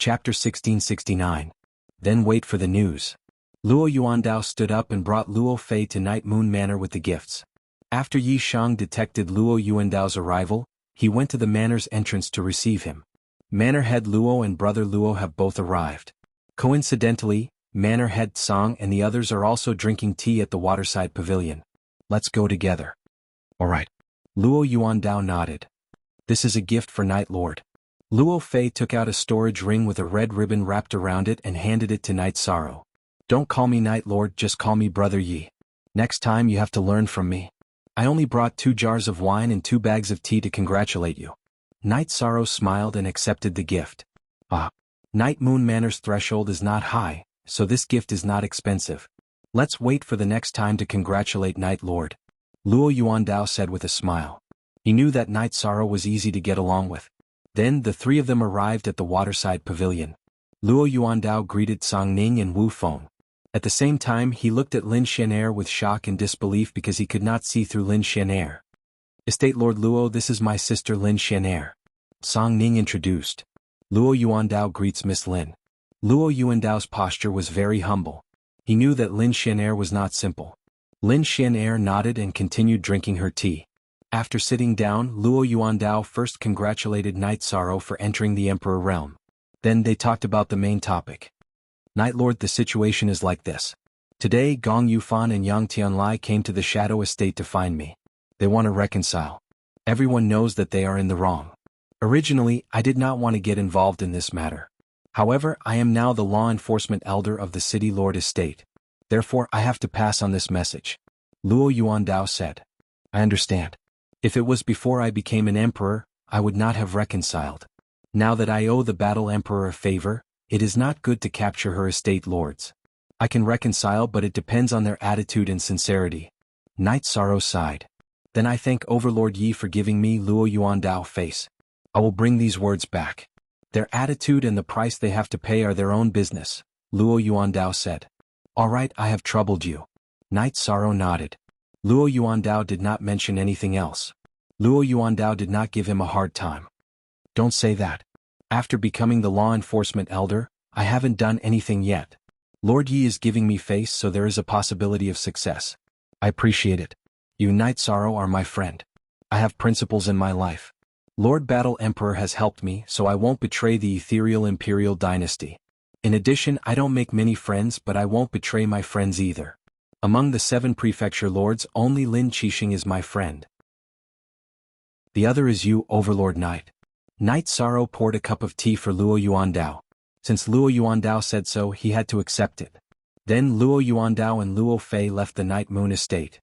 Chapter 1669. Then wait for the news. Luo Yuandao stood up and brought Luo Fei to Night Moon Manor with the gifts. After Yi Shang detected Luo Yuandao's arrival, he went to the manor's entrance to receive him. Manor head Luo and brother Luo have both arrived. Coincidentally, Manor head Song and the others are also drinking tea at the waterside pavilion. Let's go together. Alright. Luo Yuandao nodded. This is a gift for Night Lord. Luo Fei took out a storage ring with a red ribbon wrapped around it and handed it to Night Sorrow. Don't call me Night Lord, just call me Brother Yi. Next time you have to learn from me. I only brought 2 jars of wine and 2 bags of tea to congratulate you. Night Sorrow smiled and accepted the gift. Night Moon Manor's threshold is not high, so this gift is not expensive. Let's wait for the next time to congratulate Night Lord. Luo Yuandao said with a smile. He knew that Night Sorrow was easy to get along with. Then the 3 of them arrived at the waterside pavilion. Luo Yuandao greeted Song Ning and Wu Feng. At the same time he looked at Lin Xianair with shock and disbelief because he could not see through Lin Xianair. Estate Lord Luo, this is my sister Lin Xianair. Song Ning introduced. Luo Yuandao greets Miss Lin. Luo Yuandao's posture was very humble. He knew that Lin Xianair was not simple. Lin Xianair nodded and continued drinking her tea. After sitting down, Luo Yuandao first congratulated Night Sorrow for entering the Emperor realm. Then they talked about the main topic. Night Lord, the situation is like this. Today Gong Yufan and Yang Tianlai came to the Shadow Estate to find me. They want to reconcile. Everyone knows that they are in the wrong. Originally, I did not want to get involved in this matter. However, I am now the law enforcement elder of the City Lord Estate. Therefore, I have to pass on this message. Luo Yuandao said. I understand. If it was before I became an emperor, I would not have reconciled. Now that I owe the Battle Emperor a favor, it is not good to capture her estate lords. I can reconcile, but it depends on their attitude and sincerity. Night Sorrow sighed. Then I thank Overlord Yi for giving me Luo Yuandao face. I will bring these words back. Their attitude and the price they have to pay are their own business, Luo Yuandao said. Alright, I have troubled you. Night Sorrow nodded. Luo Yuandao did not mention anything else. Luo Yuandao did not give him a hard time. Don't say that. After becoming the law enforcement elder, I haven't done anything yet. Lord Yi is giving me face, so there is a possibility of success. I appreciate it. You Night Sorrow are my friend. I have principles in my life. Lord Battle Emperor has helped me, so I won't betray the ethereal imperial dynasty. In addition, I don't make many friends, but I won't betray my friends either. Among the 7 prefecture lords, only Lin Qixing is my friend. The other is you, Overlord Night. Night Sorrow poured a cup of tea for Luo Yuandao. Since Luo Yuandao said so, he had to accept it. Then Luo Yuandao and Luo Fei left the Night Moon Estate.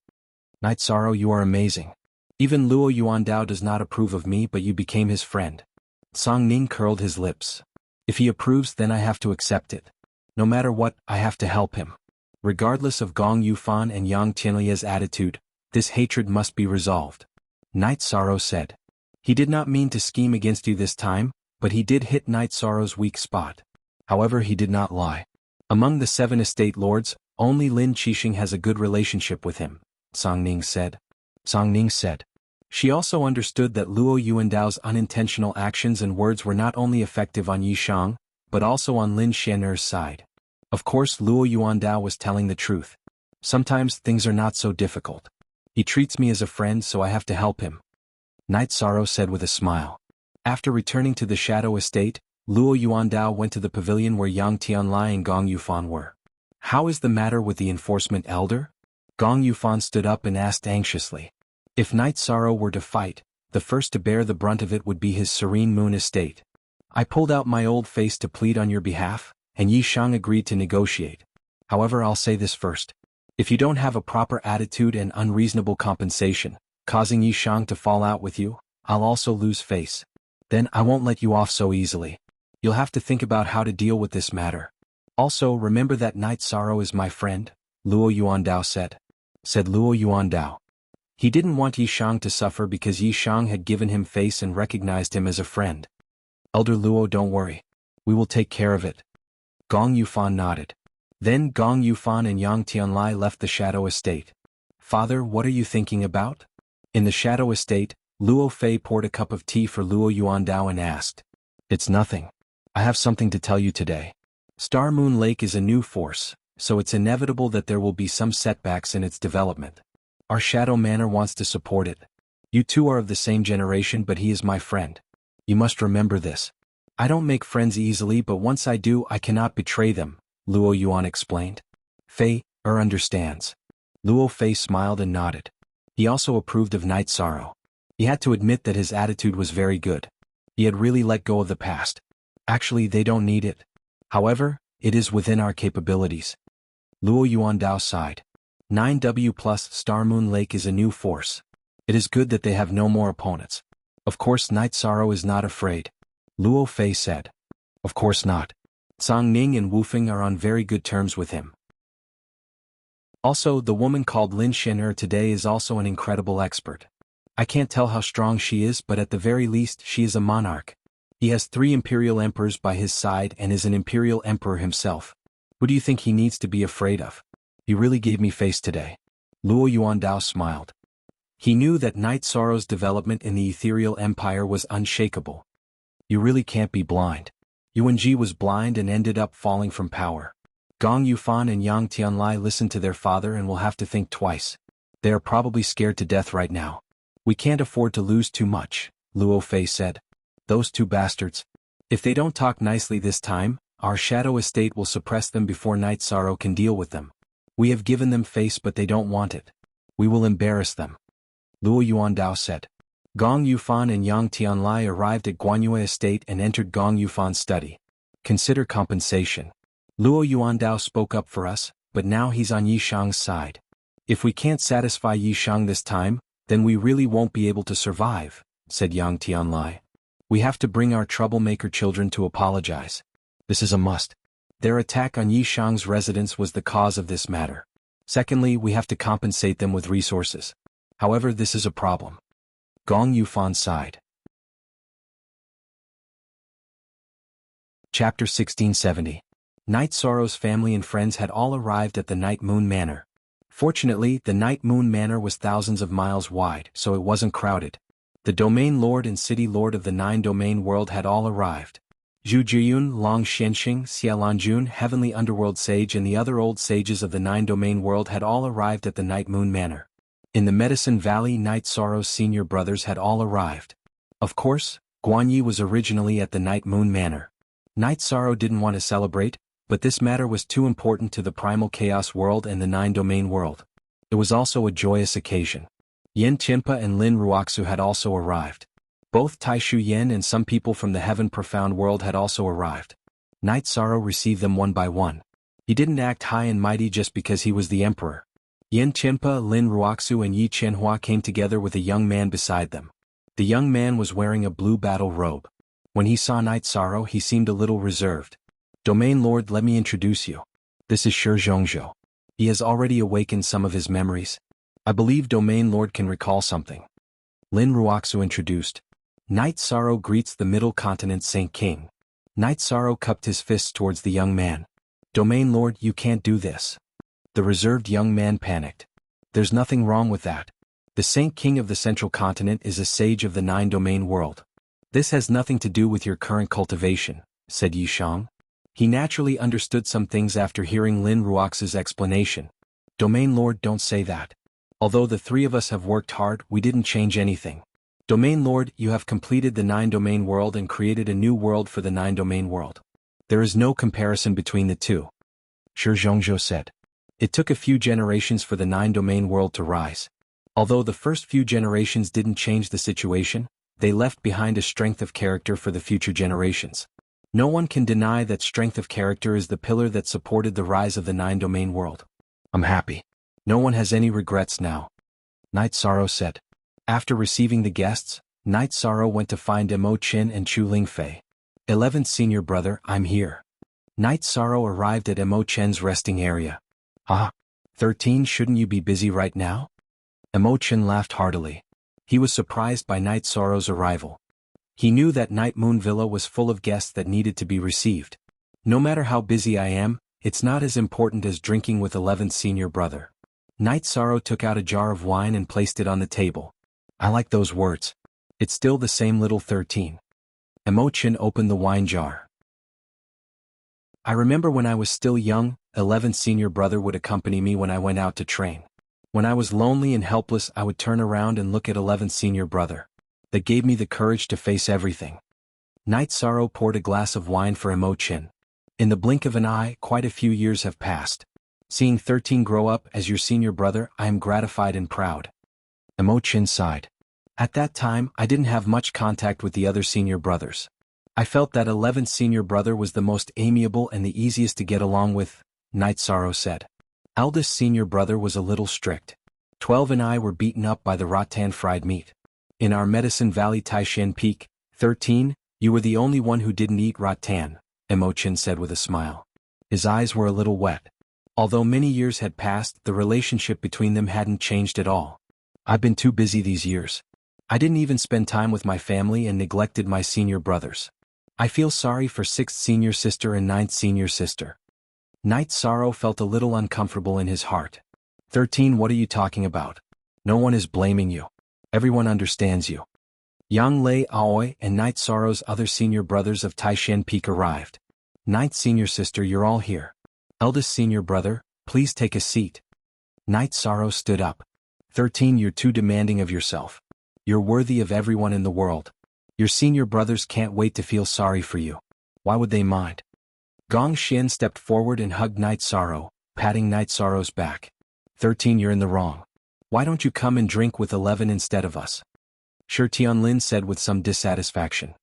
Night Sorrow, you are amazing. Even Luo Yuandao does not approve of me, but you became his friend. Song Ning curled his lips. If he approves, then I have to accept it. No matter what, I have to help him. Regardless of Gong Yufan and Yang Tianlia's attitude, this hatred must be resolved. Night Sorrow said. He did not mean to scheme against you this time, but he did hit Night Sorrow's weak spot. However, he did not lie. Among the 7 estate lords, only Lin Qixing has a good relationship with him, Song Ning said. Song Ning said. She also understood that Luo Yuandao's unintentional actions and words were not only effective on Yi Shang, but also on Lin Xianair's side. Of course, Luo Yuandao was telling the truth. Sometimes things are not so difficult. He treats me as a friend, so I have to help him. Night Sorrow said with a smile. After returning to the Shadow Estate, Luo Yuandao went to the pavilion where Yang Tianlai and Gong Yufan were. How is the matter with the enforcement elder? Gong Yufan stood up and asked anxiously. If Night Sorrow were to fight, the first to bear the brunt of it would be his Serene Moon Estate. I pulled out my old face to plead on your behalf, and Yi Shang agreed to negotiate. However, I'll say this first. If you don't have a proper attitude and unreasonable compensation, causing Yi Shang to fall out with you, I'll also lose face. Then I won't let you off so easily. You'll have to think about how to deal with this matter. Also, remember that Night Sorrow is my friend, Luo Yuandao said. Said Luo Yuandao. He didn't want Yi Shang to suffer because Yi Shang had given him face and recognized him as a friend. Elder Luo, don't worry. We will take care of it. Gong Yufan nodded. Then Gong Yufan and Yang Tianlai left the Shadow Estate. Father, what are you thinking about? In the Shadow Estate, Luo Fei poured a cup of tea for Luo Yuandao and asked. It's nothing. I have something to tell you today. Star Moon Lake is a new force, so it's inevitable that there will be some setbacks in its development. Our Shadow Manor wants to support it. You two are of the same generation, but he is my friend. You must remember this. I don't make friends easily, but once I do, I cannot betray them, Luo Yuan explained. Fei understands. Luo Fei smiled and nodded. He also approved of Night Sorrow. He had to admit that his attitude was very good. He had really let go of the past. Actually, they don't need it. However, it is within our capabilities. Luo Yuandao sighed. 9W plus Star Moon Lake is a new force. It is good that they have no more opponents. Of course Night Sorrow is not afraid. Luo Fei said. Of course not. Song Ning and Wu Feng are on very good terms with him. Also, the woman called Lin Shen'er today is also an incredible expert. I can't tell how strong she is, but at the very least she is a monarch. He has 3 imperial emperors by his side and is an imperial emperor himself. Who do you think he needs to be afraid of? He really gave me face today. Luo Yuandao smiled. He knew that Night Sorrow's development in the ethereal empire was unshakable. You really can't be blind. Yuan Ji was blind and ended up falling from power. Gong Yufan and Yang Tianlai listened to their father and will have to think twice. They are probably scared to death right now. We can't afford to lose too much, Luo Fei said. Those 2 bastards. If they don't talk nicely this time, our shadow estate will suppress them before Night Sorrow can deal with them. We have given them face but they don't want it. We will embarrass them. Luo Yuandao said. Gong Yufan and Yang Tianlai arrived at Guanyue Estate and entered Gong Yufan's study. Consider compensation. Luo Yuandao spoke up for us, but now he's on Yishang's side. If we can't satisfy Yishang this time, then we really won't be able to survive, said Yang Tianlai. We have to bring our troublemaker children to apologize. This is a must. Their attack on Yishang's residence was the cause of this matter. Secondly, we have to compensate them with resources. However, this is a problem. Gong Yufan sighed. Chapter 1670. Night Sorrow's family and friends had all arrived at the Night Moon Manor. Fortunately, the Night Moon Manor was thousands of miles wide, so it wasn't crowded. The Domain Lord and City Lord of the 9 Domain World had all arrived. Zhu Jiyun, Long Xianxing, Xiaolanjun, Heavenly Underworld Sage and the other old sages of the 9 Domain World had all arrived at the Night Moon Manor. In the Medicine Valley, Night Sorrow's senior brothers had all arrived. Of course, Guanyi was originally at the Night Moon Manor. Night Sorrow didn't want to celebrate, but this matter was too important to the Primal Chaos World and the 9 Domain World. It was also a joyous occasion. Yen Qinpa and Lin Ruoxu had also arrived. Both Taishu Yen and some people from the Heaven Profound World had also arrived. Night Sorrow received them one by one. He didn't act high and mighty just because he was the emperor. Yen Qinpa, Lin Ruoxu and Yi Qianhua came together with a young man beside them. The young man was wearing a blue battle robe. When he saw Night Sorrow, he seemed a little reserved. Domain Lord, let me introduce you. This is Shi Zhongzhou. He has already awakened some of his memories. I believe Domain Lord can recall something. Lin Ruoxu introduced. Night Sorrow greets the Middle Continent Saint King. Night Sorrow cupped his fists towards the young man. Domain Lord, you can't do this. The reserved young man panicked. There's nothing wrong with that. The Saint King of the Central Continent is a sage of the 9 Domain World. This has nothing to do with your current cultivation, said Yishang. He naturally understood some things after hearing Lin Ruoxu's explanation. Domain Lord, don't say that. Although the 3 of us have worked hard, we didn't change anything. Domain Lord, you have completed the 9 Domain World and created a new world for the 9 Domain World. There is no comparison between the two. Shi Zhongzhou said. It took a few generations for the 9 Domain World to rise. Although the first few generations didn't change the situation, they left behind a strength of character for the future generations. No one can deny that strength of character is the pillar that supported the rise of the 9 Domain World. I'm happy. No one has any regrets now. Night Sorrow said. After receiving the guests, Night Sorrow went to find Mo Qin and Chu Lingfei. 11th senior brother, I'm here. Night Sorrow arrived at Mo Chen's resting area. 13, shouldn't you be busy right now? Mo Chen laughed heartily. He was surprised by Night Sorrow's arrival. He knew that Night Moon Villa was full of guests that needed to be received. No matter how busy I am, it's not as important as drinking with 11th senior brother. Night Sorrow took out a jar of wine and placed it on the table. I like those words. It's still the same little 13. Mo Chen opened the wine jar. I remember when I was still young, 11th senior brother would accompany me when I went out to train. When I was lonely and helpless, I would turn around and look at 11th senior brother. That gave me the courage to face everything. Night Sorrow poured a glass of wine for Imo-chin. In the blink of an eye, quite a few years have passed. Seeing 13 grow up as your senior brother, I am gratified and proud. Imo-chin sighed. At that time, I didn't have much contact with the other senior brothers. I felt that 11th senior brother was the most amiable and the easiest to get along with, Night Sorrow said. Eldest senior brother was a little strict. 12 and I were beaten up by the rattan fried meat. In our Medicine Valley Taishan Peak, 13, you were the only one who didn't eat rattan, Imo-chin said with a smile. His eyes were a little wet. Although many years had passed, the relationship between them hadn't changed at all. I've been too busy these years. I didn't even spend time with my family and neglected my senior brothers. I feel sorry for 6th senior sister and 9th senior sister. Night Sorrow felt a little uncomfortable in his heart. 13, what are you talking about? No one is blaming you. Everyone understands you. Yang Lei Aoi and Night Sorrow's other senior brothers of Taishan Peak arrived. 9th senior sister, you're all here. Eldest senior brother, please take a seat. Night Sorrow stood up. 13, you're too demanding of yourself. You're worthy of everyone in the world. Your senior brothers can't wait to feel sorry for you. Why would they mind? Gong Xian stepped forward and hugged Night Sorrow, patting Night Sorrow's back. 13, you're in the wrong. Why don't you come and drink with 11 instead of us? Shi Tianlin said with some dissatisfaction.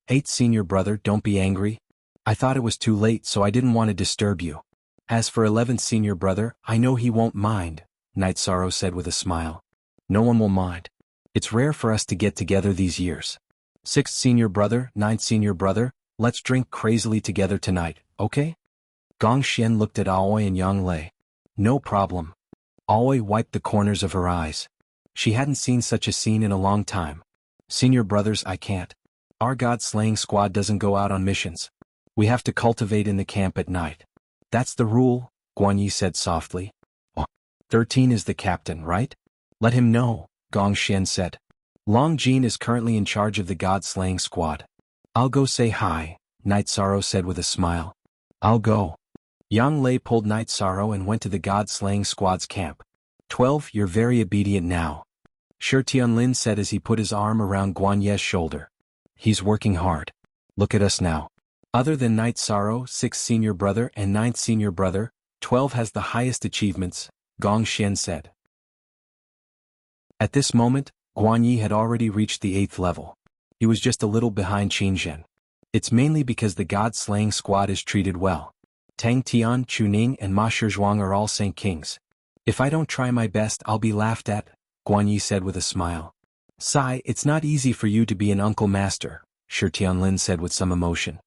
8th senior brother, don't be angry. I thought it was too late, so I didn't want to disturb you. As for 11th senior brother, I know he won't mind, Night Sorrow said with a smile. No one will mind. It's rare for us to get together these years. 6th senior brother, 9th senior brother, let's drink crazily together tonight, okay? Gong Xian looked at Aoi and Yang Lei. No problem. Aoi wiped the corners of her eyes. She hadn't seen such a scene in a long time. Senior brothers, I can't. Our god-slaying squad doesn't go out on missions. We have to cultivate in the camp at night. That's the rule, Guan Yi said softly. Oh, 13 is the captain, right? Let him know, Gong Xian said. Long Jin is currently in charge of the god-slaying squad. I'll go say hi, Night Sorrow said with a smile. I'll go. Yang Lei pulled Night Sorrow and went to the god-slaying squad's camp. 12, you're very obedient now. Shi Tianlin said as he put his arm around Guan Ye's shoulder. He's working hard. Look at us now. Other than Night Sorrow, 6th senior brother and 9th senior brother, 12 has the highest achievements, Gong Xian said. At this moment, Guan Yi had already reached the 8th level. He was just a little behind Qin Zhen. It's mainly because the god-slaying squad is treated well. Tang Tian, Chu Ning and Ma Shizhuang are all Saint Kings. If I don't try my best, I'll be laughed at, Guan Yi said with a smile. Sai, it's not easy for you to be an uncle master, Shi Tianlin said with some emotion.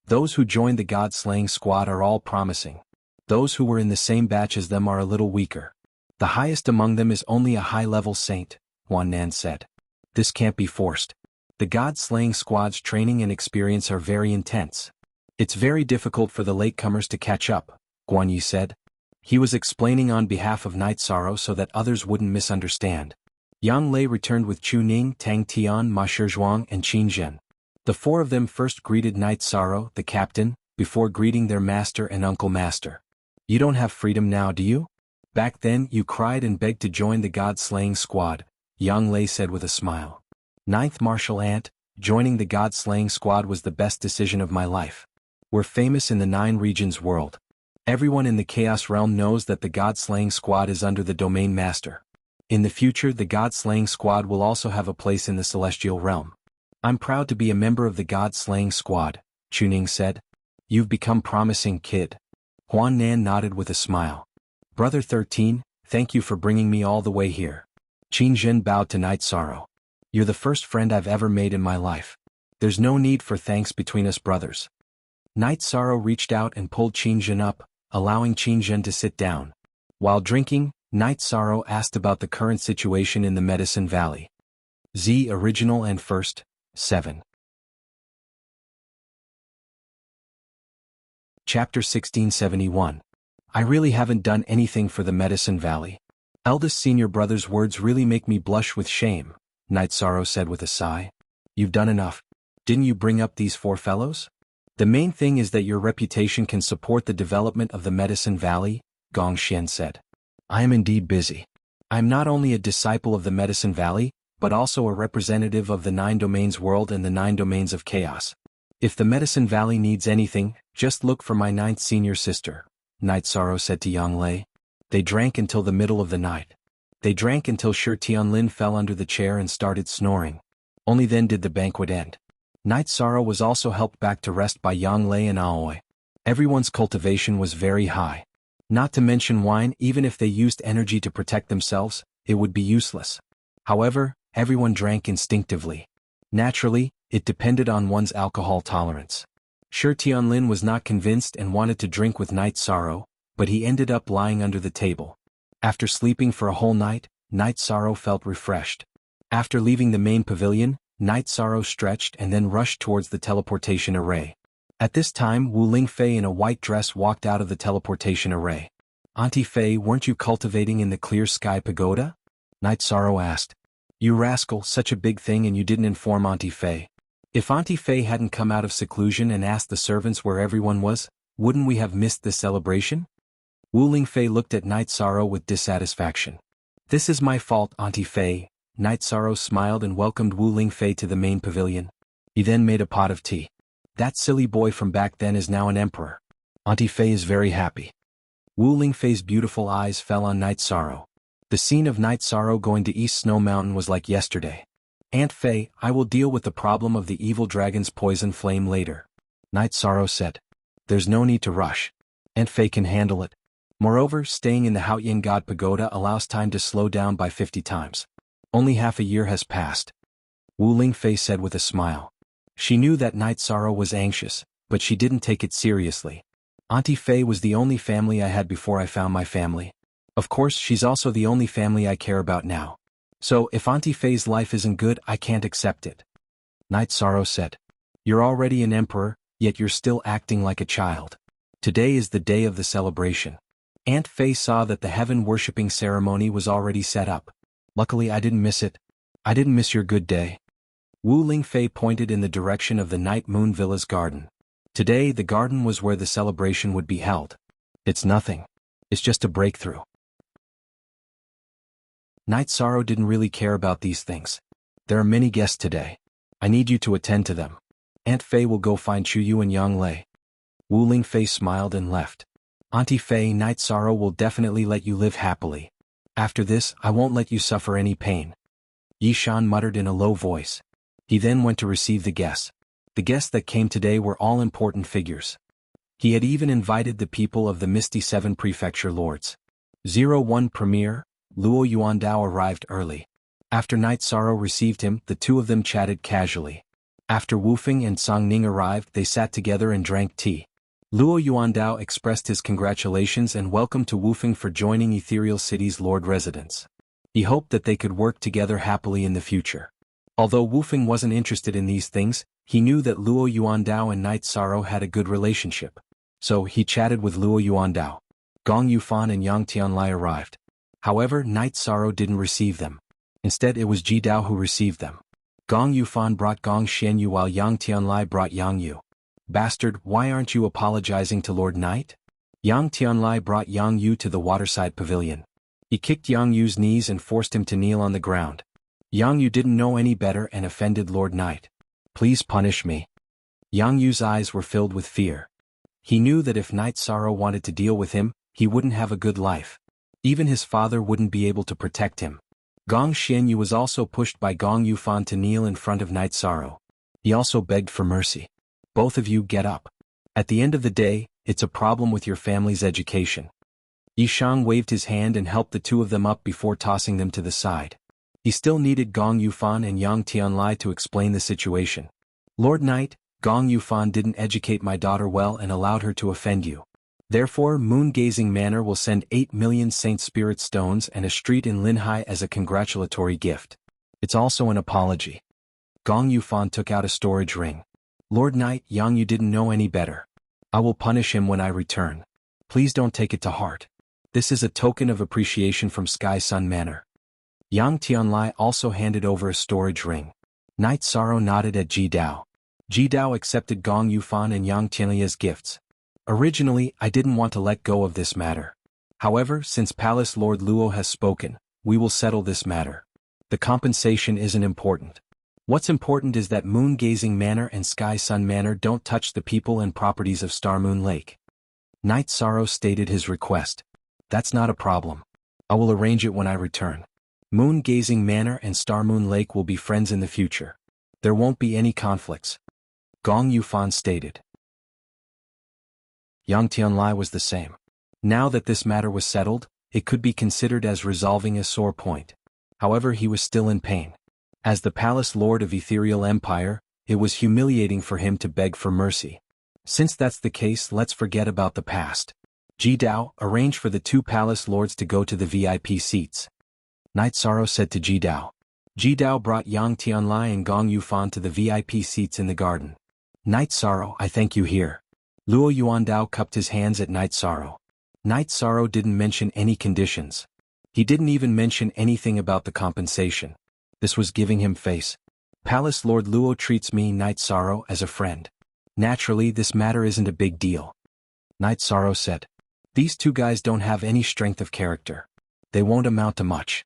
Those who joined the god-slaying squad are all promising. Those who were in the same batch as them are a little weaker. The highest among them is only a high-level saint, Huan Nan said. This can't be forced. The god-slaying squad's training and experience are very intense. It's very difficult for the latecomers to catch up, Guan Yi said. He was explaining on behalf of Night Sorrow so that others wouldn't misunderstand. Yang Lei returned with Chu Ning, Tang Tian, Ma Shizhuang and Qin Zhen. The 4 of them first greeted Night Sorrow, the captain, before greeting their master and uncle master. You don't have freedom now, do you? Back then, you cried and begged to join the god-slaying squad, Yang Lei said with a smile. 9th Martial Ant, joining the god-slaying squad was the best decision of my life. We're famous in the 9 regions world. Everyone in the Chaos Realm knows that the god-slaying squad is under the Domain Master. In the future, the god-slaying squad will also have a place in the Celestial Realm. I'm proud to be a member of the god-slaying squad, Chu Ning said. You've become promising, kid. Huan Nan nodded with a smile. Brother 13, thank you for bringing me all the way here. Qin Zhen bowed to Night Sorrow. You're the first friend I've ever made in my life. There's no need for thanks between us brothers. Night Sorrow reached out and pulled Qin Zhen up, allowing Qin Zhen to sit down. While drinking, Night Sorrow asked about the current situation in the Medicine Valley. Z Original and First, 7. Chapter 1671. I really haven't done anything for the Medicine Valley. Eldest senior brother's words really make me blush with shame, Night Sorrow said with a sigh. You've done enough. Didn't you bring up these 4 fellows? The main thing is that your reputation can support the development of the Medicine Valley, Gong Xian said. I am indeed busy. I am not only a disciple of the Medicine Valley, but also a representative of the 9 Domains world and the 9 Domains of Chaos. If the Medicine Valley needs anything, just look for my 9th senior sister, Night Sorrow said to Yang Lei. They drank until the middle of the night. They drank until Shi Tianlin fell under the chair and started snoring. Only then did the banquet end. Night Sorrow was also helped back to rest by Yang Lei and Aoi. Everyone's cultivation was very high. Not to mention wine, even if they used energy to protect themselves, it would be useless. However, everyone drank instinctively. Naturally, it depended on one's alcohol tolerance. Shi Tianlin was not convinced and wanted to drink with Night Sorrow, but he ended up lying under the table. After sleeping for a whole night, Night Sorrow felt refreshed. After leaving the main pavilion, Night Sorrow stretched and then rushed towards the teleportation array. At this time, Wu Lingfei in a white dress walked out of the teleportation array. Auntie Fei, weren't you cultivating in the clear sky pagoda? Night Sorrow asked. You rascal, such a big thing and you didn't inform Auntie Fei. If Auntie Fei hadn't come out of seclusion and asked the servants where everyone was, wouldn't we have missed the celebration? Wu Lingfei looked at Night Sorrow with dissatisfaction. This is my fault, Auntie Fei. Night Sorrow smiled and welcomed Wu Lingfei to the main pavilion. He then made a pot of tea. That silly boy from back then is now an emperor. Auntie Fei is very happy. Wu Lingfei's beautiful eyes fell on Night Sorrow. The scene of Night Sorrow going to East Snow Mountain was like yesterday. Aunt Fei, I will deal with the problem of the evil dragon's poison flame later. Night Sorrow said. There's no need to rush. Aunt Fei can handle it. Moreover, staying in the Haoyin God Pagoda allows time to slow down by 50 times. Only half a year has passed. Wu Lingfei said with a smile. She knew that Night Sorrow was anxious, but she didn't take it seriously. Auntie Fei was the only family I had before I found my family. Of course, she's also the only family I care about now. So, if Auntie Fei's life isn't good, I can't accept it. Night Sorrow said. You're already an emperor, yet you're still acting like a child. Today is the day of the celebration. Aunt Fei saw that the heaven-worshipping ceremony was already set up. Luckily I didn't miss it. I didn't miss your good day. Wu Lingfei pointed in the direction of the Night Moon Villa's garden. Today the garden was where the celebration would be held. It's nothing. It's just a breakthrough. Night Sorrow didn't really care about these things. There are many guests today. I need you to attend to them. Aunt Fei will go find Chuyu and Yang Lei. Wu Lingfei smiled and left. Auntie Fei, Night Sorrow will definitely let you live happily. After this, I won't let you suffer any pain. Yishan muttered in a low voice. He then went to receive the guests. The guests that came today were all important figures. He had even invited the people of the Misty 7 Prefecture Lords. 01 Premier, Luo Yuandao arrived early. After Night Sorrow received him, the two of them chatted casually. After Wu Feng and Song Ning arrived, they sat together and drank tea. Luo Yuandao expressed his congratulations and welcome to Wu Feng for joining Ethereal City's Lord residence. He hoped that they could work together happily in the future. Although Wu Feng wasn't interested in these things, he knew that Luo Yuandao and Night Sorrow had a good relationship. So he chatted with Luo Yuandao. Gong Yufan and Yang Tianlai arrived. However, Night Sorrow didn't receive them. Instead it was Ji Dao who received them. Gong Yufan brought Gong Xianyu while Yang Tianlai brought Yang Yu. Bastard, why aren't you apologizing to Lord Knight? Yang Tianlai brought Yang Yu to the waterside pavilion. He kicked Yang Yu's knees and forced him to kneel on the ground. Yang Yu didn't know any better and offended Lord Knight. Please punish me. Yang Yu's eyes were filled with fear. He knew that if Night Sorrow wanted to deal with him, he wouldn't have a good life. Even his father wouldn't be able to protect him. Gong Xianyu was also pushed by Gong Yufan to kneel in front of Night Sorrow. He also begged for mercy. Both of you get up. At the end of the day, it's a problem with your family's education. Yishang waved his hand and helped the two of them up before tossing them to the side. He still needed Gong Yufan and Yang Tianlai to explain the situation. Lord Knight, Gong Yufan didn't educate my daughter well and allowed her to offend you. Therefore, Moon-Gazing Manor will send 8 million Saint Spirit Stones and a street in Linhai as a congratulatory gift. It's also an apology. Gong Yufan took out a storage ring. Lord Knight, Yang Yu didn't know any better. I will punish him when I return. Please don't take it to heart. This is a token of appreciation from Sky Sun Manor. Yang Tianlai also handed over a storage ring. Night Sorrow nodded at Ji Dao. Ji Dao accepted Gong Yufan and Yang Tianlia's gifts. Originally, I didn't want to let go of this matter. However, since Palace Lord Luo has spoken, we will settle this matter. The compensation isn't important. What's important is that Moon Gazing Manor and Sky Sun Manor don't touch the people and properties of Star Moon Lake. Night Sorrow stated his request. That's not a problem. I will arrange it when I return. Moon Gazing Manor and Star Moon Lake will be friends in the future. There won't be any conflicts. Gong Yufan stated. Yang Tianlai was the same. Now that this matter was settled, it could be considered as resolving a sore point. However, he was still in pain. As the Palace Lord of Ethereal Empire, it was humiliating for him to beg for mercy. Since that's the case, let's forget about the past. Ji Dao, arrange for the 2 Palace Lords to go to the VIP seats. Night Sorrow said to Ji Dao. Ji Dao brought Yang Tianlai and Gong Yufan to the VIP seats in the garden. Night Sorrow, I thank you here. Luo Yuandao cupped his hands at Night Sorrow. Night Sorrow didn't mention any conditions. He didn't even mention anything about the compensation. This was giving him face. Palace Lord Luo treats me, Night Sorrow, as a friend. Naturally, this matter isn't a big deal. Night Sorrow said. These 2 guys don't have any strength of character. They won't amount to much.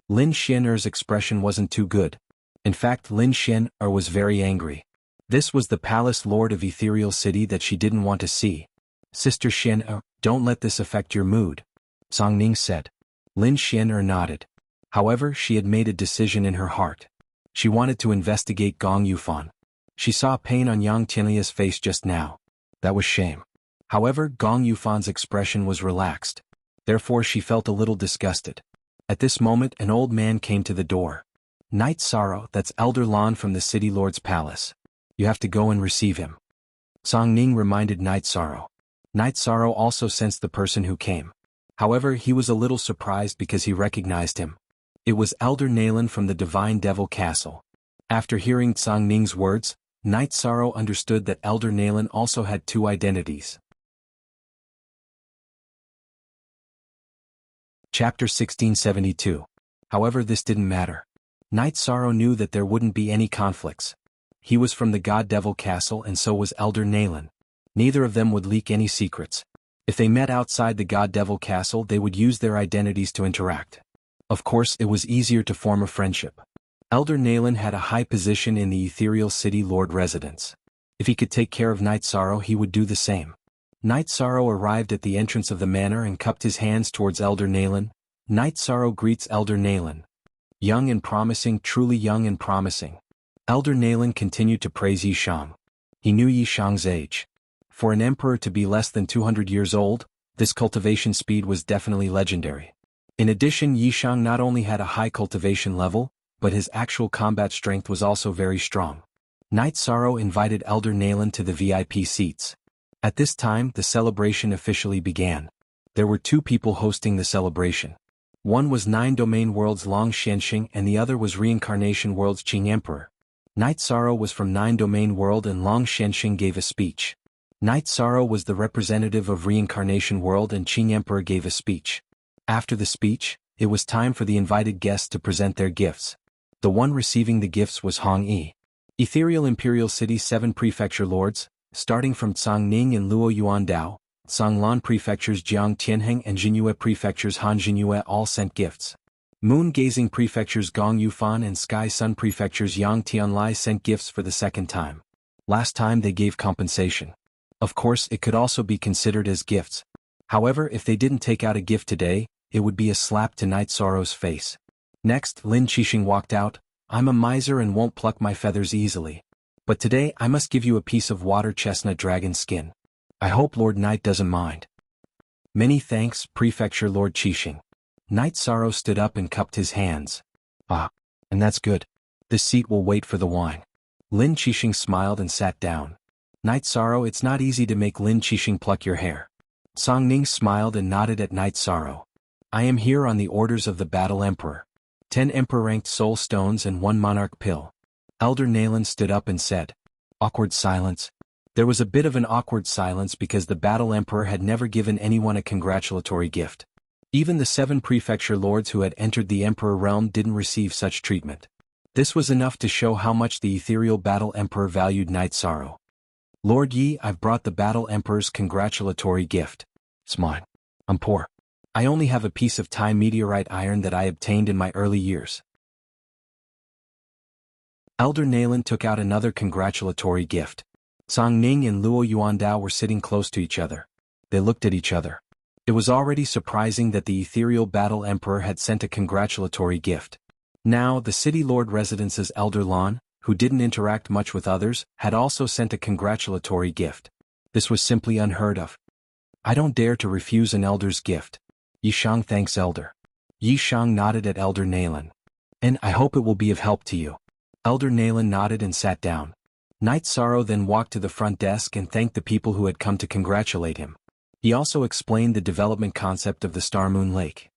Lin Xian'er's expression wasn't too good. In fact, Lin Xian'er was very angry. This was the Palace Lord of Ethereal City that she didn't want to see. Sister Xian'er, don't let this affect your mood, Song Ning said. Lin Xian'er nodded. However, she had made a decision in her heart. She wanted to investigate Gong Yufan. She saw pain on Yang Tianlia's face just now. That was shame. However, Gong Yufan's expression was relaxed. Therefore, she felt a little disgusted. At this moment, an old man came to the door. Night Sorrow, that's Elder Lan from the City Lord's palace. You have to go and receive him. Song Ning reminded Night Sorrow. Night Sorrow also sensed the person who came. However, he was a little surprised because he recognized him. It was Elder Nalan from the Divine Devil Castle. After hearing Song Ning's words, Night Sorrow understood that Elder Nalan also had 2 identities. Chapter 1672. However, this didn't matter. Night Sorrow knew that there wouldn't be any conflicts. He was from the God Devil Castle and so was Elder Nalan. Neither of them would leak any secrets. If they met outside the God Devil Castle, they would use their identities to interact. Of course, it was easier to form a friendship. Elder Nalan had a high position in the Ethereal City Lord residence. If he could take care of Night Sorrow, he would do the same. Night Sorrow arrived at the entrance of the manor and cupped his hands towards Elder Nalan. Night Sorrow greets Elder Nalan. Young and promising, truly young and promising. Elder Nalan continued to praise Yi Shang. He knew Yi Shang's age. For an emperor to be less than 200 years old, this cultivation speed was definitely legendary. In addition, Yi Shang not only had a high cultivation level, but his actual combat strength was also very strong. Night Sorrow invited Elder Nalan to the VIP seats. At this time, the celebration officially began. There were 2 people hosting the celebration. One was 9 Domain World's Long Xianxing and the other was Reincarnation World's Qing Emperor. Night Sorrow was from 9 Domain World and Long Xianxing gave a speech. Night Sorrow was the representative of Reincarnation World and Qing Emperor gave a speech. After the speech, it was time for the invited guests to present their gifts. The one receiving the gifts was Hong Yi. Ethereal Imperial City 7 Prefecture Lords, starting from Cangning and Luo Yuandao, Songlan Prefectures Jiang Tianheng and Jinyue Prefectures Han Jinyue all sent gifts. Moon Gazing Prefectures Gong Yufan and Sky Sun Prefectures Yang Tianlai sent gifts for the second time. Last time they gave compensation. Of course, it could also be considered as gifts. However, if they didn't take out a gift today, it would be a slap to Night Sorrow's face. Next, Lin Qixing walked out. I'm a miser and won't pluck my feathers easily. But today I must give you a piece of water chestnut dragon skin. I hope Lord Night doesn't mind. Many thanks, Prefecture Lord Qixing. Night Sorrow stood up and cupped his hands. Ah, and that's good. This seat will wait for the wine. Lin Qixing smiled and sat down. Night Sorrow, it's not easy to make Lin Qixing pluck your hair. Song Ning smiled and nodded at Night Sorrow. I am here on the orders of the Battle Emperor. 10 Emperor-ranked soul stones and 1 monarch pill. Elder Nalan stood up and said. Awkward silence. There was a bit of an awkward silence because the Battle Emperor had never given anyone a congratulatory gift. Even the 7 prefecture lords who had entered the Emperor realm didn't receive such treatment. This was enough to show how much the ethereal Battle Emperor valued Night Sorrow. Lord Yi, I've brought the Battle Emperor's congratulatory gift. It's mine. I'm poor. I only have a piece of Thai meteorite iron that I obtained in my early years. Elder Nalan took out another congratulatory gift. Song Ning and Luo Yuandao were sitting close to each other. They looked at each other. It was already surprising that the ethereal Battle Emperor had sent a congratulatory gift. Now, the City Lord Residence's Elder Lan, who didn't interact much with others, had also sent a congratulatory gift. This was simply unheard of. I don't dare to refuse an elder's gift. Yi Shang thanks Elder. Yi Shang nodded at Elder Nalan. And I hope it will be of help to you. Elder Nalan nodded and sat down. Night Sorrow then walked to the front desk and thanked the people who had come to congratulate him. He also explained the development concept of the Star Moon Lake.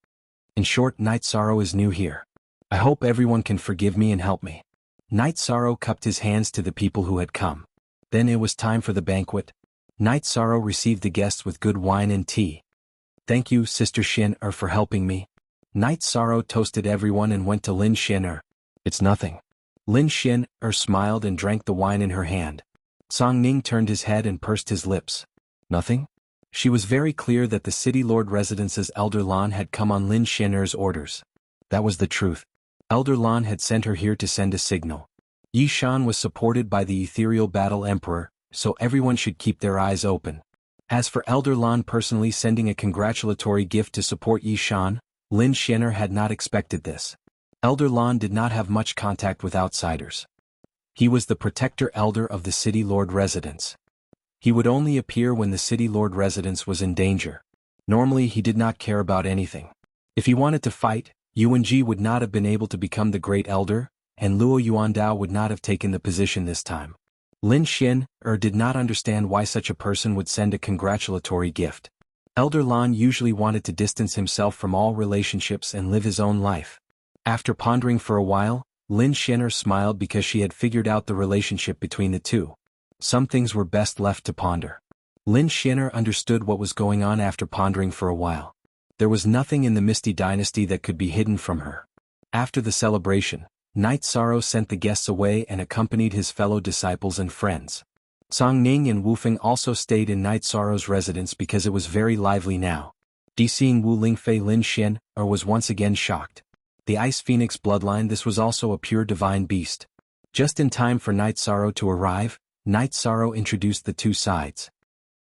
In short, Night Sorrow is new here. I hope everyone can forgive me and help me. Night Sorrow cupped his hands to the people who had come. Then it was time for the banquet. Night Sorrow received the guests with good wine and tea. Thank you, Sister Xin for helping me. Night Sorrow toasted everyone and went to Lin Xin It's nothing. Lin Xin smiled and drank the wine in her hand. Song Ning turned his head and pursed his lips. Nothing? She was very clear that the City Lord Residence's Elder Lan had come on Lin Xin orders. That was the truth. Elder Lan had sent her here to send a signal. Yi Shan was supported by the ethereal Battle Emperor, so everyone should keep their eyes open. As for Elder Lan personally sending a congratulatory gift to support Yi Shan, Lin Xin had not expected this. Elder Lan did not have much contact with outsiders. He was the protector elder of the City Lord Residence. He would only appear when the City Lord Residence was in danger. Normally he did not care about anything. If he wanted to fight, Yuan Ji would not have been able to become the Great Elder, and Luo Yuandao would not have taken the position this time. Lin Xin did not understand why such a person would send a congratulatory gift. Elder Lan usually wanted to distance himself from all relationships and live his own life. After pondering for a while, Lin Xin smiled because she had figured out the relationship between the two. Some things were best left to ponder. Lin Xin understood what was going on after pondering for a while. There was nothing in the Misty Dynasty that could be hidden from her. After the celebration, Night Sorrow sent the guests away and accompanied his fellow disciples and friends. Song Ning and Wu Feng also stayed in Night Sorrow's residence because it was very lively now. Seeing Wu Lingfei Lin Xin was once again shocked. The Ice Phoenix bloodline, this was also a pure divine beast. Just in time for Night Sorrow to arrive, Night Sorrow introduced the two sides.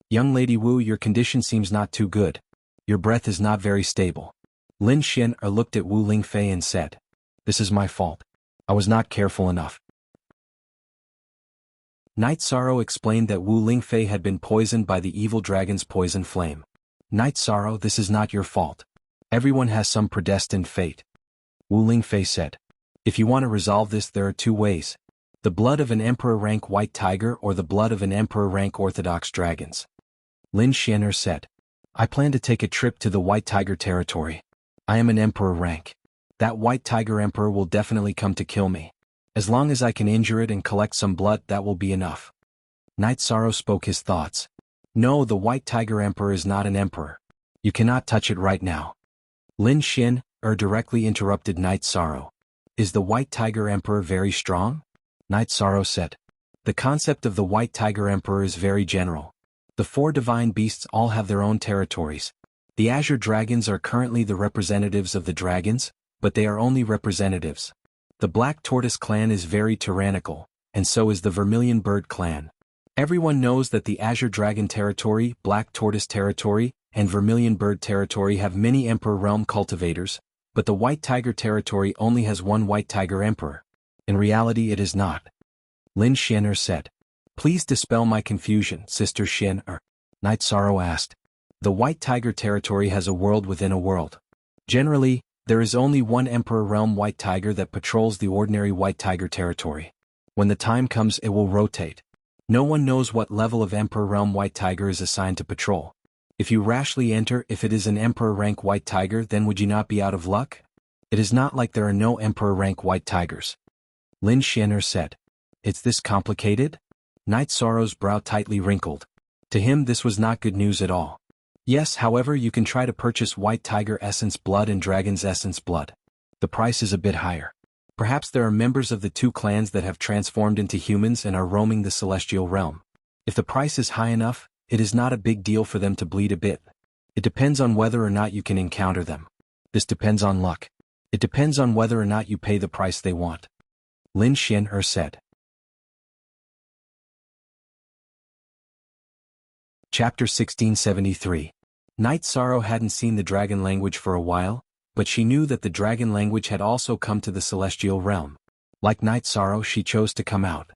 Young Lady Wu, your condition seems not too good. Your breath is not very stable. Lin Xin looked at Wu Lingfei and said, This is my fault. I was not careful enough. Night Sorrow explained that Wu Lingfei had been poisoned by the evil dragon's poison flame. Night Sorrow, this is not your fault. Everyone has some predestined fate. Wu Lingfei said, If you want to resolve this, there are two ways. The blood of an Emperor rank White Tiger or the blood of an Emperor rank Orthodox dragons. Lin Xin said, I plan to take a trip to the White Tiger territory. I am an Emperor rank. That White Tiger Emperor will definitely come to kill me. As long as I can injure it and collect some blood, that will be enough. Night Sorrow spoke his thoughts. No, the White Tiger Emperor is not an emperor. You cannot touch it right now. Lin Xin directly interrupted Night Sorrow. Is the White Tiger Emperor very strong? Night Sorrow said. The concept of the White Tiger Emperor is very general. The four divine beasts all have their own territories. The Azure Dragons are currently the representatives of the dragons, but they are only representatives. The Black Tortoise clan is very tyrannical, and so is the Vermilion Bird clan. Everyone knows that the Azure Dragon territory, Black Tortoise territory, and Vermilion Bird territory have many Emperor Realm cultivators, but the White Tiger territory only has one White Tiger Emperor. In reality it is not. Lin Xin said. Please dispel my confusion, Sister Xin Night Sorrow asked. The White Tiger territory has a world within a world. Generally, there is only one Emperor Realm White Tiger that patrols the ordinary White Tiger territory. When the time comes, it will rotate. No one knows what level of Emperor Realm White Tiger is assigned to patrol. If you rashly enter, if it is an Emperor rank White Tiger, then would you not be out of luck? It is not like there are no Emperor rank White Tigers. Lin Xin said. It's this complicated? Night Sorrow's brow tightly wrinkled. To him this was not good news at all. Yes, however, you can try to purchase White Tiger Essence Blood and Dragon's Essence Blood. The price is a bit higher. Perhaps there are members of the two clans that have transformed into humans and are roaming the celestial realm. If the price is high enough, it is not a big deal for them to bleed a bit. It depends on whether or not you can encounter them. This depends on luck. It depends on whether or not you pay the price they want. Lin Xian'er said. Chapter 1673. Night Sorrow hadn't seen the dragon language for a while, but she knew that the dragon language had also come to the celestial realm. Like Night Sorrow, she chose to come out.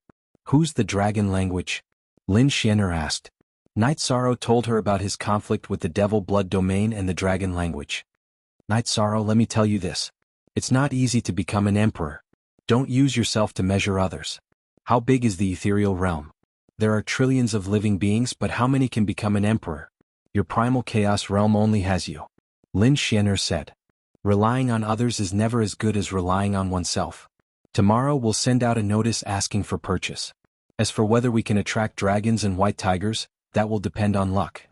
Who's the dragon language? Lin Xian'er asked. Night Sorrow told her about his conflict with the Devil Blood Domain and the dragon language. Night Sorrow, let me tell you this. It's not easy to become an emperor. Don't use yourself to measure others. How big is the ethereal realm? There are trillions of living beings, but how many can become an emperor? Your primal chaos realm only has you. Lin Xian'er said. Relying on others is never as good as relying on oneself. Tomorrow we'll send out a notice asking for purchase. As for whether we can attract dragons and white tigers, that will depend on luck.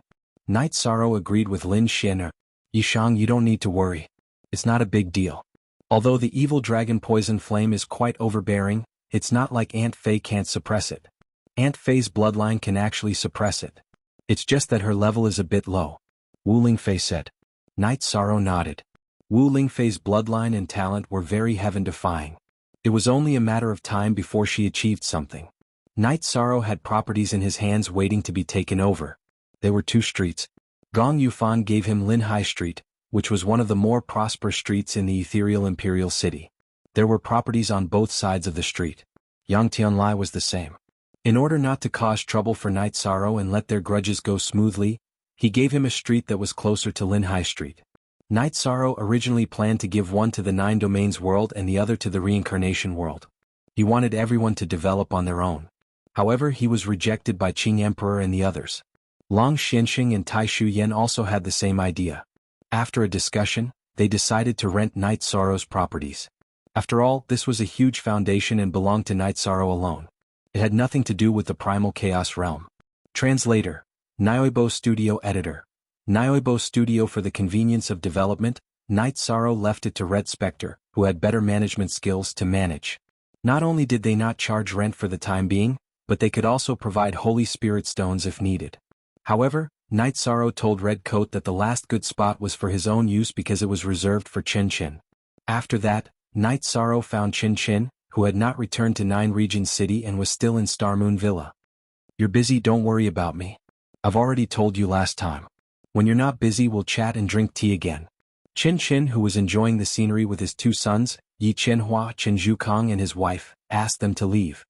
Night Sorrow agreed with Lin Xian'er. Yishang, you don't need to worry. It's not a big deal. Although the evil dragon poison flame is quite overbearing, it's not like Aunt Fei can't suppress it. Aunt Fei's bloodline can actually suppress it. It's just that her level is a bit low. Wu Lingfei said. Night Sorrow nodded. Wu Lingfei's bloodline and talent were very heaven-defying. It was only a matter of time before she achieved something. Night Sorrow had properties in his hands waiting to be taken over. There were 2 streets. Gong Yufan gave him Linhai Street, which was one of the more prosperous streets in the ethereal imperial city. There were properties on both sides of the street. Yang Tianlai was the same. In order not to cause trouble for Night Sorrow and let their grudges go smoothly, he gave him a street that was closer to Linhai Street. Night Sorrow originally planned to give one to the 9 Domains world and the other to the reincarnation world. He wanted everyone to develop on their own. However, he was rejected by Qing Emperor and the others. Long Xianxing and Tai Shuyan also had the same idea. After a discussion, they decided to rent Night Sorrow's properties. After all, this was a huge foundation and belonged to Night Sorrow alone. It had nothing to do with the primal chaos realm. Translator. Nyoibo Studio Editor. Nyoibo Studio. For the convenience of development, Night Sorrow left it to Red Spectre, who had better management skills, to manage. Not only did they not charge rent for the time being, but they could also provide Holy Spirit stones if needed. However, Night Sorrow told Red Coat that the last good spot was for his own use because it was reserved for Chen Chen. After that, Night Sorrow found Chen Chen, who had not returned to 9 Regions City and was still in Star Moon Villa. You're busy, don't worry about me. I've already told you last time. When you're not busy, we'll chat and drink tea again. Chen Chen, who was enjoying the scenery with his 2 sons, Yi Chenhua, Chen Zhukong, and his wife, asked them to leave.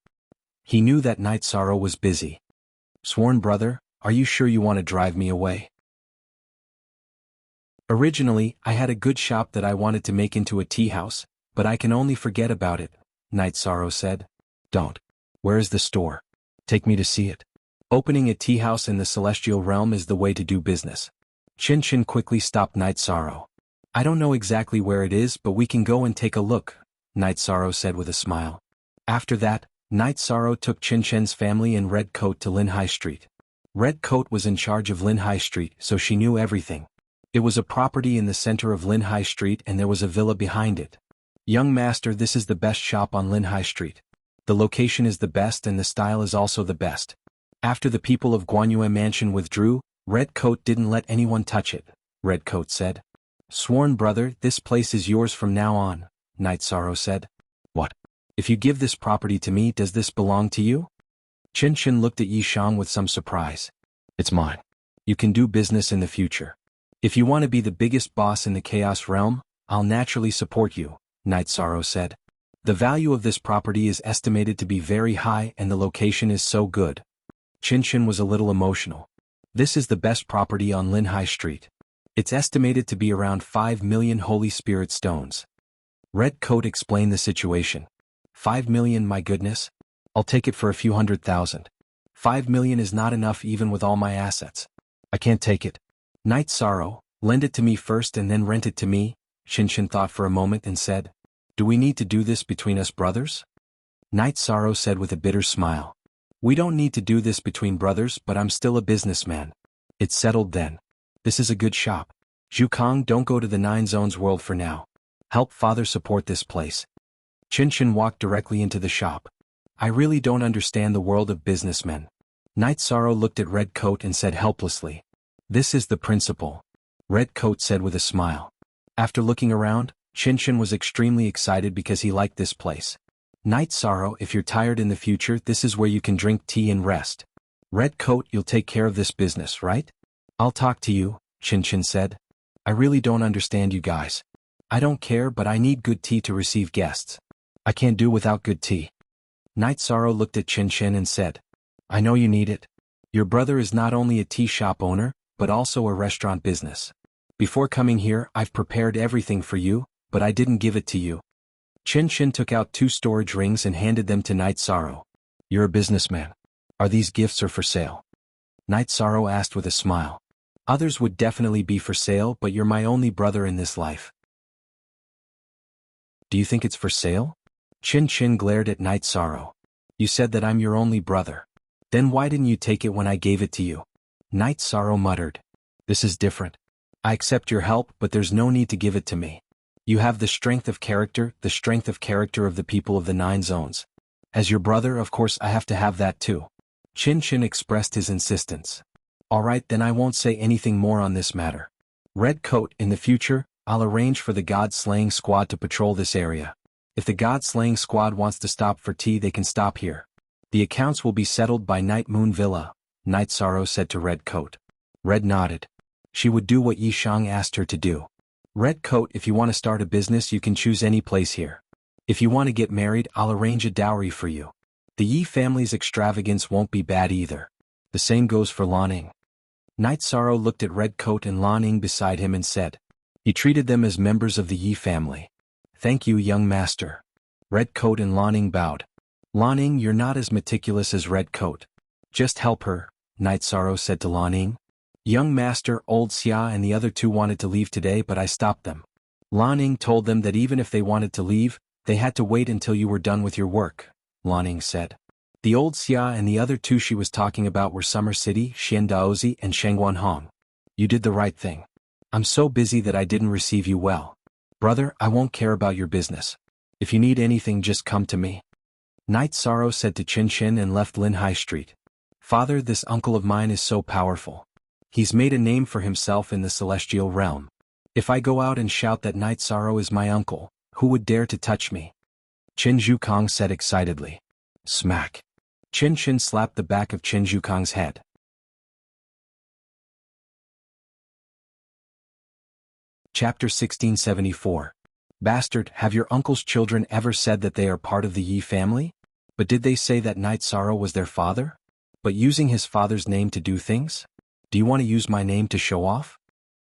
He knew that Night Sorrow was busy. Sworn brother, are you sure you want to drive me away? Originally, I had a good shop that I wanted to make into a tea house, but I can only forget about it, Night Sorrow said. Don't. Where is the store? Take me to see it. Opening a tea house in the celestial realm is the way to do business. Chen Chen quickly stopped Night Sorrow. I don't know exactly where it is, but we can go and take a look, Night Sorrow said with a smile. After that, Night Sorrow took Chen Chen's family and Red Coat to Linhai Street. Red Coat was in charge of Linhai Street, so she knew everything. It was a property in the center of Linhai Street and there was a villa behind it. Young master, this is the best shop on Linhai Street. The location is the best and the style is also the best. After the people of Guanyue Mansion withdrew, Red Coat didn't let anyone touch it, Red Coat said. Sworn brother, this place is yours from now on, Night Sorrow said. What? If you give this property to me, does this belong to you? Chen Chen looked at Yi Shang with some surprise. It's mine. You can do business in the future. If you want to be the biggest boss in the Chaos Realm, I'll naturally support you, Night Sorrow said. The value of this property is estimated to be very high and the location is so good. Chen Chen was a little emotional. This is the best property on Linhai Street. It's estimated to be around 5 million Holy Spirit stones. Red Coat explained the situation. 5 million, my goodness. I'll take it for a few 100,000. 5 million is not enough even with all my assets. I can't take it. Night Sorrow, lend it to me first and then rent it to me, Chen Chen thought for a moment and said. Do we need to do this between us brothers? Night Sorrow said with a bitter smile. We don't need to do this between brothers, but I'm still a businessman. It's settled then. This is a good shop. Zhukong, don't go to the 9 Zones world for now. Help father support this place. Qinshan walked directly into the shop. I really don't understand the world of businessmen. Night Sorrow looked at Red Coat and said helplessly. This is the principal. Red Coat said with a smile. After looking around, Qinshan was extremely excited because he liked this place. Night Sorrow, if you're tired in the future, this is where you can drink tea and rest. Red Coat, you'll take care of this business, right? I'll talk to you, Qinshan said. I really don't understand you guys. I don't care, but I need good tea to receive guests. I can't do without good tea. Night Sorrow looked at Qinshan and said, I know you need it. Your brother is not only a tea shop owner, but also a restaurant business. Before coming here, I've prepared everything for you, but I didn't give it to you. Qinshan took out 2 storage rings and handed them to Night Sorrow. You're a businessman. Are these gifts or for sale? Night Sorrow asked with a smile. Others would definitely be for sale, but you're my only brother in this life. Do you think it's for sale? Qinshan glared at Night Sorrow. You said that I'm your only brother. Then why didn't you take it when I gave it to you? Night Sorrow muttered. This is different. I accept your help, but there's no need to give it to me. You have the strength of character of the people of the 9 zones. As your brother, of course, I have to have that too. Qinshan expressed his insistence. Alright, then I won't say anything more on this matter. Red Coat, in the future, I'll arrange for the God-slaying squad to patrol this area. If the God-slaying squad wants to stop for tea, they can stop here. The accounts will be settled by Night Moon Villa, Night Sorrow said to Red Coat. Red nodded. She would do what Yi Shang asked her to do. Red Coat, if you want to start a business, you can choose any place here. If you want to get married, I'll arrange a dowry for you. The Yi family's extravagance won't be bad either. The same goes for Lan Ning. Night Sorrow looked at Red Coat and Lan Ning beside him and said. He treated them as members of the Yi family. Thank you, young master. Red Coat and Lan Ning bowed. Lan Ning, you're not as meticulous as Red Coat. Just help her, Night Sorrow said to Lan Ning. Young master, old Xia and the other 2 wanted to leave today, but I stopped them. Lan Ning told them that even if they wanted to leave, they had to wait until you were done with your work, Lan Ning said. The old Xia and the other 2 she was talking about were Summer City, Xian Daozi and Shengguan Hong. You did the right thing. I'm so busy that I didn't receive you well. Brother, I won't care about your business. If you need anything, just come to me. Night Sorrow said to Qinshan and left Lin Hai Street. Father, this uncle of mine is so powerful. He's made a name for himself in the celestial realm. If I go out and shout that Night Sorrow is my uncle, who would dare to touch me? Qin Zhukong said excitedly. Smack. Qinshan slapped the back of Qin Zhukong's head. Chapter 1674. Bastard, have your uncle's children ever said that they are part of the Yi family? But did they say that Night Sorrow was their father? But using his father's name to do things? Do you want to use my name to show off?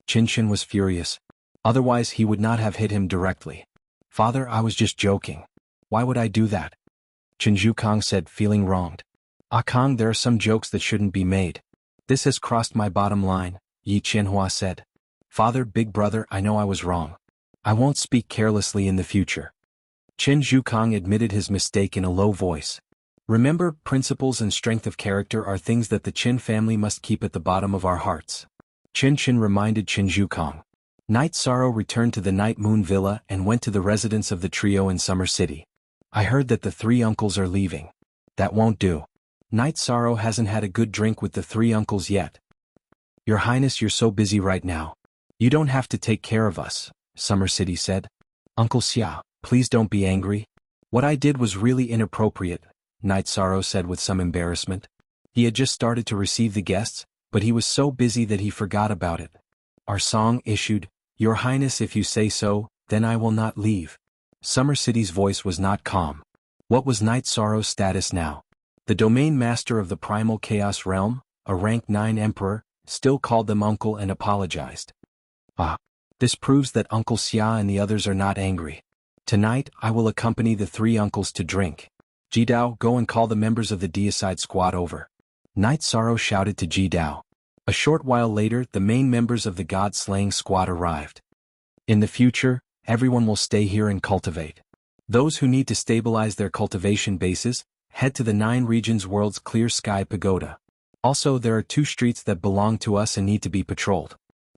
Qinshan was furious. Otherwise he would not have hit him directly. Father, I was just joking. Why would I do that? Qin Zhukong said, feeling wronged. Kong, there are some jokes that shouldn't be made. This has crossed my bottom line, Yi Qianhua said. Father, big brother, I know I was wrong. I won't speak carelessly in the future. Qin Zhukong admitted his mistake in a low voice. Remember, principles and strength of character are things that the Qin family must keep at the bottom of our hearts. Qinshan reminded Qin Zhukong. Night Sorrow returned to the Night Moon Villa and went to the residence of the trio in Summer City. I heard that the 3 uncles are leaving. That won't do. Night Sorrow hasn't had a good drink with the 3 uncles yet. Your Highness, you're so busy right now. You don't have to take care of us, Summer City said. Uncle Xia, please don't be angry. What I did was really inappropriate, Night Sorrow said with some embarrassment. He had just started to receive the guests, but he was so busy that he forgot about it. Our song issued, Your Highness, if you say so, then I will not leave. Summer City's voice was not calm. What was Night Sorrow's status now? The domain master of the primal chaos realm, a rank 9 emperor, still called them uncle and apologized. This proves that Uncle Xia and the others are not angry. Tonight, I will accompany the 3 uncles to drink. Jidao, go and call the members of the Deicide squad over. Night Sorrow shouted to Jidao. A short while later, the main members of the God-slaying squad arrived. In the future, everyone will stay here and cultivate. Those who need to stabilize their cultivation bases, head to the 9 regions world's clear sky pagoda. Also, there are 2 streets that belong to us and need to be patrolled.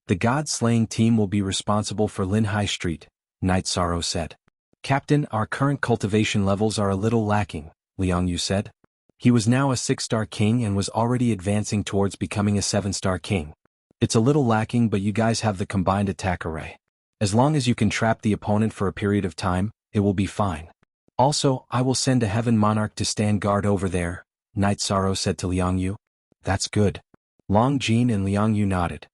The God-slaying team will be responsible for Lin Hai Street, Night Sorrow said. Captain, our current cultivation levels are a little lacking, Liang Yu said. He was now a 6-star king and was already advancing towards becoming a 7-star king. It's a little lacking, but you guys have the combined attack array. As long as you can trap the opponent for a period of time, it will be fine. Also, I will send a Heaven Monarch to stand guard over there, Knight Sorrow said to Liang Yu. That's good. Long Jin and Liang Yu nodded.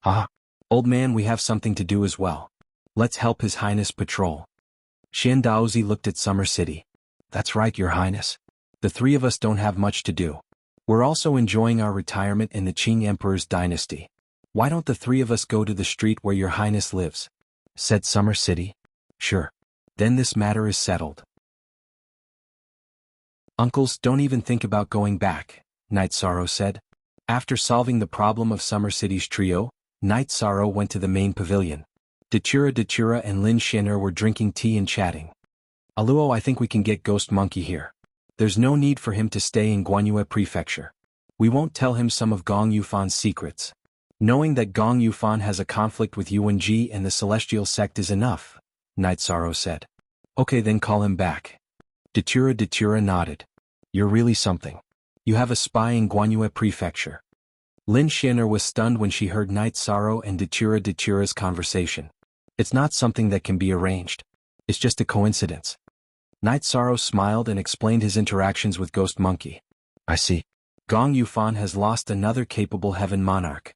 Ah, old man, we have something to do as well. Let's help His Highness patrol. Xian Daozi looked at Summer City. That's right, Your Highness. The three of us don't have much to do. We're also enjoying our retirement in the Qing Emperor's dynasty. Why don't the three of us go to the street where Your Highness lives? Said Summer City. Sure. Then this matter is settled. Uncles, don't even think about going back, Knight Sorrow said. After solving the problem of Summer City's trio, Knight Sorrow went to the main pavilion. Dachura and Lin Xin'er were drinking tea and chatting. Aluo, I think we can get Ghost Monkey here. There's no need for him to stay in Guanyue Prefecture. We won't tell him some of Gong Yufan's secrets. Knowing that Gong Yufan has a conflict with Yuanji and the Celestial Sect is enough, Knight Sorrow said. Okay, then call him back. Dachura nodded. You're really something. You have a spy in Guanyue Prefecture. Lin Xin'er was stunned when she heard Knight Sorrow and Dachura's conversation. It's not something that can be arranged. It's just a coincidence. Knight Sorrow smiled and explained his interactions with Ghost Monkey. I see. Gong Yufan has lost another capable Heaven Monarch.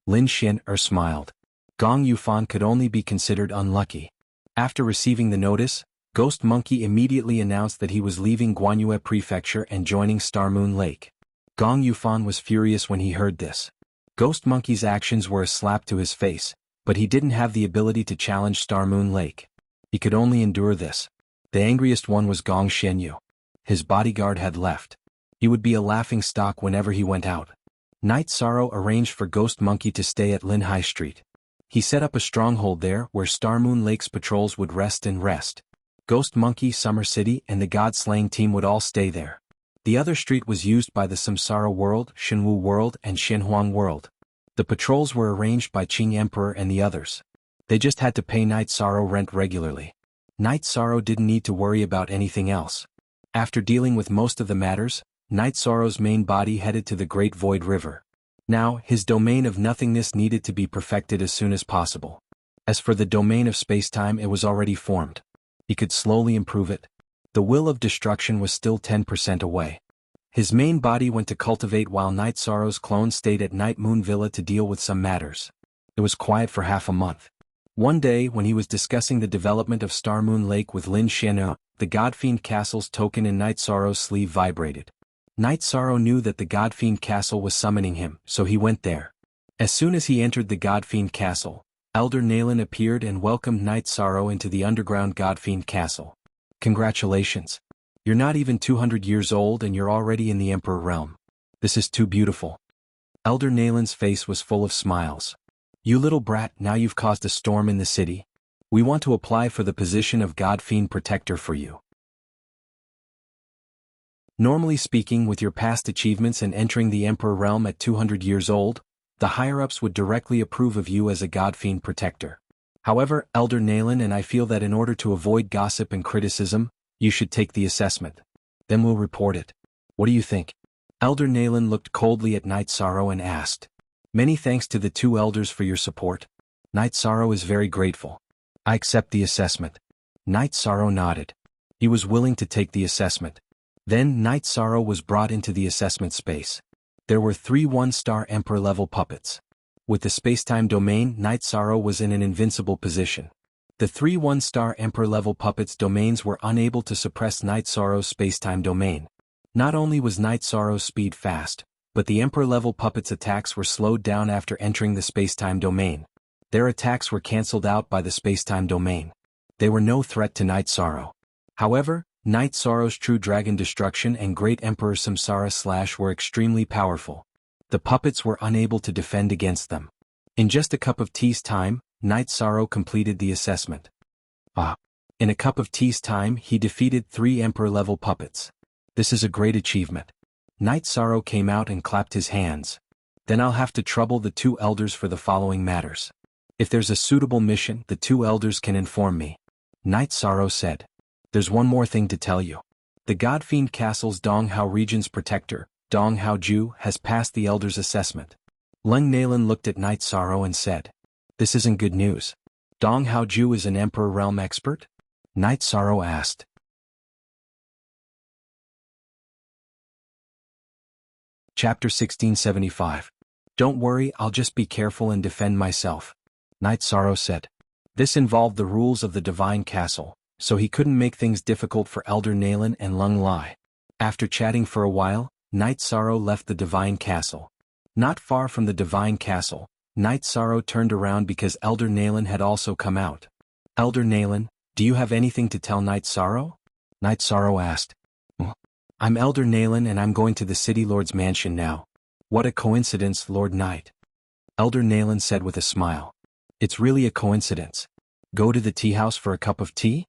Lin Xin'er smiled. Gong Yufan could only be considered unlucky. After receiving the notice, Ghost Monkey immediately announced that he was leaving Guanyue Prefecture and joining Star Moon Lake. Gong Yufan was furious when he heard this. Ghost Monkey's actions were a slap to his face, but he didn't have the ability to challenge Star Moon Lake. He could only endure this. The angriest one was Gong Xianyu. His bodyguard had left. He would be a laughing stock whenever he went out. Knight Sorrow arranged for Ghost Monkey to stay at Lin High Street. He set up a stronghold there where Star Moon Lake's patrols would rest. Ghost Monkey, Summer City, and the God-Slaying team would all stay there. The other street was used by the Samsara World, Shenwu World, and Shenhuang World. The patrols were arranged by Qing Emperor and the others. They just had to pay Knight Sorrow rent regularly. Knight Sorrow didn't need to worry about anything else. After dealing with most of the matters, Knight Sorrow's main body headed to the Great Void River. Now, his domain of nothingness needed to be perfected as soon as possible. As for the domain of spacetime, it was already formed. He could slowly improve it. The will of destruction was still 10% away. His main body went to cultivate while Knight Sorrow's clone stayed at Night Moon Villa to deal with some matters. It was quiet for half a month. One day, when he was discussing the development of Star Moon Lake with Lin Xin'er, the Godfiend Castle's token in Knight Sorrow's sleeve vibrated. Knight Sorrow knew that the Godfiend Castle was summoning him, so he went there. As soon as he entered the Godfiend Castle, Elder Nalen appeared and welcomed Knight Sorrow into the underground Godfiend Castle. Congratulations. You're not even 200 years old and you're already in the Emperor realm. This is too beautiful. Elder Nalen's face was full of smiles. You little brat, now you've caused a storm in the city. We want to apply for the position of Godfiend Protector for you. Normally speaking, with your past achievements and entering the Emperor realm at 200 years old, the higher-ups would directly approve of you as a Godfiend Protector. However, Elder Nalen and I feel that in order to avoid gossip and criticism, you should take the assessment. Then we'll report it. What do you think? Elder Nalen looked coldly at Knight Sorrow and asked. Many thanks to the two elders for your support. Knight Sorrow is very grateful. I accept the assessment. Knight Sorrow nodded. He was willing to take the assessment. Then Knight Sorrow was brought into the assessment space. There were 3 1-star Emperor-level puppets. With the spacetime domain, Knight Sorrow was in an invincible position. The 3 1-star Emperor-level puppets' domains were unable to suppress Knight Sorrow's spacetime domain. Not only was Knight Sorrow's speed fast, but the Emperor-level puppets' attacks were slowed down after entering the spacetime domain. Their attacks were cancelled out by the spacetime domain. They were no threat to Knight Sorrow. However, Knight Sorrow's True Dragon Destruction and Great Emperor Samsara Slash were extremely powerful. The puppets were unable to defend against them. In just a cup of tea's time, Knight Sorrow completed the assessment. In a cup of tea's time, he defeated 3 Emperor-level puppets. This is a great achievement. Knight Sorrow came out and clapped his hands. Then I'll have to trouble the 2 elders for the following matters. If there's a suitable mission, the 2 elders can inform me. Knight Sorrow said. There's one more thing to tell you. The God-Fiend Castle's Donghao region's protector, Donghao Ju, has passed the Elder's assessment. Lung Nalan looked at Night Sorrow and said, "This isn't good news. Donghao Ju is an Emperor Realm expert?" Night Sorrow asked. Chapter 1675. Don't worry, I'll just be careful and defend myself, Night Sorrow said. This involved the rules of the Divine Castle, so he couldn't make things difficult for Elder Nalan and Lung Lai. After chatting for a while, Night Sorrow left the Divine Castle. Not far from the Divine Castle, Night Sorrow turned around because Elder Nalan had also come out. Elder Nalan, do you have anything to tell Night Sorrow? Night Sorrow asked. I'm Elder Nalan and I'm going to the City Lord's mansion now. What a coincidence, Lord Knight. Elder Nalan said with a smile. It's really a coincidence. Go to the tea house for a cup of tea?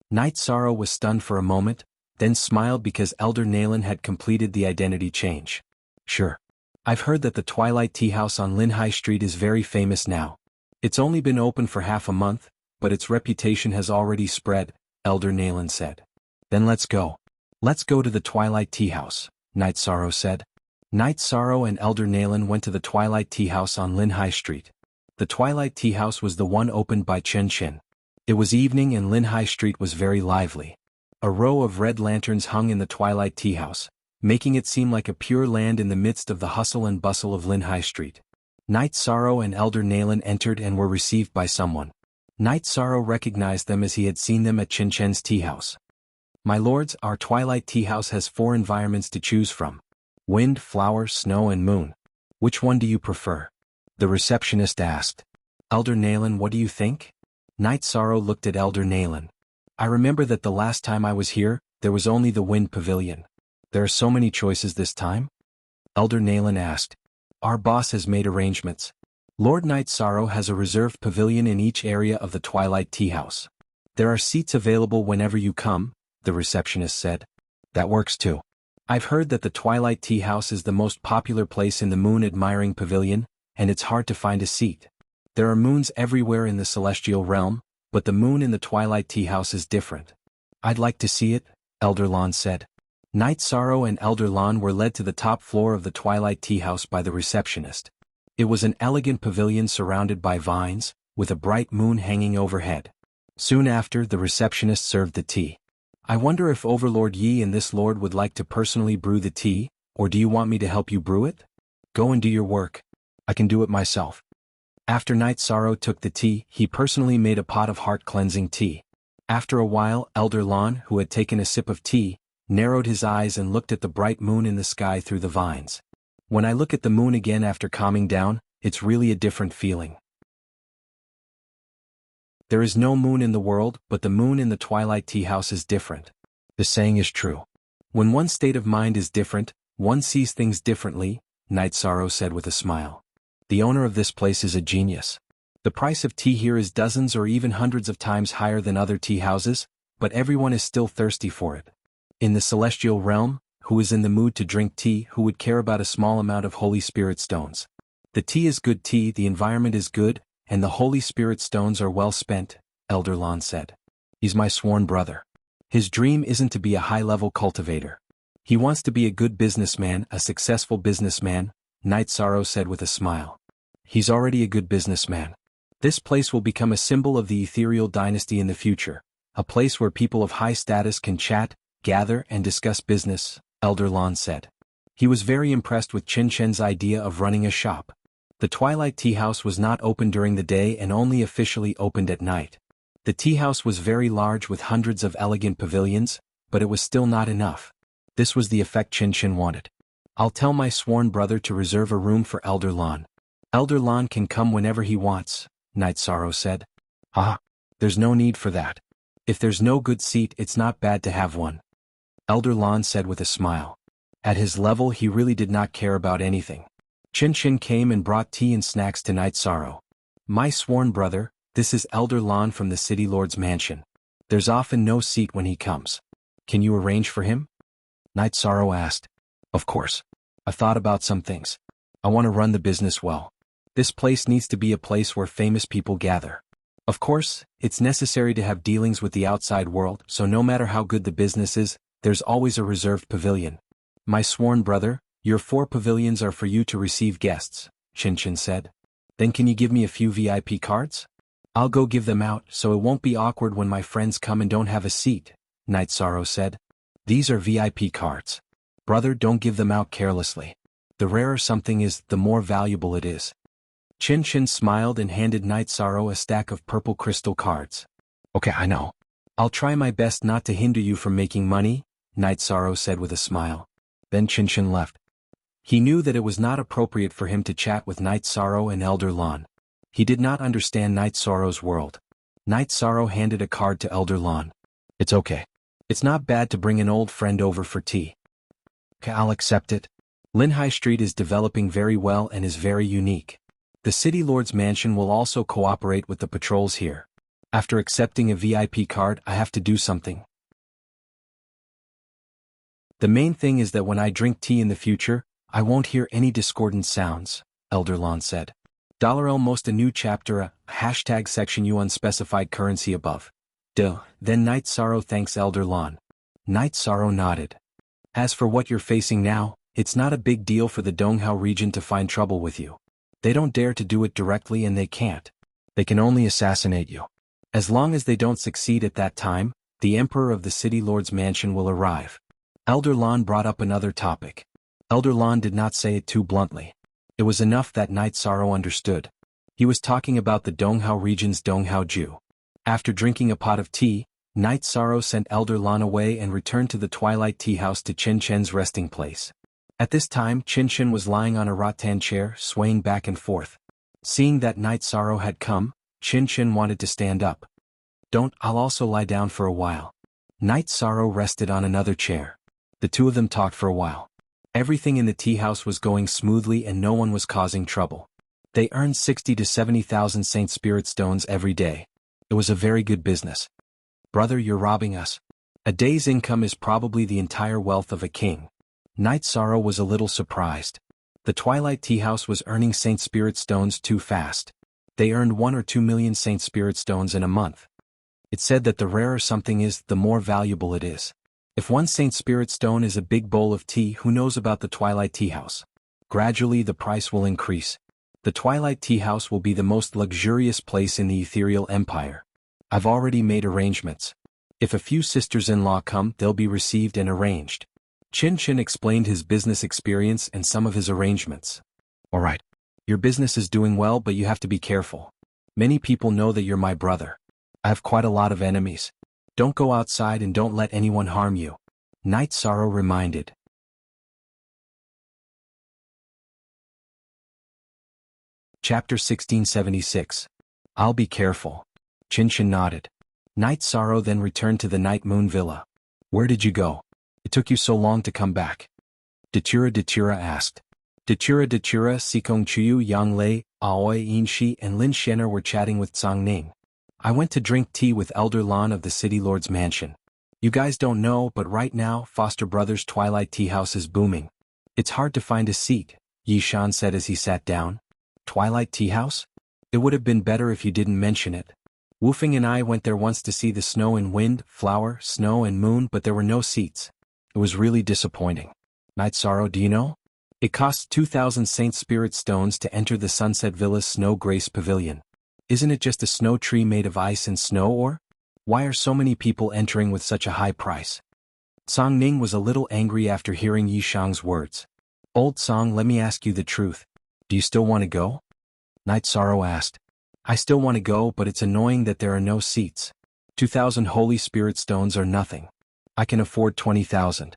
Night Sorrow was stunned for a moment, then smiled because Elder Nalan had completed the identity change. Sure. I've heard that the Twilight Tea House on Linhai Street is very famous now. It's only been open for half a month, but its reputation has already spread, Elder Nalan said. Then let's go. Let's go to the Twilight Tea House, Night Sorrow said. Night Sorrow and Elder Nalan went to the Twilight Tea House on Linhai Street. The Twilight Tea House was the one opened by Chen Chen. It was evening and Linhai Street was very lively. A row of red lanterns hung in the Twilight Tea House, making it seem like a pure land in the midst of the hustle and bustle of Linhai Street. Night Sorrow and Elder Nalan entered and were received by someone. Night Sorrow recognized them as he had seen them at Chen Chen's tea house. My lords, our Twilight Tea House has 4 environments to choose from. Wind, flower, snow and moon. Which one do you prefer? The receptionist asked. Elder Nalan, what do you think? Night Sorrow looked at Elder Nalan. I remember that the last time I was here, there was only the Wind Pavilion. There are so many choices this time? Elder Nalan asked. Our boss has made arrangements. Lord Night Sorrow has a reserved pavilion in each area of the Twilight Tea House. There are seats available whenever you come, the receptionist said. That works too. I've heard that the Twilight Tea House is the most popular place in the moon-admiring pavilion, and it's hard to find a seat. There are moons everywhere in the celestial realm, but the moon in the Twilight Tea House is different. I'd like to see it, Elder Lan said. Night Sorrow and Elder Lan were led to the top floor of the Twilight Tea House by the receptionist. It was an elegant pavilion surrounded by vines, with a bright moon hanging overhead. Soon after, the receptionist served the tea. I wonder if Overlord Yi and this lord would like to personally brew the tea, or do you want me to help you brew it? Go and do your work. I can do it myself. After Night Sorrow took the tea, he personally made a pot of heart-cleansing tea. After a while, Elder Lan, who had taken a sip of tea, narrowed his eyes and looked at the bright moon in the sky through the vines. When I look at the moon again after calming down, it's really a different feeling. There is no moon in the world, but the moon in the Twilight Tea House is different. The saying is true. When one's state of mind is different, one sees things differently, Night Sorrow said with a smile. The owner of this place is a genius. The price of tea here is dozens or even hundreds of times higher than other tea houses, but everyone is still thirsty for it. In the celestial realm, who is in the mood to drink tea, who would care about a small amount of Holy Spirit stones? The tea is good tea, the environment is good, and the Holy Spirit stones are well spent, Elder Lan said. He's my sworn brother. His dream isn't to be a high-level cultivator. He wants to be a good businessman, a successful businessman, Night Sorrow said with a smile. He's already a good businessman. This place will become a symbol of the ethereal dynasty in the future, a place where people of high status can chat, gather and discuss business, Elder Lan said. He was very impressed with Chen Chen's idea of running a shop. The Twilight Tea House was not open during the day and only officially opened at night. The tea house was very large with hundreds of elegant pavilions, but it was still not enough. This was the effect Chen Chen wanted. I'll tell my sworn brother to reserve a room for Elder Lan. Elder Lan can come whenever he wants, Night Sorrow said. There's no need for that. If there's no good seat, it's not bad to have one. Elder Lan said with a smile. At his level, he really did not care about anything. Chen Chen came and brought tea and snacks to Night Sorrow. My sworn brother, this is Elder Lan from the City Lord's mansion. There's often no seat when he comes. Can you arrange for him? Night Sorrow asked. Of course. I've thought about some things. I want to run the business well. This place needs to be a place where famous people gather. Of course, it's necessary to have dealings with the outside world, so no matter how good the business is, there's always a reserved pavilion. My sworn brother, your 4 pavilions are for you to receive guests, Qinshan said. Then can you give me a few VIP cards? I'll go give them out so it won't be awkward when my friends come and don't have a seat, Night Sorrow said. These are VIP cards. Brother, don't give them out carelessly. The rarer something is, the more valuable it is. Qinshan smiled and handed Night Sorrow a stack of purple crystal cards. Okay, I know. I'll try my best not to hinder you from making money, Night Sorrow said with a smile. Then Qinshan left. He knew that it was not appropriate for him to chat with Night Sorrow and Elder Lan. He did not understand Night Sorrow's world. Night Sorrow handed a card to Elder Lan. It's okay. It's not bad to bring an old friend over for tea. Okay, I'll accept it. Linhai Street is developing very well and is very unique. The City Lord's mansion will also cooperate with the patrols here. After accepting a VIP card, I have to do something. The main thing is that when I drink tea in the future, I won't hear any discordant sounds, Elder Lan said. $most a new chapter # section U unspecified currency above. Duh. Then Night Sorrow thanks Elder Lan. Night Sorrow nodded. As for what you're facing now, it's not a big deal for the Donghao region to find trouble with you. They don't dare to do it directly and they can't. They can only assassinate you. As long as they don't succeed at that time, the Emperor of the City Lord's mansion will arrive. Elder Lan brought up another topic. Elder Lan did not say it too bluntly. It was enough that Night Sorrow understood. He was talking about the Donghao region's Donghao Ju. After drinking a pot of tea, Night Sorrow sent Elder Lan away and returned to the Twilight Tea House to Qinshan's resting place. At this time Qinshan was lying on a rattan chair, swaying back and forth. Seeing that Night Sorrow had come, Qinshan wanted to stand up. Don't, I'll also lie down for a while. Night Sorrow rested on another chair. The two of them talked for a while. Everything in the tea house was going smoothly and no one was causing trouble. They earned 60 to 70,000 Saint Spirit stones every day. It was a very good business. Brother, you're robbing us. A day's income is probably the entire wealth of a king. Night Sorrow was a little surprised. The Twilight Tea House was earning Saint Spirit stones too fast. They earned 1 or 2 million Saint Spirit stones in a month. It said that the rarer something is, the more valuable it is. If 1 Saint Spirit stone is a big bowl of tea, who knows about the Twilight Tea House? Gradually the price will increase. The Twilight Tea House will be the most luxurious place in the Ethereal Empire. I've already made arrangements. If a few sisters-in-law come, they'll be received and arranged. Qinshan explained his business experience and some of his arrangements. Alright. Your business is doing well, but you have to be careful. Many people know that you're my brother. I have quite a lot of enemies. Don't go outside and don't let anyone harm you. Night Sorrow reminded. Chapter 1676. I'll be careful. Qinshan nodded. Night Sorrow then returned to the Night Moon Villa. Where did you go? It took you so long to come back. Datura asked. Datura, Sikong Chuyu, Yang Lei, Aoi Yinshi and Lin Shener were chatting with Zhang Ning. I went to drink tea with Elder Lan of the City Lord's mansion. You guys don't know, but right now, Foster Brothers' Twilight Tea House is booming. It's hard to find a seat, Yishan said as he sat down. Twilight Tea House? It would have been better if you didn't mention it. Wufeng and I went there once to see the snow and wind, flower, snow and moon, but there were no seats. It was really disappointing. Night Sorrow, do you know? It costs 2,000 Saint Spirit stones to enter the Sunset Villa's Snow Grace Pavilion. Isn't it just a snow tree made of ice and snow, or? Why are so many people entering with such a high price? Song Ning was a little angry after hearing Yishang's words. Old Song, let me ask you the truth. Do you still want to go? Night Sorrow asked. I still want to go, but it's annoying that there are no seats. 2,000 Holy Spirit stones are nothing. I can afford 20,000.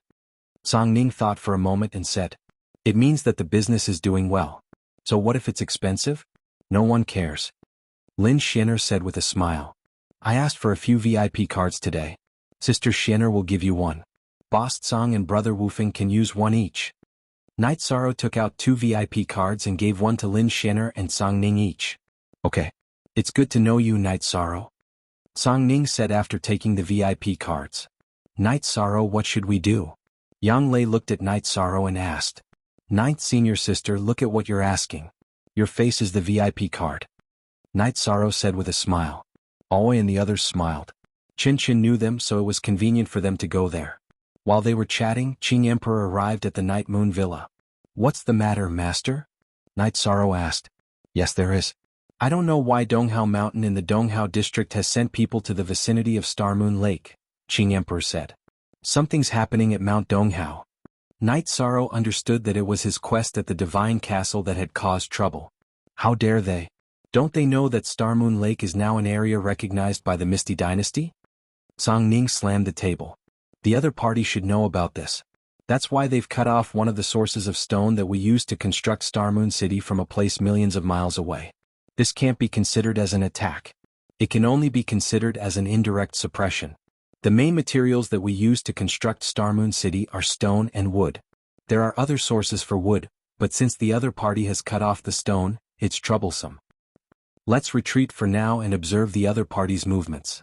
Song Ning thought for a moment and said. It means that the business is doing well. So what if it's expensive? No one cares. Lin Shener said with a smile. I asked for a few VIP cards today. Sister Shener will give you one. Boss Song and Brother Wufeng can use one each. Night Sorrow took out 2 VIP cards and gave one to Lin Shener and Song Ning each. Okay. It's good to know you, Night Sorrow. Song Ning said after taking the VIP cards. Night Sorrow, what should we do? Yang Lei looked at Night Sorrow and asked. Ninth Senior Sister, look at what you're asking. Your face is the VIP card. Night Sorrow said with a smile. Aoi and the others smiled. Qin knew them, so it was convenient for them to go there. While they were chatting, Qing Emperor arrived at the Night Moon Villa. "What's the matter, master?" Night Sorrow asked. "Yes, there is. I don't know why Donghao Mountain in the Donghao district has sent people to the vicinity of Star Moon Lake," Qing Emperor said. "Something's happening at Mount Donghao." Night Sorrow understood that it was his quest at the Divine Castle that had caused trouble. How dare they? Don't they know that Star Moon Lake is now an area recognized by the Misty Dynasty? Song Ning slammed the table. "The other party should know about this. That's why they've cut off one of the sources of stone that we used to construct Star Moon City from a place millions of miles away. This can't be considered as an attack. It can only be considered as an indirect suppression. The main materials that we use to construct Star Moon City are stone and wood. There are other sources for wood, but since the other party has cut off the stone, it's troublesome. Let's retreat for now and observe the other party's movements.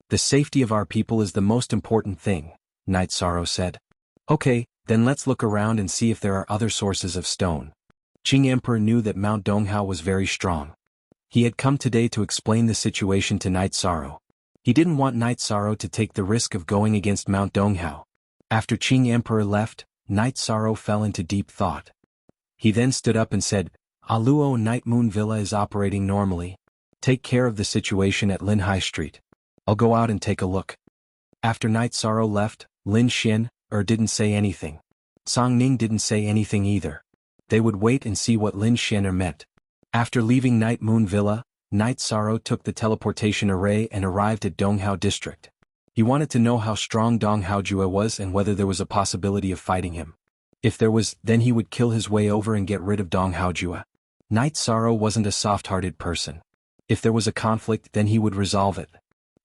The safety of our people is the most important thing," Night Sorrow said. "Okay, then let's look around and see if there are other sources of stone." Qing Emperor knew that Mount Donghao was very strong. He had come today to explain the situation to Night Sorrow. He didn't want Night Sorrow to take the risk of going against Mount Donghao. After Qing Emperor left, Night Sorrow fell into deep thought. He then stood up and said, "Aluo Night Moon Villa is operating normally. Take care of the situation at Linhai Street. I'll go out and take a look." After Night Sorrow left, Lin Xin didn't say anything. Song Ning didn't say anything either. They would wait and see what Lin Xin meant. After leaving Night Moon Villa, Night Sorrow took the teleportation array and arrived at Donghao District. He wanted to know how strong Dong Haojue was and whether there was a possibility of fighting him. If there was, then he would kill his way over and get rid of Dong Haojue. Night Sorrow wasn't a soft-hearted person. If there was a conflict, then he would resolve it.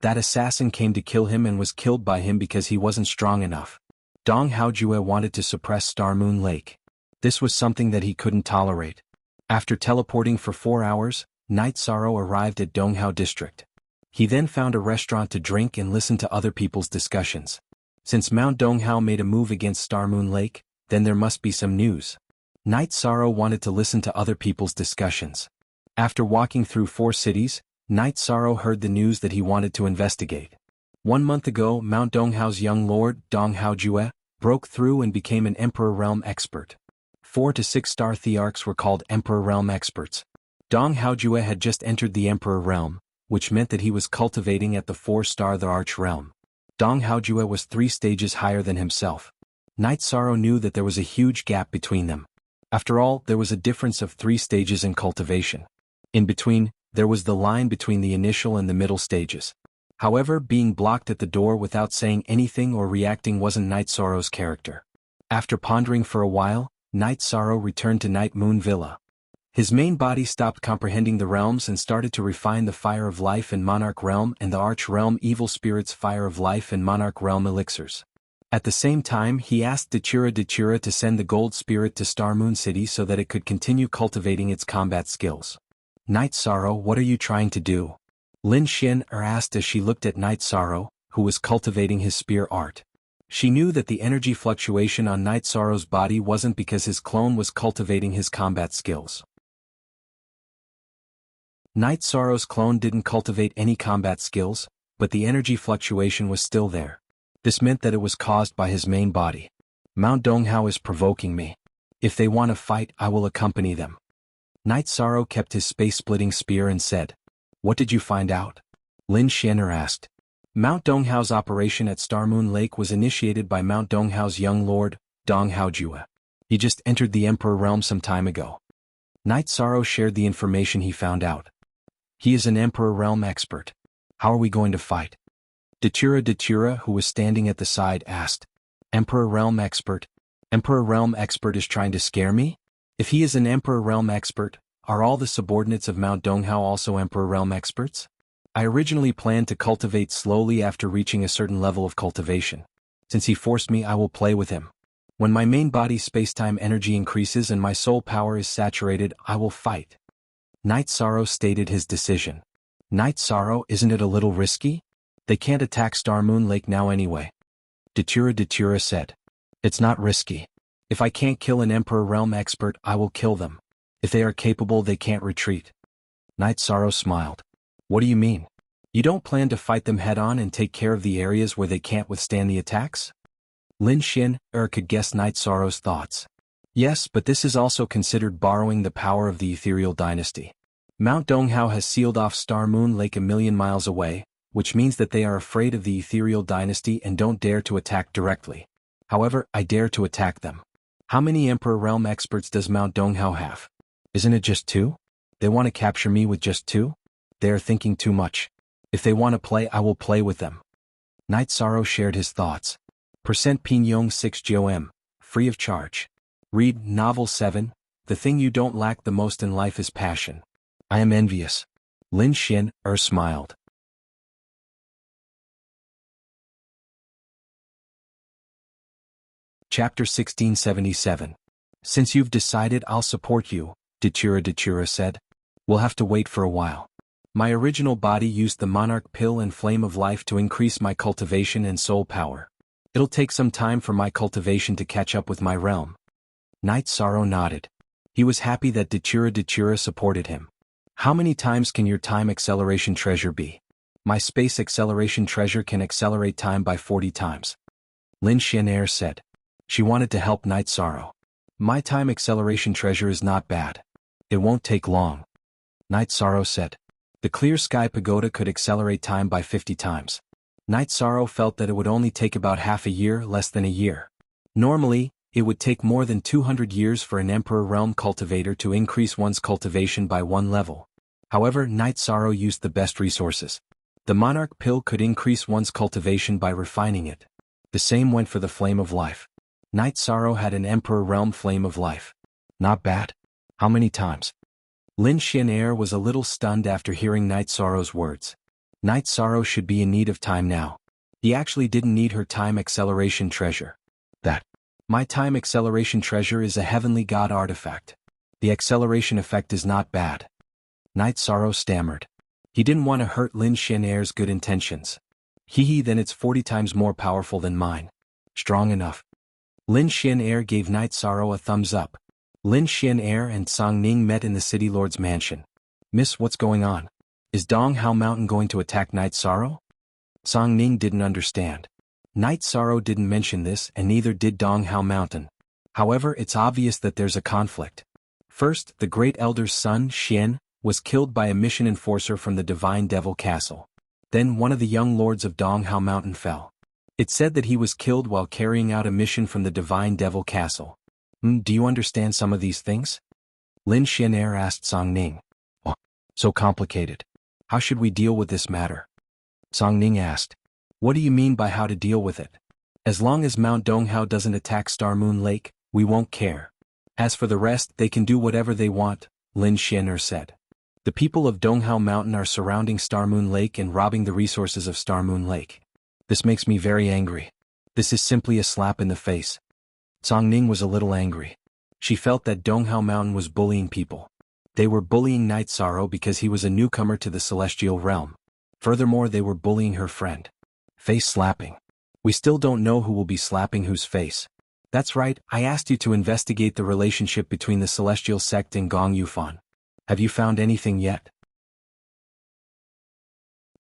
That assassin came to kill him and was killed by him because he wasn't strong enough. Dong Haojue wanted to suppress Star Moon Lake. This was something that he couldn't tolerate. After teleporting for 4 hours, Night Sorrow arrived at Donghao District. He then found a restaurant to drink and listen to other people's discussions. Since Mount Donghao made a move against Star Moon Lake, then there must be some news. Night Sorrow wanted to listen to other people's discussions. After walking through 4 cities, Night Sorrow heard the news that he wanted to investigate. 1 month ago, Mount Donghao's young lord, Dong Haojue, broke through and became an Emperor Realm expert. 4 to 6-star Thearchs were called Emperor Realm experts. Dong Haojue had just entered the Emperor Realm, which meant that he was cultivating at the 4-star Thearch Realm. Dong Haojue was 3 stages higher than himself. Night Sorrow knew that there was a huge gap between them. After all, there was a difference of 3 stages in cultivation. In between, there was the line between the initial and the middle stages. However, being blocked at the door without saying anything or reacting wasn't Night Sorrow's character. After pondering for a while, Night Sorrow returned to Night Moon Villa. His main body stopped comprehending the realms and started to refine the Fire of Life and Monarch Realm and the Arch Realm Evil Spirit's Fire of Life and Monarch Realm elixirs. At the same time, he asked Dachura to send the Gold Spirit to Star Moon City so that it could continue cultivating its combat skills. "Night Sorrow, what are you trying to do?" Lin Xin asked as she looked at Night Sorrow, who was cultivating his spear art. She knew that the energy fluctuation on Night Sorrow's body wasn't because his clone was cultivating his combat skills. Night Sorrow's clone didn't cultivate any combat skills, but the energy fluctuation was still there. This meant that it was caused by his main body. "Mount Donghao is provoking me. If they want to fight, I will accompany them." Night Sorrow kept his space-splitting spear and said, "What did you find out?" Lin Xin asked. Mount Donghao's operation at Star Moon Lake was initiated by Mount Donghao's young lord, Dong Haojue. He just entered the Emperor Realm some time ago. Night Sorrow shared the information he found out. "He is an Emperor Realm expert. How are we going to fight?" Dachura, who was standing at the side, asked. "Emperor Realm expert? Emperor Realm expert is trying to scare me? If he is an Emperor Realm expert, are all the subordinates of Mount Donghao also Emperor Realm experts? I originally planned to cultivate slowly after reaching a certain level of cultivation. Since he forced me, I will play with him. When my main body spacetime energy increases and my soul power is saturated, I will fight." Night Sorrow stated his decision. "Night Sorrow, isn't it a little risky? They can't attack Star Moon Lake now anyway." Dachura said. "It's not risky. If I can't kill an Emperor Realm expert, I will kill them. If they are capable, they can't retreat." Night Sorrow smiled. What do you mean? You don't plan to fight them head-on and take care of the areas where they can't withstand the attacks? Lin Xin could guess Night Sorrow's thoughts. Yes, but this is also considered borrowing the power of the ethereal dynasty. Mount Donghao has sealed off Star Moon Lake a million miles away, which means that they are afraid of the ethereal dynasty and don't dare to attack directly. However, I dare to attack them. How many Emperor Realm experts does Mount Donghao have? Isn't it just 2? They want to capture me with just 2? They are thinking too much. If they want to play, I will play with them. Night Sorrow shared his thoughts. Pinyong 6 GOM, free of charge. Read Novel 7, The thing you don't lack the most in life is passion. I am envious. Lin Xin smiled. Chapter 1677. Since you've decided, I'll support you, Datura said. We'll have to wait for a while. My original body used the Monarch Pill and Flame of Life to increase my cultivation and soul power. It'll take some time for my cultivation to catch up with my realm. Night Sorrow nodded. He was happy that Datura supported him. How many times can your time acceleration treasure be? My space acceleration treasure can accelerate time by 40 times. Lin Xin said. She wanted to help Night Sorrow. My time acceleration treasure is not bad. It won't take long. Night Sorrow said. The Clear Sky Pagoda could accelerate time by 50 times. Night Sorrow felt that it would only take about half a year, less than a year. Normally, it would take more than 200 years for an Emperor Realm cultivator to increase one's cultivation by 1 level. However, Night Sorrow used the best resources. The Monarch Pill could increase one's cultivation by refining it. The same went for the Flame of Life. Night Sorrow had an Emperor Realm Flame of Life. Not bad. How many times? Lin Xin was a little stunned after hearing Night Sorrow's words. Night Sorrow should be in need of time now. He actually didn't need her time acceleration treasure. My time acceleration treasure is a heavenly god artifact. The acceleration effect is not bad. Night Sorrow stammered. He didn't want to hurt Lin Xin good intentions. Then it's 40 times more powerful than mine. Strong enough. Lin Xin gave Night Sorrow a thumbs up. Lin Xin and Song Ning met in the City Lord's mansion. Miss, what's going on? Is Donghao Mountain going to attack Night Sorrow? Song Ning didn't understand. Night Sorrow didn't mention this and neither did Donghao Mountain. However, it's obvious that there's a conflict. First, the Great Elder's son, Xian, was killed by a mission enforcer from the Divine Devil Castle. Then one of the young lords of Donghao Mountain fell. It said that he was killed while carrying out a mission from the Divine Devil Castle. Do you understand some of these things? Lin Xin asked Song Ning. Oh, so complicated. How should we deal with this matter? Song Ning asked. What do you mean by how to deal with it? As long as Mount Donghao doesn't attack Star Moon Lake, we won't care. As for the rest, they can do whatever they want, Lin Xin said. The people of Donghao Mountain are surrounding Star Moon Lake and robbing the resources of Star Moon Lake. This makes me very angry. This is simply a slap in the face. Song Ning was a little angry. She felt that Donghao Mountain was bullying people. They were bullying Night Sorrow because he was a newcomer to the celestial realm. Furthermore, they were bullying her friend. Face slapping. We still don't know who will be slapping whose face. That's right, I asked you to investigate the relationship between the celestial sect and Gong Yufan. Have you found anything yet?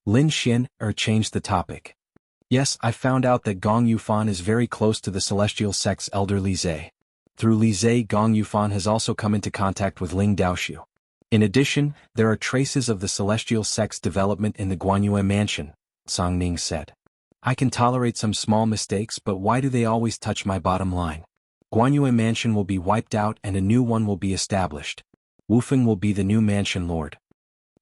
Lin Xin changed the topic. Yes, I found out that Gong Yufan is very close to the celestial sect's elder Li Zhe. Through Li Zhe, Gong Yufan has also come into contact with Ling Daoxiu. In addition, there are traces of the celestial sect's development in the Guanyue mansion, Song Ning said. I can tolerate some small mistakes, but why do they always touch my bottom line? Guanyue mansion will be wiped out and a new one will be established. Wufeng will be the new mansion lord.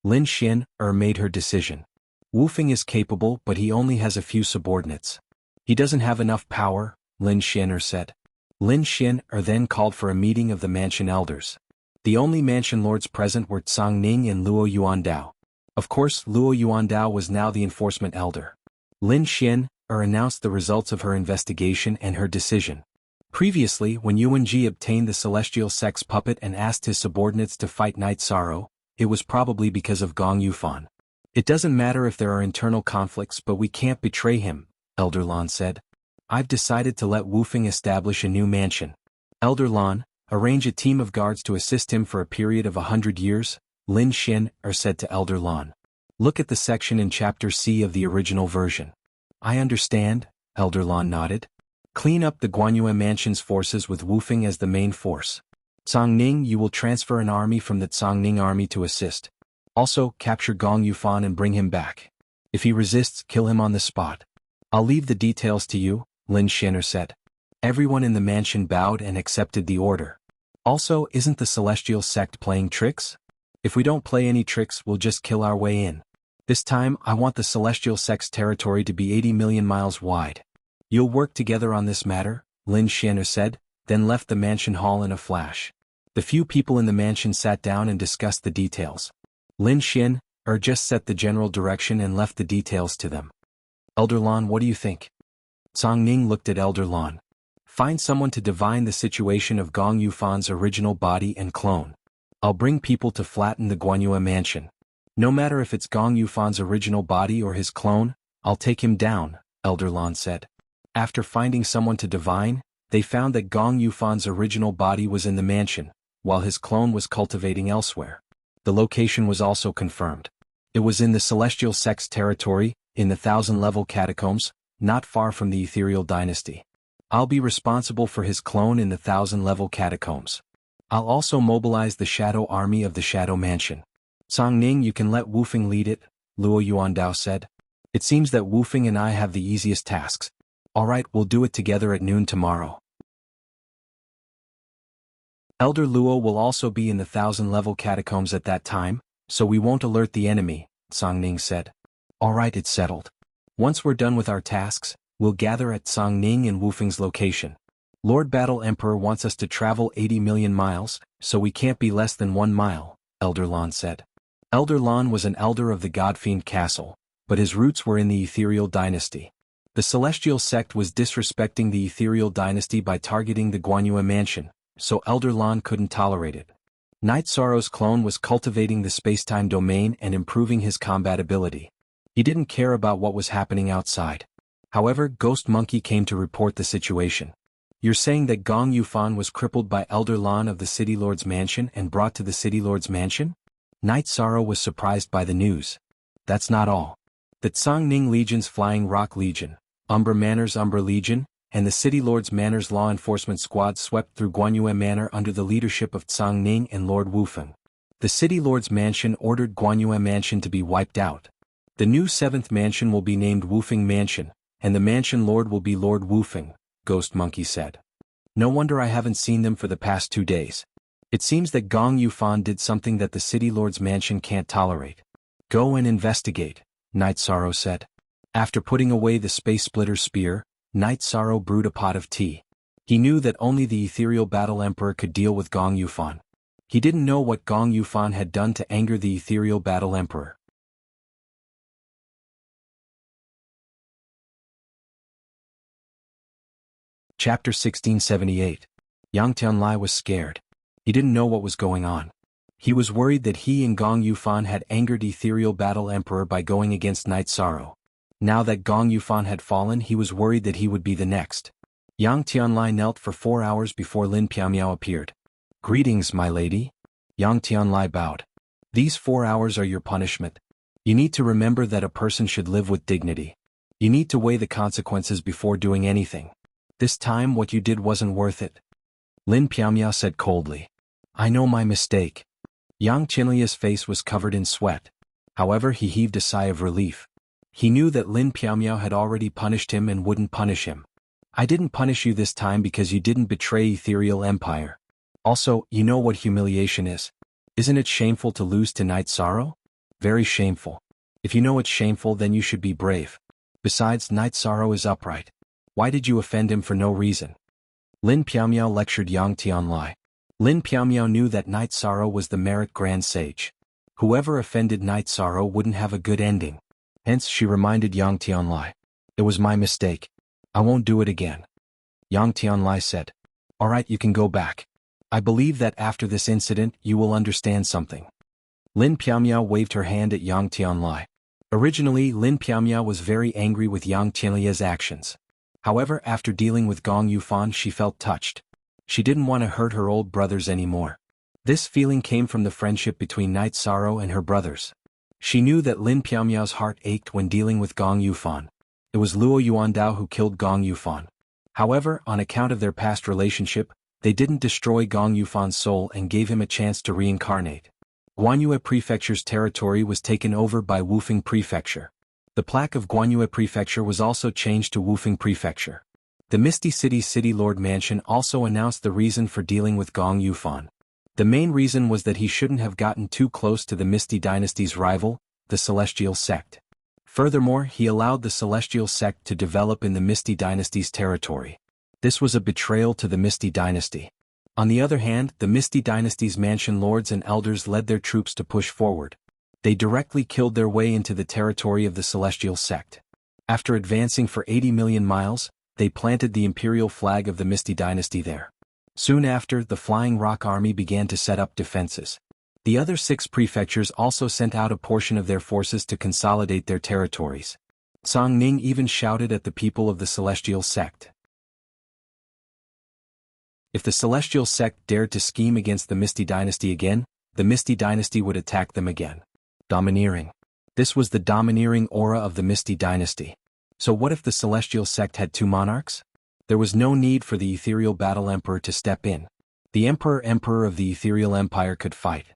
Lin Xin made her decision. Wufeng is capable, but he only has a few subordinates. He doesn't have enough power, Lin Xin said. Lin Xin then called for a meeting of the mansion elders. The only mansion lords present were Song Ning and Luo Yuandao. Of course, Luo Yuandao was now the enforcement elder. Lin Xin announced the results of her investigation and her decision. Previously, when Yuanji obtained the celestial sect's puppet and asked his subordinates to fight Night Sorrow, it was probably because of Gong Yufan. It doesn't matter if there are internal conflicts, but we can't betray him, Elder Lan said. I've decided to let Wufeng establish a new mansion. Elder Lan, arrange a team of guards to assist him for a period of 100 years, Lin Xin said to Elder Lan. Look at the section in Chapter C of the original version. I understand, Elder Lan nodded. Clean up the Guanyue Mansion's forces with Wufeng as the main force. Cangning, you will transfer an army from the Cangning army to assist. Also, capture Gong Yufan and bring him back. If he resists, kill him on the spot. I'll leave the details to you, Lin Xin said. Everyone in the mansion bowed and accepted the order. Also, isn't the celestial sect playing tricks? If we don't play any tricks, we'll just kill our way in. This time, I want the celestial sect's territory to be 80 million miles wide. You'll work together on this matter, Lin Xin said, then left the mansion hall in a flash. The few people in the mansion sat down and discussed the details. Lin Xin just set the general direction and left the details to them. Elder Lan, what do you think? Cangning looked at Elder Lan. Find someone to divine the situation of Gong Yufan's original body and clone. I'll bring people to flatten the Guanyue Mansion. No matter if it's Gong Yufan's original body or his clone, I'll take him down, Elder Lan said. After finding someone to divine, they found that Gong Yufan's original body was in the mansion, while his clone was cultivating elsewhere. The location was also confirmed. It was in the Celestial Sect's territory, in the 1000-level catacombs, not far from the Ethereal Dynasty. I'll be responsible for his clone in the 1000-level catacombs. I'll also mobilize the Shadow Army of the Shadow Mansion. Cangning, you can let Wufeng lead it, Luo Yuandao said. It seems that Wufeng and I have the easiest tasks. Alright, we'll do it together at noon tomorrow. Elder Luo will also be in the 1000-level catacombs at that time, so we won't alert the enemy, Cangning said. Alright, it's settled. Once we're done with our tasks, we'll gather at Cangning and Wufeng's location. Lord Battle Emperor wants us to travel 80 million miles, so we can't be less than 1 mile, Elder Lan said. Elder Lan was an elder of the Godfiend Castle, but his roots were in the Ethereal Dynasty. The Celestial Sect was disrespecting the Ethereal Dynasty by targeting the Guanyue Mansion, so Elder Lan couldn't tolerate it. Night Sorrow's clone was cultivating the spacetime domain and improving his combat ability. He didn't care about what was happening outside. However, Ghost Monkey came to report the situation. You're saying that Gong Yufan was crippled by Elder Lan of the City Lord's mansion and brought to the City Lord's mansion? Night Sorrow was surprised by the news. That's not all. The Cangning Legion's Flying Rock Legion, Umbra Manor's Umbra Legion, and the City Lord's Manor's law enforcement squad swept through Guanyue Manor under the leadership of Cangning and Lord Wufeng. The City Lord's mansion ordered Guanyue Mansion to be wiped out. The new 7th mansion will be named Wufeng Mansion, and the mansion lord will be Lord Wufeng, Ghost Monkey said. No wonder I haven't seen them for the past 2 days. It seems that Gong Yufan did something that the City Lord's mansion can't tolerate. Go and investigate, Night Sorrow said. After putting away the Space Splitter's spear, Night Sorrow brewed a pot of tea. He knew that only the Ethereal Battle Emperor could deal with Gong Yufan. He didn't know what Gong Yufan had done to anger the Ethereal Battle Emperor. Chapter 1678. Yang Tianlai was scared. He didn't know what was going on. He was worried that he and Gong Yufan had angered Ethereal Battle Emperor by going against Night Sorrow. Now that Gong Yufan had fallen, he was worried that he would be the next. Yang Tianlai knelt for 4 hours before Lin Piamiao appeared. Greetings, my lady. Yang Tianlai bowed. These 4 hours are your punishment. You need to remember that a person should live with dignity. You need to weigh the consequences before doing anything. This time what you did wasn't worth it. Lin Piamiao said coldly. I know my mistake. Yang Tianlia's face was covered in sweat. However, he heaved a sigh of relief. He knew that Lin Piamiao had already punished him and wouldn't punish him. I didn't punish you this time because you didn't betray Ethereal Empire. Also, you know what humiliation is. Isn't it shameful to lose to Night Sorrow? Very shameful. If you know it's shameful, then you should be brave. Besides, Night Sorrow is upright. Why did you offend him for no reason? Lin Piamiao lectured Yang Tianlai. Lin Piamiao knew that Night Sorrow was the Merit Grand Sage. Whoever offended Night Sorrow wouldn't have a good ending. Hence, she reminded Yang Tianlai. It was my mistake. I won't do it again. Yang Tianlai said. Alright, you can go back. I believe that after this incident, you will understand something. Lin Piamiao waved her hand at Yang Tianlai. Originally, Lin Piamiao was very angry with Yang Tianlia's actions. However, after dealing with Gong Yufan, she felt touched. She didn't want to hurt her old brothers anymore. This feeling came from the friendship between Night Sorrow and her brothers. She knew that Lin Piaomiao's heart ached when dealing with Gong Yufan. It was Luo Yuandao who killed Gong Yufan. However, on account of their past relationship, they didn't destroy Gong Yufan's soul and gave him a chance to reincarnate. Guanyue Prefecture's territory was taken over by Wufeng Prefecture. The plaque of Guanyue Prefecture was also changed to Wufeng Prefecture. The Misty City's City Lord Mansion also announced the reason for dealing with Gong Yufan. The main reason was that he shouldn't have gotten too close to the Misty Dynasty's rival, the Celestial Sect. Furthermore, he allowed the Celestial Sect to develop in the Misty Dynasty's territory. This was a betrayal to the Misty Dynasty. On the other hand, the Misty Dynasty's mansion lords and elders led their troops to push forward. They directly killed their way into the territory of the Celestial Sect. After advancing for 80 million miles, they planted the imperial flag of the Misty Dynasty there. Soon after, the Flying Rock Army began to set up defenses. The other 6 prefectures also sent out a portion of their forces to consolidate their territories. Song Ning even shouted at the people of the Celestial Sect. If the Celestial Sect dared to scheme against the Misty Dynasty again, the Misty Dynasty would attack them again. Domineering. This was the domineering aura of the Misty Dynasty. So what if the Celestial Sect had 2 monarchs? There was no need for the Ethereal Battle Emperor to step in. The Emperor of the Ethereal Empire could fight.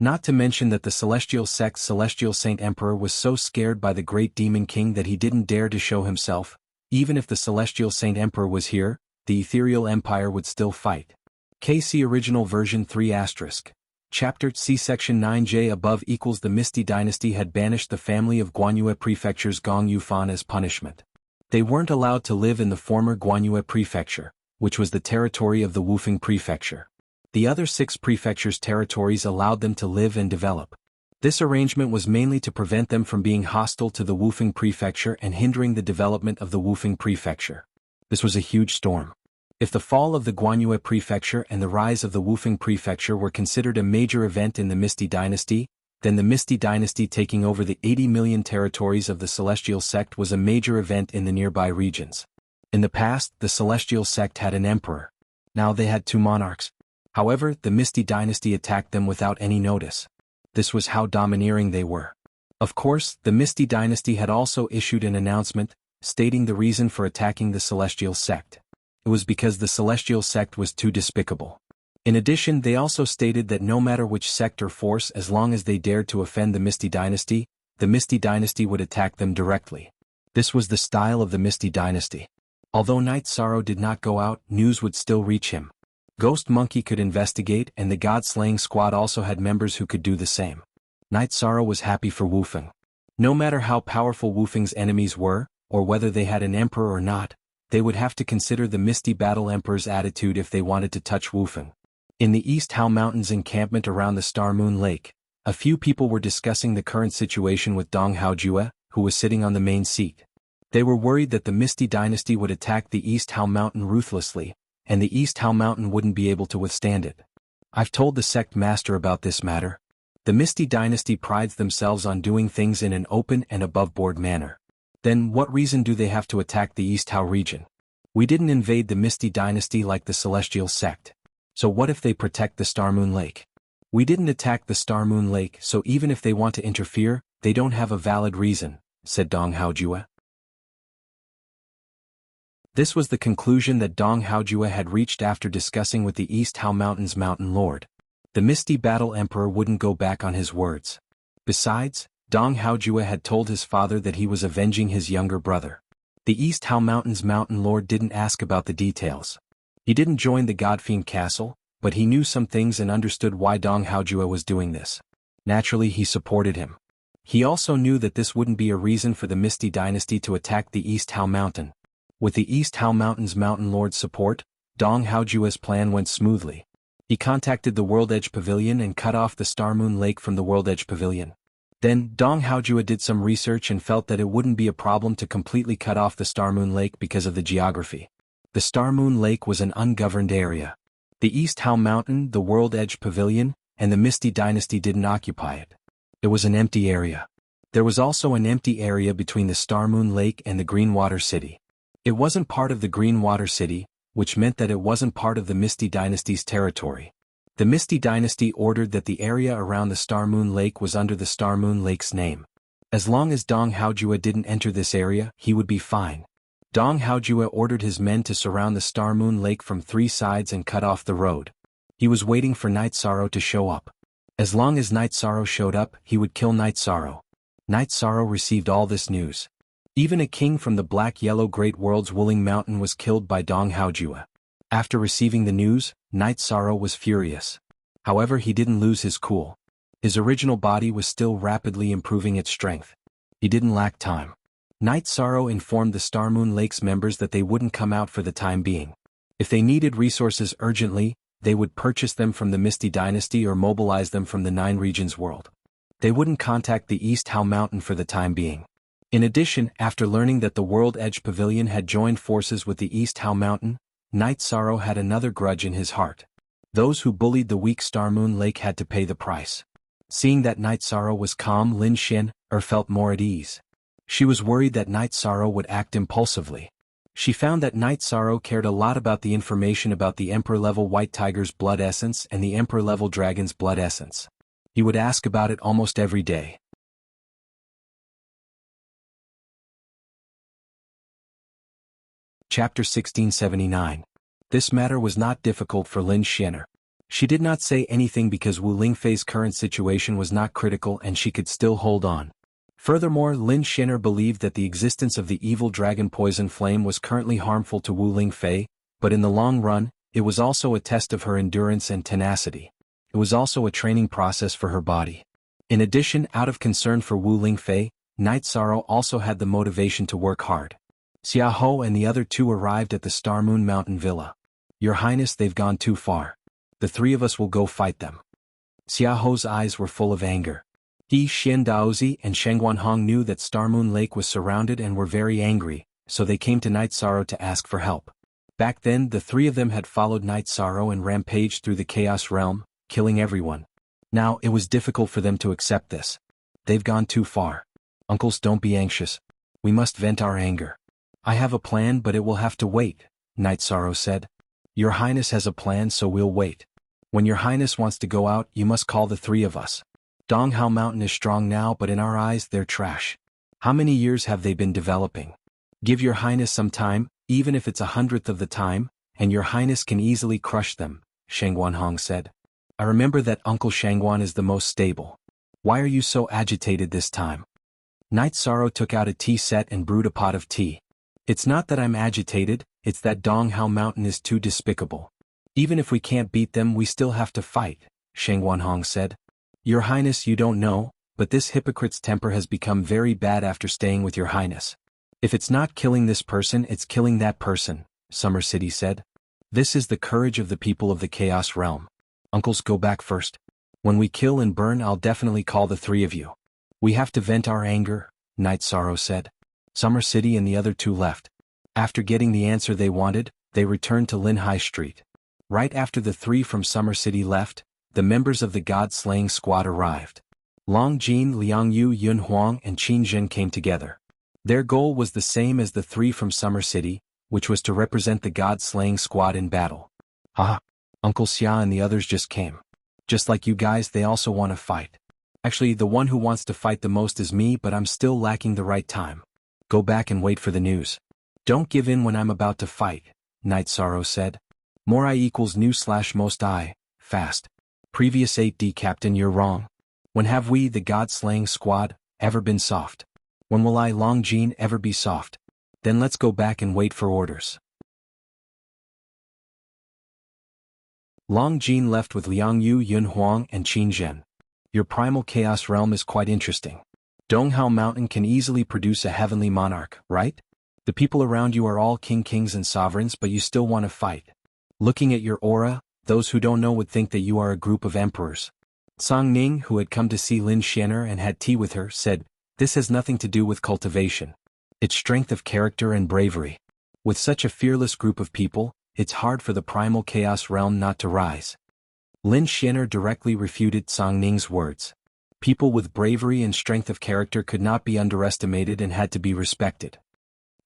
Not to mention that the Celestial Sect's Celestial Saint Emperor was so scared by the Great Demon King that he didn't dare to show himself. Even if the Celestial Saint Emperor was here, the Ethereal Empire would still fight. KC Original Version 3 *. Chapter C Section 9J above equals the Misty Dynasty had banished the family of Guanyue Prefecture's Gong Yufan as punishment. They weren't allowed to live in the former Guanyue Prefecture, which was the territory of the Wufeng Prefecture. The other 6 prefectures' territories allowed them to live and develop. This arrangement was mainly to prevent them from being hostile to the Wufeng Prefecture and hindering the development of the Wufeng Prefecture. This was a huge storm. If the fall of the Guanyue Prefecture and the rise of the Wufeng Prefecture were considered a major event in the Misty Dynasty, then the Misty Dynasty taking over the 80 million territories of the Celestial Sect was a major event in the nearby regions. In the past, the Celestial Sect had an emperor. Now they had 2 monarchs. However, the Misty Dynasty attacked them without any notice. This was how domineering they were. Of course, the Misty Dynasty had also issued an announcement, stating the reason for attacking the Celestial Sect. It was because the Celestial Sect was too despicable. In addition, they also stated that no matter which sect or force, as long as they dared to offend the Misty Dynasty would attack them directly. This was the style of the Misty Dynasty. Although Night Sorrow did not go out, news would still reach him. Ghost Monkey could investigate, and the God-Slaying Squad also had members who could do the same. Night Sorrow was happy for Wufeng. No matter how powerful Wufeng's enemies were, or whether they had an emperor or not, they would have to consider the Misty Battle Emperor's attitude if they wanted to touch Wufeng. In the East Hao Mountains encampment around the Star Moon Lake, a few people were discussing the current situation with Dong Haojue, who was sitting on the main seat. They were worried that the Misty Dynasty would attack the East Hao Mountain ruthlessly, and the East Hao Mountain wouldn't be able to withstand it. I've told the sect master about this matter. The Misty Dynasty prides themselves on doing things in an open and above-board manner. Then what reason do they have to attack the East Hao region? We didn't invade the Misty Dynasty like the Celestial Sect. So what if they protect the Star Moon Lake? We didn't attack the Star Moon Lake, so even if they want to interfere, they don't have a valid reason, said Dong Haojue. This was the conclusion that Dong Haojue had reached after discussing with the East Hao Mountain's Mountain Lord. The Misty Battle Emperor wouldn't go back on his words. Besides, Dong Haojue had told his father that he was avenging his younger brother. The East Hao Mountain's Mountain Lord didn't ask about the details. He didn't join the Godfiend Castle, but he knew some things and understood why Dong Haojue was doing this. Naturally, he supported him. He also knew that this wouldn't be a reason for the Misty Dynasty to attack the East Hao Mountain. With the East Hao Mountain's Mountain Lord's support, Dong Haojue's plan went smoothly. He contacted the World Edge Pavilion and cut off the Star Moon Lake from the World Edge Pavilion. Then, Dong Haojue did some research and felt that it wouldn't be a problem to completely cut off the Star Moon Lake because of the geography. The Star Moon Lake was an ungoverned area. The East Hao Mountain, the World Edge Pavilion, and the Misty Dynasty didn't occupy it. It was an empty area. There was also an empty area between the Star Moon Lake and the Green Water City. It wasn't part of the Green Water City, which meant that it wasn't part of the Misty Dynasty's territory. The Misty Dynasty ordered that the area around the Star Moon Lake was under the Star Moon Lake's name. As long as Dong Haojue didn't enter this area, he would be fine. Dong Haojue ordered his men to surround the Star Moon Lake from 3 sides and cut off the road. He was waiting for Night Sorrow to show up. As long as Night Sorrow showed up, he would kill Night Sorrow. Night Sorrow received all this news. Even a king from the Black-Yellow Great World's Wuling Mountain was killed by Dong Haojue. After receiving the news, Night Sorrow was furious. However, he didn't lose his cool. His original body was still rapidly improving its strength. He didn't lack time. Night Sorrow informed the Star Moon Lake's members that they wouldn't come out for the time being. If they needed resources urgently, they would purchase them from the Misty Dynasty or mobilize them from the 9 regions world. They wouldn't contact the East Hao Mountain for the time being. In addition, after learning that the World Edge Pavilion had joined forces with the East Hao Mountain, Night Sorrow had another grudge in his heart. Those who bullied the weak Star Moon Lake had to pay the price. Seeing that Night Sorrow was calm, Lin Xin felt more at ease. She was worried that Night Sorrow would act impulsively. She found that Night Sorrow cared a lot about the information about the Emperor-level White Tiger's blood essence and the Emperor-level Dragon's blood essence. He would ask about it almost every day. Chapter 1679. This matter was not difficult for Lin Xianer. She did not say anything because Wu Lingfei's current situation was not critical and she could still hold on. Furthermore, Lin Xianer believed that the existence of the evil dragon poison flame was currently harmful to Wu Lingfei, but in the long run, it was also a test of her endurance and tenacity. It was also a training process for her body. In addition, out of concern for Wu Lingfei, Night Sorrow also had the motivation to work hard. Xia Ho and the other 2 arrived at the Star Moon Mountain Villa. Your Highness, they've gone too far. The 3 of us will go fight them. Xia Ho's eyes were full of anger. He, Xian Daozi and Sheng Guanhong knew that Star Moon Lake was surrounded and were very angry, so they came to Night Sorrow to ask for help. Back then, the 3 of them had followed Night Sorrow and rampaged through the Chaos Realm, killing everyone. Now, it was difficult for them to accept this. They've gone too far. Uncles, don't be anxious. We must vent our anger. I have a plan, but it will have to wait, Night Sorrow said. Your Highness has a plan, so we'll wait. When your Highness wants to go out, you must call the 3 of us. Dong Hao Mountain is strong now, but in our eyes they're trash. How many years have they been developing? Give your Highness some time, even if it's 100th of the time, and your Highness can easily crush them, Sheng Guanhong said. I remember that Uncle Shangguan is the most stable. Why are you so agitated this time? Night Sorrow took out a tea set and brewed a pot of tea. It's not that I'm agitated, it's that Dong Hao Mountain is too despicable. Even if we can't beat them, we still have to fight, Sheng Guanhong said. Your Highness, you don't know, but this hypocrite's temper has become very bad after staying with your Highness. If it's not killing this person, it's killing that person, Summer City said. This is the courage of the people of the Chaos Realm. Uncles, go back first. When we kill and burn, I'll definitely call the 3 of you. We have to vent our anger, Night Sorrow said. Summer City and the other 2 left. After getting the answer they wanted, they returned to Lin Hai Street. Right after the 3 from Summer City left, the members of the God-slaying squad arrived. Long Jin, Liang Yu, Yun Huang and Qin Zhen came together. Their goal was the same as the 3 from Summer City, which was to represent the God-slaying squad in battle. Haha, Uncle Xia and the others just came. Just like you guys, they also want to fight. Actually, the one who wants to fight the most is me, but I'm still lacking the right time. Go back and wait for the news. Don't give in when I'm about to fight, Night Sorrow said. More I equals new/most I, fast. Previous 8D Captain, you're wrong. When have we, the God-slaying squad, ever been soft? When will I, Long Jin, ever be soft? Then let's go back and wait for orders. Long Jin left with Liang Yu, Yun Huang and Qin Zhen. Your primal chaos realm is quite interesting. Donghao Mountain can easily produce a heavenly monarch, right? The people around you are all kings and sovereigns, but you still want to fight. Looking at your aura, those who don't know would think that you are a group of emperors. Song Ning, who had come to see Lin Xianer and had tea with her, said, this has nothing to do with cultivation. It's strength of character and bravery. With such a fearless group of people, it's hard for the primal chaos realm not to rise. Lin Xianer directly refuted Song Ning's words. People with bravery and strength of character could not be underestimated and had to be respected.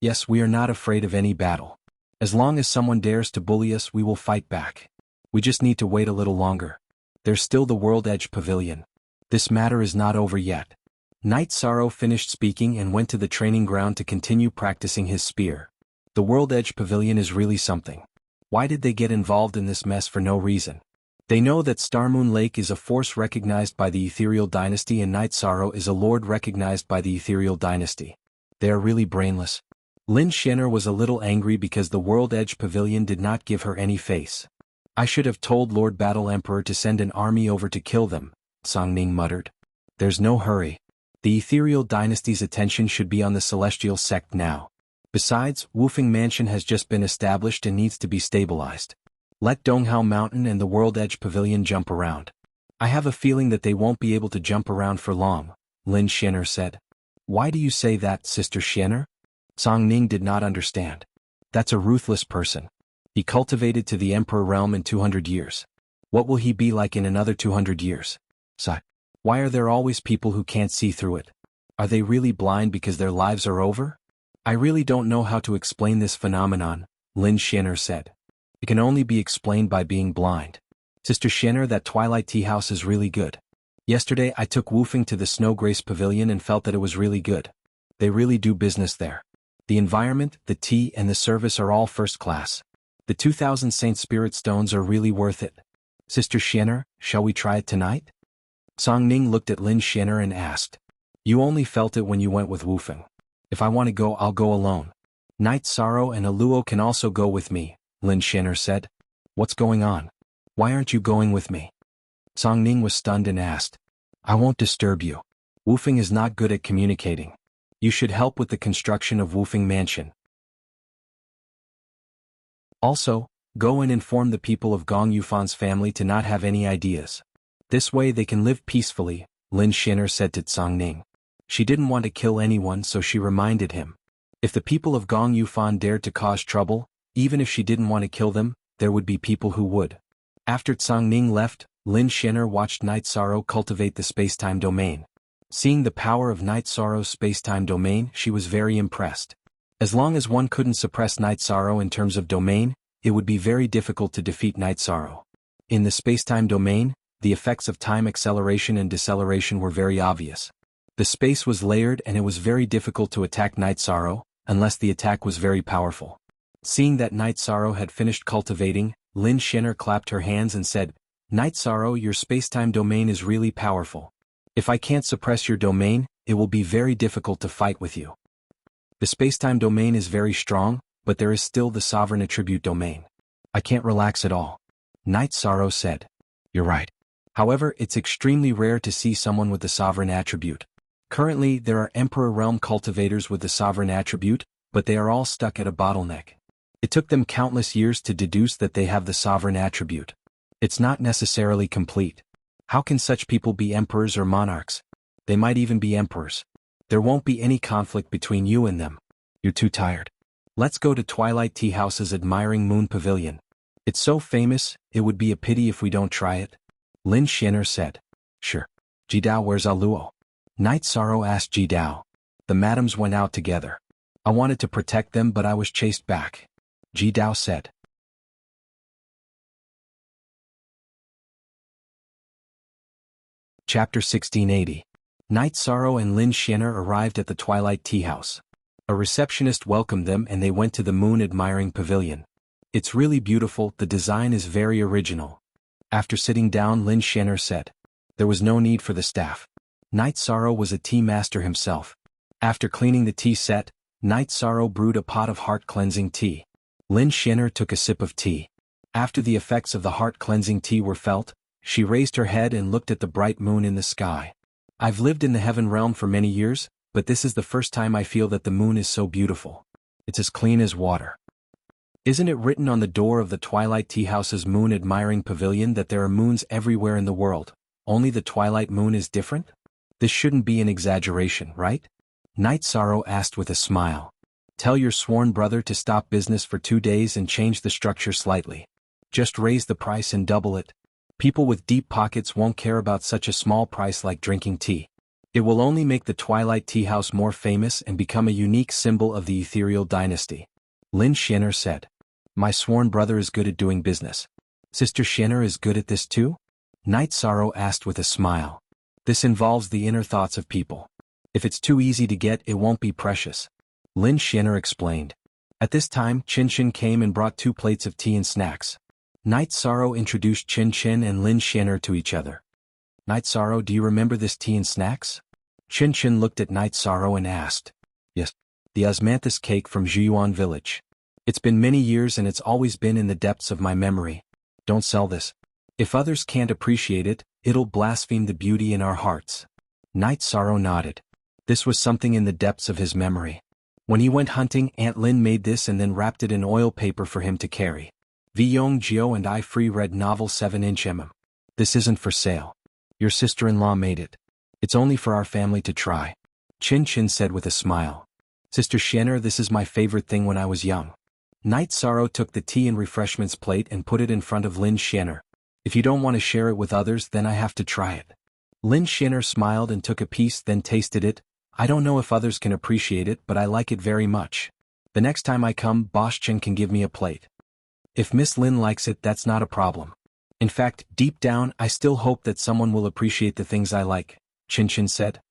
Yes, we are not afraid of any battle. As long as someone dares to bully us, we will fight back. We just need to wait a little longer. There's still the World Edge Pavilion. This matter is not over yet. Knight Sorrow finished speaking and went to the training ground to continue practicing his spear. The World Edge Pavilion is really something. Why did they get involved in this mess for no reason? They know that Starmoon Lake is a force recognized by the Ethereal Dynasty and Knight Sorrow is a lord recognized by the Ethereal Dynasty. They are really brainless. Lin Shenner was a little angry because the World Edge Pavilion did not give her any face. I should have told Lord Battle Emperor to send an army over to kill them, Song Ning muttered. There's no hurry. The Ethereal Dynasty's attention should be on the Celestial Sect now. Besides, Wufeng Mansion has just been established and needs to be stabilized. Let Donghao Mountain and the World Edge Pavilion jump around. I have a feeling that they won't be able to jump around for long, Lin Shenner said. Why do you say that, Sister Shenner? Song Ning did not understand. That's a ruthless person. He cultivated to the Emperor realm in 200 years. What will he be like in another 200 years? Sigh. Why are there always people who can't see through it? Are they really blind because their lives are over? I really don't know how to explain this phenomenon, Lin Shenner said. It can only be explained by being blind. Sister Shenner, that Twilight Tea House is really good. Yesterday I took Wufeng to the Snow Grace Pavilion and felt that it was really good. They really do business there. The environment, the tea and the service are all first class. The 2000 Saint Spirit Stones are really worth it. Sister Shenner, shall we try it tonight? Song Ning looked at Lin Shenner and asked. You only felt it when you went with Wufeng. If I want to go, I'll go alone. Knight Sorrow and Aluo can also go with me, Lin Shenner said. What's going on? Why aren't you going with me? Song Ning was stunned and asked. I won't disturb you. Wufeng is not good at communicating. You should help with the construction of Wufeng Mansion. Also, go and inform the people of Gong Yufan's family to not have any ideas. This way they can live peacefully, Lin Shenner said to Song Ning. She didn't want to kill anyone, so she reminded him. If the people of Gong Yufan dared to cause trouble, even if she didn't want to kill them, there would be people who would. After Song Ning left, Lin Shenner watched Knight Sorrow cultivate the space-time domain. Seeing the power of Knight Sorrow's space-time domain, she was very impressed. As long as one couldn't suppress Knight Sorrow in terms of domain, it would be very difficult to defeat Knight Sorrow. In the space-time domain, the effects of time acceleration and deceleration were very obvious. The space was layered and it was very difficult to attack Knight Sorrow, unless the attack was very powerful. Seeing that Knight Sorrow had finished cultivating, Lin Shenner clapped her hands and said, Knight Sorrow, your space-time domain is really powerful. If I can't suppress your domain, it will be very difficult to fight with you. The space-time domain is very strong, but there is still the sovereign attribute domain. I can't relax at all. Knight Sorrow said. You're right. However, it's extremely rare to see someone with the sovereign attribute. Currently, there are Emperor Realm cultivators with the sovereign attribute, but they are all stuck at a bottleneck. It took them countless years to deduce that they have the sovereign attribute. It's not necessarily complete. How can such people be emperors or monarchs? They might even be emperors. There won't be any conflict between you and them. You're too tired. Let's go to Twilight Tea House's Admiring Moon Pavilion. It's so famous, it would be a pity if we don't try it. Lin Shenner said. Sure. Jidao, where's Aluo? Knight Sorrow asked Jidao. The madams went out together. I wanted to protect them but I was chased back. Jidao said. Chapter 1680. Knight Sorrow and Lin Shenner arrived at the Twilight Tea House. A receptionist welcomed them and they went to the Moon Admiring Pavilion. It's really beautiful, the design is very original. After sitting down, Lin Shenner said. There was no need for the staff. Knight Sorrow was a tea master himself. After cleaning the tea set, Knight Sorrow brewed a pot of heart-cleansing tea. Lin Shenner took a sip of tea. After the effects of the heart-cleansing tea were felt, she raised her head and looked at the bright moon in the sky. I've lived in the heaven realm for many years, but this is the first time I feel that the moon is so beautiful. It's as clean as water. Isn't it written on the door of the Twilight Tea House's Moon Admiring Pavilion that there are moons everywhere in the world, only the Twilight Moon is different? This shouldn't be an exaggeration, right? Knight Sorrow asked with a smile. Tell your sworn brother to stop business for 2 days and change the structure slightly. Just raise the price and double it. People with deep pockets won't care about such a small price like drinking tea. It will only make the Twilight Tea House more famous and become a unique symbol of the Ethereal Dynasty. Lin Shenner said. My sworn brother is good at doing business. Sister Shinner is good at this too? Night Sorrow asked with a smile. This involves the inner thoughts of people. If it's too easy to get, it won't be precious. Lin Shinner explained. At this time, Chin Chin came and brought 2 plates of tea and snacks. Night Sorrow introduced Chin Chin and Lin Shinner to each other. Night Sorrow, do you remember this tea and snacks? Chin Chin looked at Night Sorrow and asked. Yes. The osmanthus cake from Zhuyuan village. It's been many years and it's always been in the depths of my memory. Don't sell this. If others can't appreciate it, it'll blaspheme the beauty in our hearts. Night Sorrow nodded. This was something in the depths of his memory. When he went hunting, Aunt Lin made this and then wrapped it in oil paper for him to carry. Vyong Jio and I free read novel 7-inch mm. This isn't for sale. Your sister-in-law made it. It's only for our family to try. Chin Chin said with a smile. Sister Shinner, this is my favorite thing when I was young. Night Sorrow took the tea and refreshments plate and put it in front of Lin Shinner. If you don't want to share it with others, then I have to try it. Lin Shinner smiled and took a piece, then tasted it. I don't know if others can appreciate it, but I like it very much. The next time I come, Boss Chen can give me a plate. If Miss Lin likes it, that's not a problem. In fact, deep down, I still hope that someone will appreciate the things I like, Chin Chin said.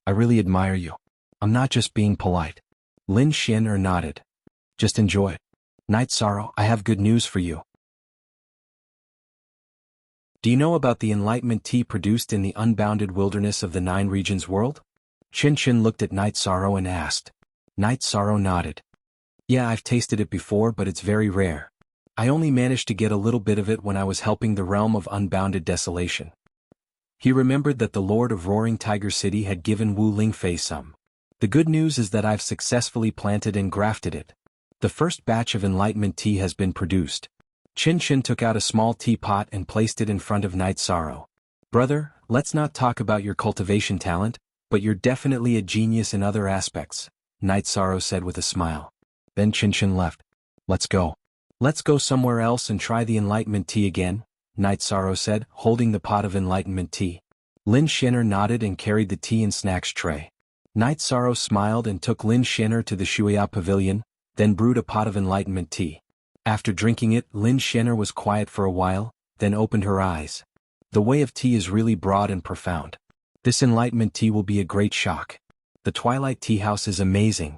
I really admire you. I'm not just being polite. Lin Shinner nodded. Just enjoy it. Night Sorrow, I have good news for you. Do you know about the enlightenment tea produced in the unbounded wilderness of the 9 regions world? Chin Chin looked at Night Sorrow and asked. Night Sorrow nodded. Yeah, I've tasted it before, but it's very rare. I only managed to get a little bit of it when I was helping the realm of unbounded desolation. He remembered that the Lord of Roaring Tiger City had given Wu Lingfei some. The good news is that I've successfully planted and grafted it. The first batch of enlightenment tea has been produced. Chin Chin took out a small teapot and placed it in front of Night Sorrow. Brother, let's not talk about your cultivation talent, but you're definitely a genius in other aspects, Night Sorrow said with a smile. Then Chin Chin left. Let's go. Let's go somewhere else and try the enlightenment tea again, Night Sorrow said, holding the pot of enlightenment tea. Lin Shinner nodded and carried the tea and snacks tray. Night Sorrow smiled and took Lin Shinner to the Shuya Pavilion, then brewed a pot of enlightenment tea. After drinking it, Lin Shinner was quiet for a while, then opened her eyes. The way of tea is really broad and profound. This enlightenment tea will be a great shock. The Twilight Tea House is amazing.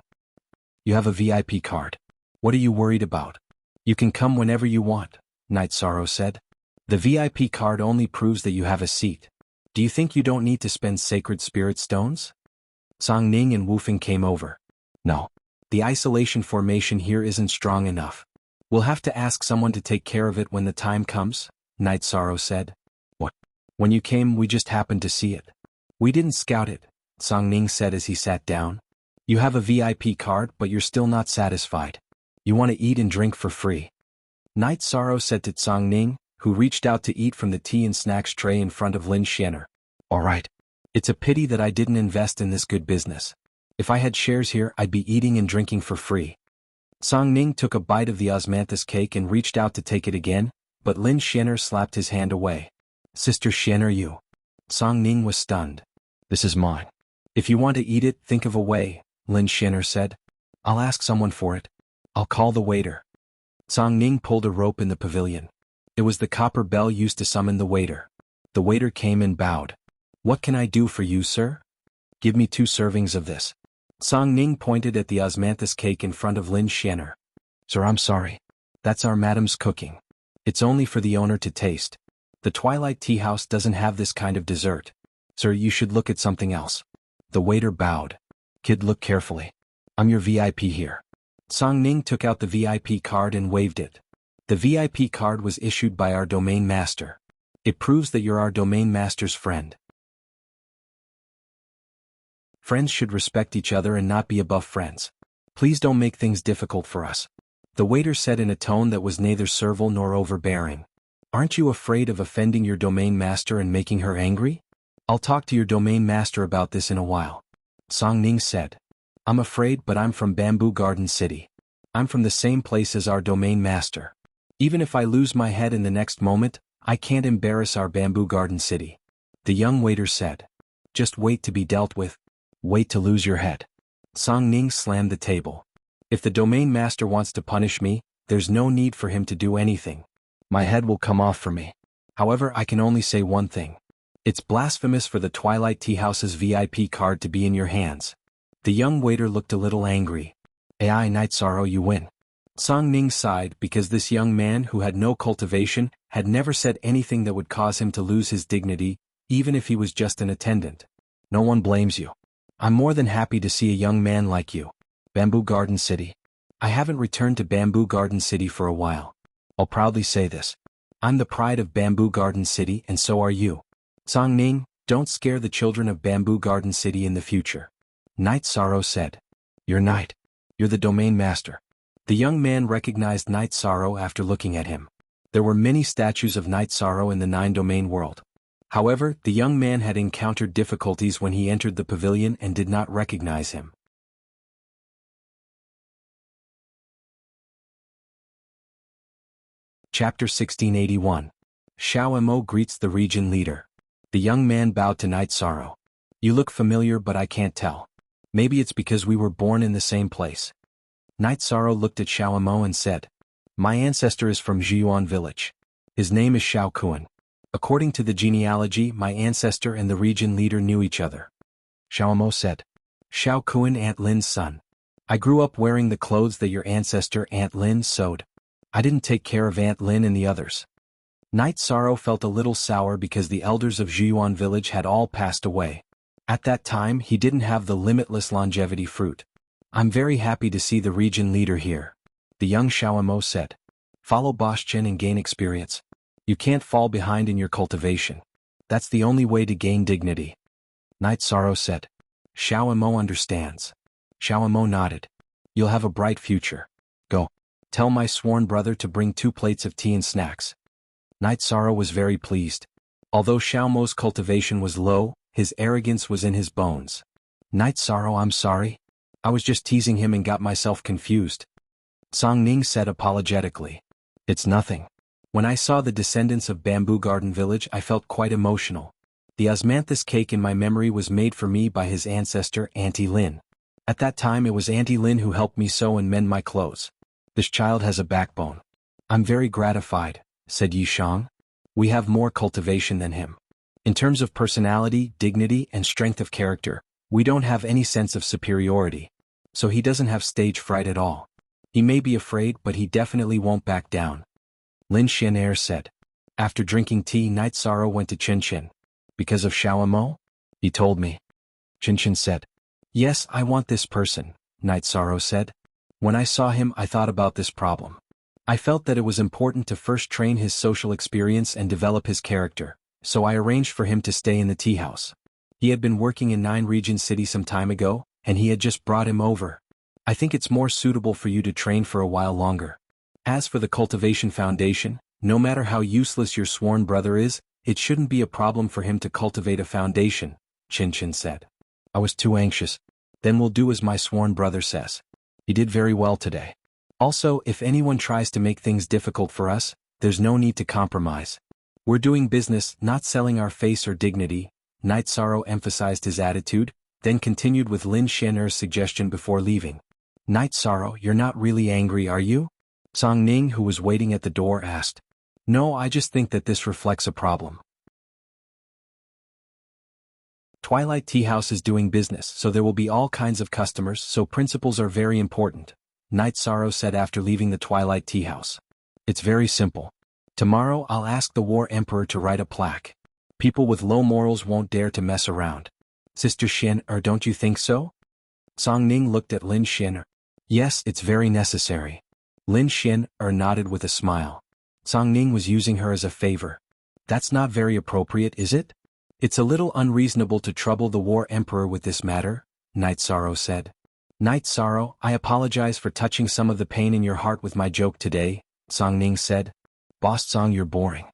You have a VIP card. What are you worried about? You can come whenever you want, Night Sorrow said. The VIP card only proves that you have a seat. Do you think you don't need to spend sacred spirit stones? Song Ning and Wufeng came over. No. The isolation formation here isn't strong enough. We'll have to ask someone to take care of it when the time comes, Night Sorrow said. What? When you came, we just happened to see it. We didn't scout it, Song Ning said as he sat down. You have a VIP card, but you're still not satisfied. You want to eat and drink for free. Night Sorrow said to Song Ning, who reached out to eat from the tea and snacks tray in front of Lin Shinner. All right. It's a pity that I didn't invest in this good business. If I had shares here, I'd be eating and drinking for free. Song Ning took a bite of the osmanthus cake and reached out to take it again, but Lin Shinner slapped his hand away. Sister Shinner, you. Song Ning was stunned. This is mine. If you want to eat it, think of a way, Lin Shinner said. I'll ask someone for it. I'll call the waiter. Song Ning pulled a rope in the pavilion. It was the copper bell used to summon the waiter. The waiter came and bowed. What can I do for you, sir? Give me 2 servings of this. Song Ning pointed at the osmanthus cake in front of Lin Shinner. Sir, I'm sorry. That's our madam's cooking. It's only for the owner to taste. The Twilight Tea House doesn't have this kind of dessert. Sir, you should look at something else. The waiter bowed. Kid, look carefully. I'm your VIP here. Song Ning took out the VIP card and waved it. The VIP card was issued by our domain master. It proves that you're our domain master's friend. Friends should respect each other and not be above friends. Please don't make things difficult for us. The waiter said in a tone that was neither servile nor overbearing. Aren't you afraid of offending your domain master and making her angry? I'll talk to your domain master about this in a while. Song Ning said. I'm afraid, but I'm from Bamboo Garden City. I'm from the same place as our domain master. Even if I lose my head in the next moment, I can't embarrass our Bamboo Garden City. The young waiter said. Just wait to be dealt with. Wait to lose your head. Song Ning slammed the table. If the domain master wants to punish me, there's no need for him to do anything. My head will come off for me. However, I can only say one thing. It's blasphemous for the Twilight Tea House's VIP card to be in your hands. The young waiter looked a little angry. Ai Night Sorrow, you win. Song Ning sighed because this young man who had no cultivation had never said anything that would cause him to lose his dignity, even if he was just an attendant. No one blames you. I'm more than happy to see a young man like you. Bamboo Garden City. I haven't returned to Bamboo Garden City for a while. I'll proudly say this. I'm the pride of Bamboo Garden City and so are you. Song Ning, don't scare the children of Bamboo Garden City in the future. Night Sorrow said. You're Night. You're the domain master. The young man recognized Night Sorrow after looking at him. There were many statues of Night Sorrow in the 9-domain world. However, the young man had encountered difficulties when he entered the pavilion and did not recognize him. Chapter 1681. Xiao Mo greets the region leader. The young man bowed to Night Sorrow. You look familiar but I can't tell. Maybe it's because we were born in the same place. Night Sorrow looked at Xiao Mo and said, My ancestor is from Zhiyuan village. His name is Xiao Kuan. According to the genealogy, my ancestor and the region leader knew each other. Xiao Mo said, Xiao Kuan, Aunt Lin's son. I grew up wearing the clothes that your ancestor Aunt Lin sewed. I didn't take care of Aunt Lin and the others. Night Sorrow felt a little sour because the elders of Zhiyuan village had all passed away. At that time he didn't have the limitless longevity fruit. I'm very happy to see the region leader here. The young Xiao Mo said. Follow Boss Chen and gain experience. You can't fall behind in your cultivation. That's the only way to gain dignity. Night Sorrow said. Xiao Mo understands. Xiao Mo nodded. You'll have a bright future. Go. Tell my sworn brother to bring 2 plates of tea and snacks. Night Sorrow was very pleased. Although Xiao Mo's cultivation was low, his arrogance was in his bones. Night Sorrow, I'm sorry. I was just teasing him and got myself confused. Song Ning said apologetically. It's nothing. When I saw the descendants of Bamboo Garden Village I felt quite emotional. The osmanthus cake in my memory was made for me by his ancestor Auntie Lin. At that time it was Auntie Lin who helped me sew and mend my clothes. This child has a backbone. I'm very gratified, said Yi Shang. We have more cultivation than him. In terms of personality, dignity, and strength of character, we don't have any sense of superiority. So he doesn't have stage fright at all. He may be afraid but he definitely won't back down. Lin Xianair said. After drinking tea, Night Sorrow went to Chin Chin. Because of Xiao Mo? He told me. Chin Chin said. Yes, I want this person, Night Sorrow said. When I saw him I thought about this problem. I felt that it was important to first train his social experience and develop his character, so I arranged for him to stay in the tea house. He had been working in 9 Region City some time ago, and he had just brought him over. I think it's more suitable for you to train for a while longer. As for the cultivation foundation, no matter how useless your sworn brother is, it shouldn't be a problem for him to cultivate a foundation, Chin Chin said. I was too anxious. Then we'll do as my sworn brother says. He did very well today. Also, if anyone tries to make things difficult for us, there's no need to compromise. We're doing business, not selling our face or dignity. Night Sorrow emphasized his attitude, then continued with Lin Xianair's suggestion before leaving. Night Sorrow, you're not really angry, are you? Song Ning, who was waiting at the door, asked. No, I just think that this reflects a problem. Twilight Tea House is doing business, so there will be all kinds of customers, so principles are very important, Night Sorrow said after leaving the Twilight Tea House. It's very simple. Tomorrow I'll ask the War Emperor to write a plaque. People with low morals won't dare to mess around. Sister Xin, or don't you think so? Song Ning looked at Lin Xin. Yes, it's very necessary. Lin Xin nodded with a smile. Song Ning was using her as a favor. That's not very appropriate, is it? It's a little unreasonable to trouble the War Emperor with this matter, Night Sorrow said. Night Sorrow, I apologize for touching some of the pain in your heart with my joke today, Song Ning said. Boss Song, you're boring.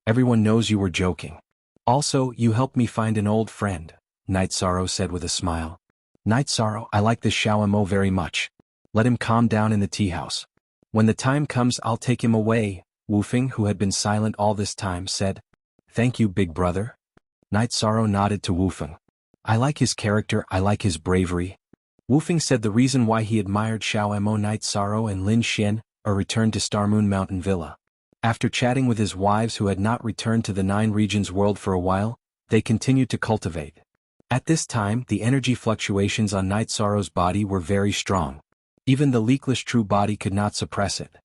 Everyone knows you were joking. Also, you helped me find an old friend, Night Sorrow said with a smile. Night Sorrow, I like this Xiao Mo very much. Let him calm down in the tea house. When the time comes I'll take him away, Wu Feng, who had been silent all this time, said. Thank you, big brother. Night Sorrow nodded to Wu Feng. I like his character, I like his bravery. Wu Feng said the reason why he admired Xiao Mo. Night Sorrow and Lin Xian returned to Starmoon Mountain Villa. After chatting with his wives who had not returned to the Nine Regions world for a while, they continued to cultivate. At this time, the energy fluctuations on Night Sorrow's body were very strong. Even the leakless true body could not suppress it.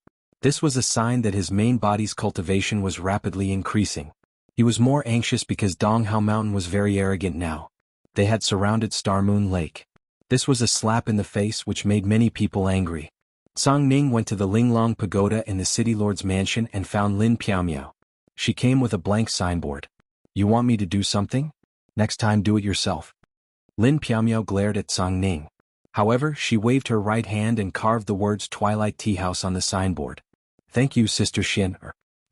This was a sign that his main body's cultivation was rapidly increasing. He was more anxious because Donghao Mountain was very arrogant now. They had surrounded Star Moon Lake. This was a slap in the face which made many people angry. Song Ning went to the Linglong Pagoda in the city lord's mansion and found Lin Piaomiao. She came with a blank signboard. You want me to do something? Next time do it yourself. Lin Piaomiao glared at Song Ning. However, she waved her right hand and carved the words Twilight Tea House on the signboard. Thank you, Sister Xin.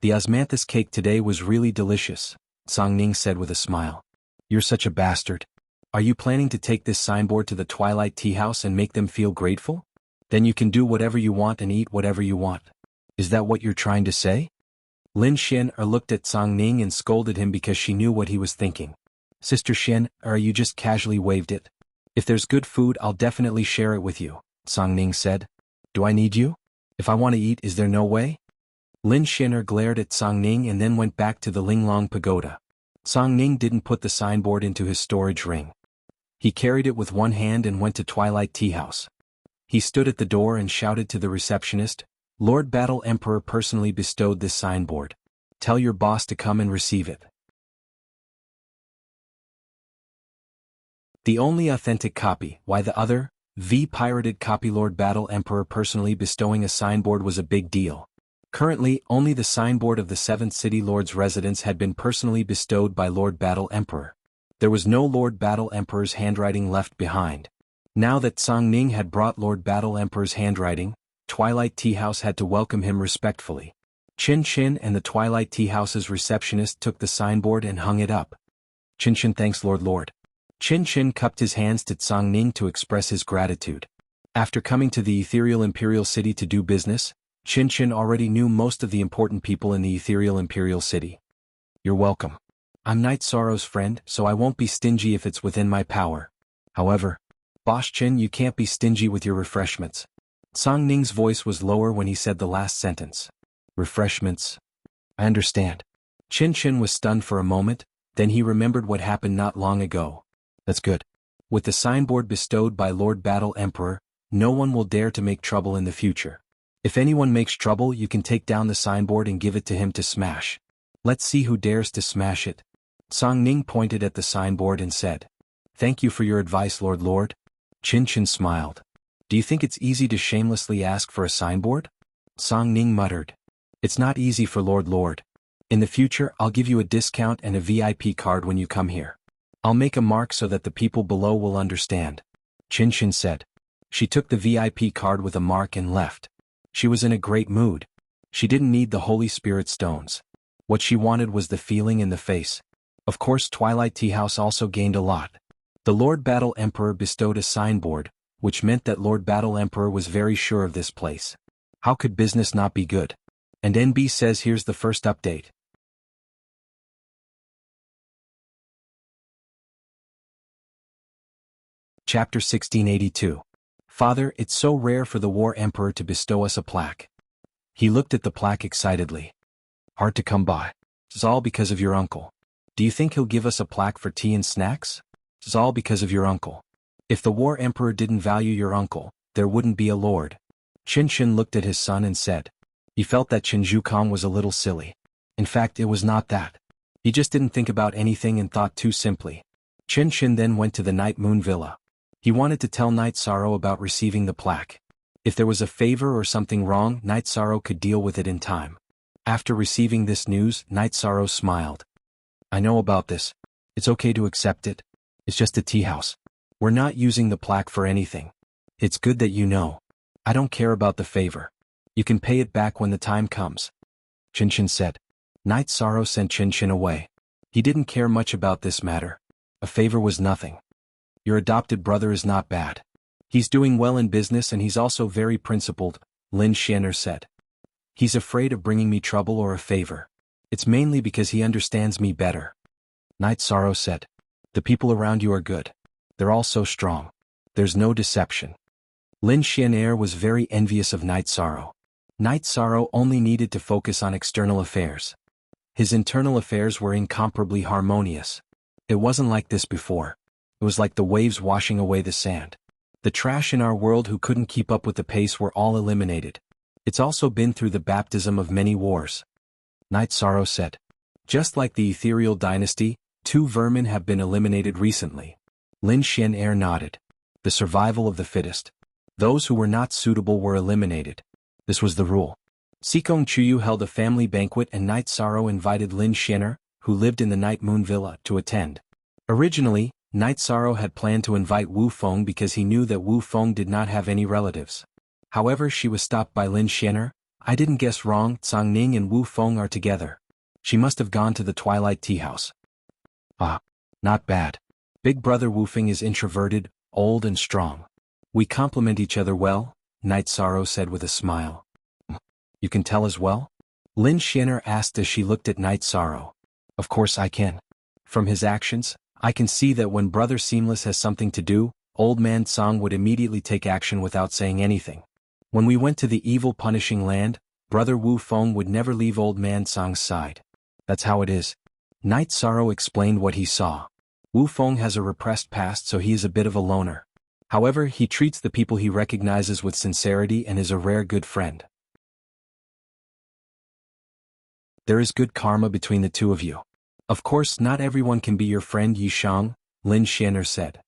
The osmanthus cake today was really delicious, Song Ning said with a smile. You're such a bastard. Are you planning to take this signboard to the Twilight Tea House and make them feel grateful? Then you can do whatever you want and eat whatever you want. Is that what you're trying to say? Lin Xin looked at Song Ning and scolded him because she knew what he was thinking. Sister Xin, or you just casually waved it? If there's good food I'll definitely share it with you, Song Ning said. Do I need you? If I want to eat, is there no way? Lin Xin glared at Song Ning and then went back to the Linglong Pagoda. Song Ning didn't put the signboard into his storage ring. He carried it with one hand and went to Twilight Tea House. He stood at the door and shouted to the receptionist, Lord Battle Emperor personally bestowed this signboard. Tell your boss to come and receive it. The only authentic copy, why the other, pirated copy Lord Battle Emperor personally bestowing a signboard was a big deal. Currently, only the signboard of the 7th City Lord's residence had been personally bestowed by Lord Battle Emperor. There was no Lord Battle Emperor's handwriting left behind. Now that Song Ning had brought Lord Battle Emperor's handwriting, Twilight Tea House had to welcome him respectfully. Chin Chin and the Twilight Tea House's receptionist took the signboard and hung it up. Chin Chin thanks Lord. Chin Chin cupped his hands to Song Ning to express his gratitude. After coming to the ethereal imperial city to do business, Chin Chin already knew most of the important people in the ethereal imperial city. You're welcome. I'm Night Sorrow's friend, so I won't be stingy if it's within my power. However, Boss Chin, you can't be stingy with your refreshments. Song Ning's voice was lower when he said the last sentence. Refreshments? I understand. Chin Chin was stunned for a moment, then he remembered what happened not long ago. That's good. With the signboard bestowed by Lord Battle Emperor, no one will dare to make trouble in the future. If anyone makes trouble, you can take down the signboard and give it to him to smash. Let's see who dares to smash it. Song Ning pointed at the signboard and said, Thank you for your advice, Lord. Chin Chin smiled. Do you think it's easy to shamelessly ask for a signboard? Song Ning muttered. It's not easy for Lord. In the future, I'll give you a discount and a VIP card when you come here. I'll make a mark so that the people below will understand. Chin Chin said. She took the VIP card with a mark and left. She was in a great mood. She didn't need the Holy Spirit stones. What she wanted was the feeling in the face. Of course, Twilight Tea House also gained a lot. The Lord Battle Emperor bestowed a signboard, which meant that Lord Battle Emperor was very sure of this place. How could business not be good? And NB says here's the first update. Chapter 1682. Father, it's so rare for the War Emperor to bestow us a plaque. He looked at the plaque excitedly. Hard to come by. It's all because of your uncle. Do you think he'll give us a plaque for tea and snacks? It's all because of your uncle. If the War Emperor didn't value your uncle, there wouldn't be a lord. Chin Chin looked at his son and said. He felt that Chin Zhukong was a little silly. In fact, it was not that. He just didn't think about anything and thought too simply. Chin Chin then went to the Night Moon Villa. He wanted to tell Night Sorrow about receiving the plaque. If there was a favor or something wrong, Night Sorrow could deal with it in time. After receiving this news, Night Sorrow smiled. I know about this. It's okay to accept it. It's just a tea house. We're not using the plaque for anything. It's good that you know. I don't care about the favor. You can pay it back when the time comes. Chin Chin said. Night Sorrow sent Chin Chin away. He didn't care much about this matter. A favor was nothing. Your adopted brother is not bad. He's doing well in business and he's also very principled, Lin Xianer said. He's afraid of bringing me trouble or a favor. It's mainly because he understands me better. Night Sorrow said. The people around you are good. They're all so strong. There's no deception. Lin Xianer was very envious of Night Sorrow. Night Sorrow only needed to focus on external affairs. His internal affairs were incomparably harmonious. It wasn't like this before. It was like the waves washing away the sand. The trash in our world who couldn't keep up with the pace were all eliminated. It's also been through the baptism of many wars. Night Sorrow said. Just like the ethereal dynasty, 2 vermin have been eliminated recently. Lin Xian'er nodded. The survival of the fittest. Those who were not suitable were eliminated. This was the rule. Sikong Chuyu held a family banquet and Night Sorrow invited Lin Xian'er, who lived in the Night Moon Villa, to attend. Originally, Night Sorrow had planned to invite Wu Feng because he knew that Wu Feng did not have any relatives. However, she was stopped by Lin Xian'er. I didn't guess wrong, Tsang Ning and Wu Feng are together. She must have gone to the Twilight Tea House. Ah, not bad. Big brother Wu Feng is introverted, old and strong. We complement each other well, Night Sorrow said with a smile. You can tell as well? Lin Xian'er asked as she looked at Night Sorrow. Of course I can. From his actions, I can see that when Brother Seamless has something to do, Old Man Tsang would immediately take action without saying anything. When we went to the evil punishing land, Brother Wu Feng would never leave Old Man Tsang's side. That's how it is. Night Sorrow explained what he saw. Wu Feng has a repressed past, so he is a bit of a loner. However, he treats the people he recognizes with sincerity and is a rare good friend. There is good karma between the two of you. Of course, not everyone can be your friend, Yi Shang, Lin Xian'er said.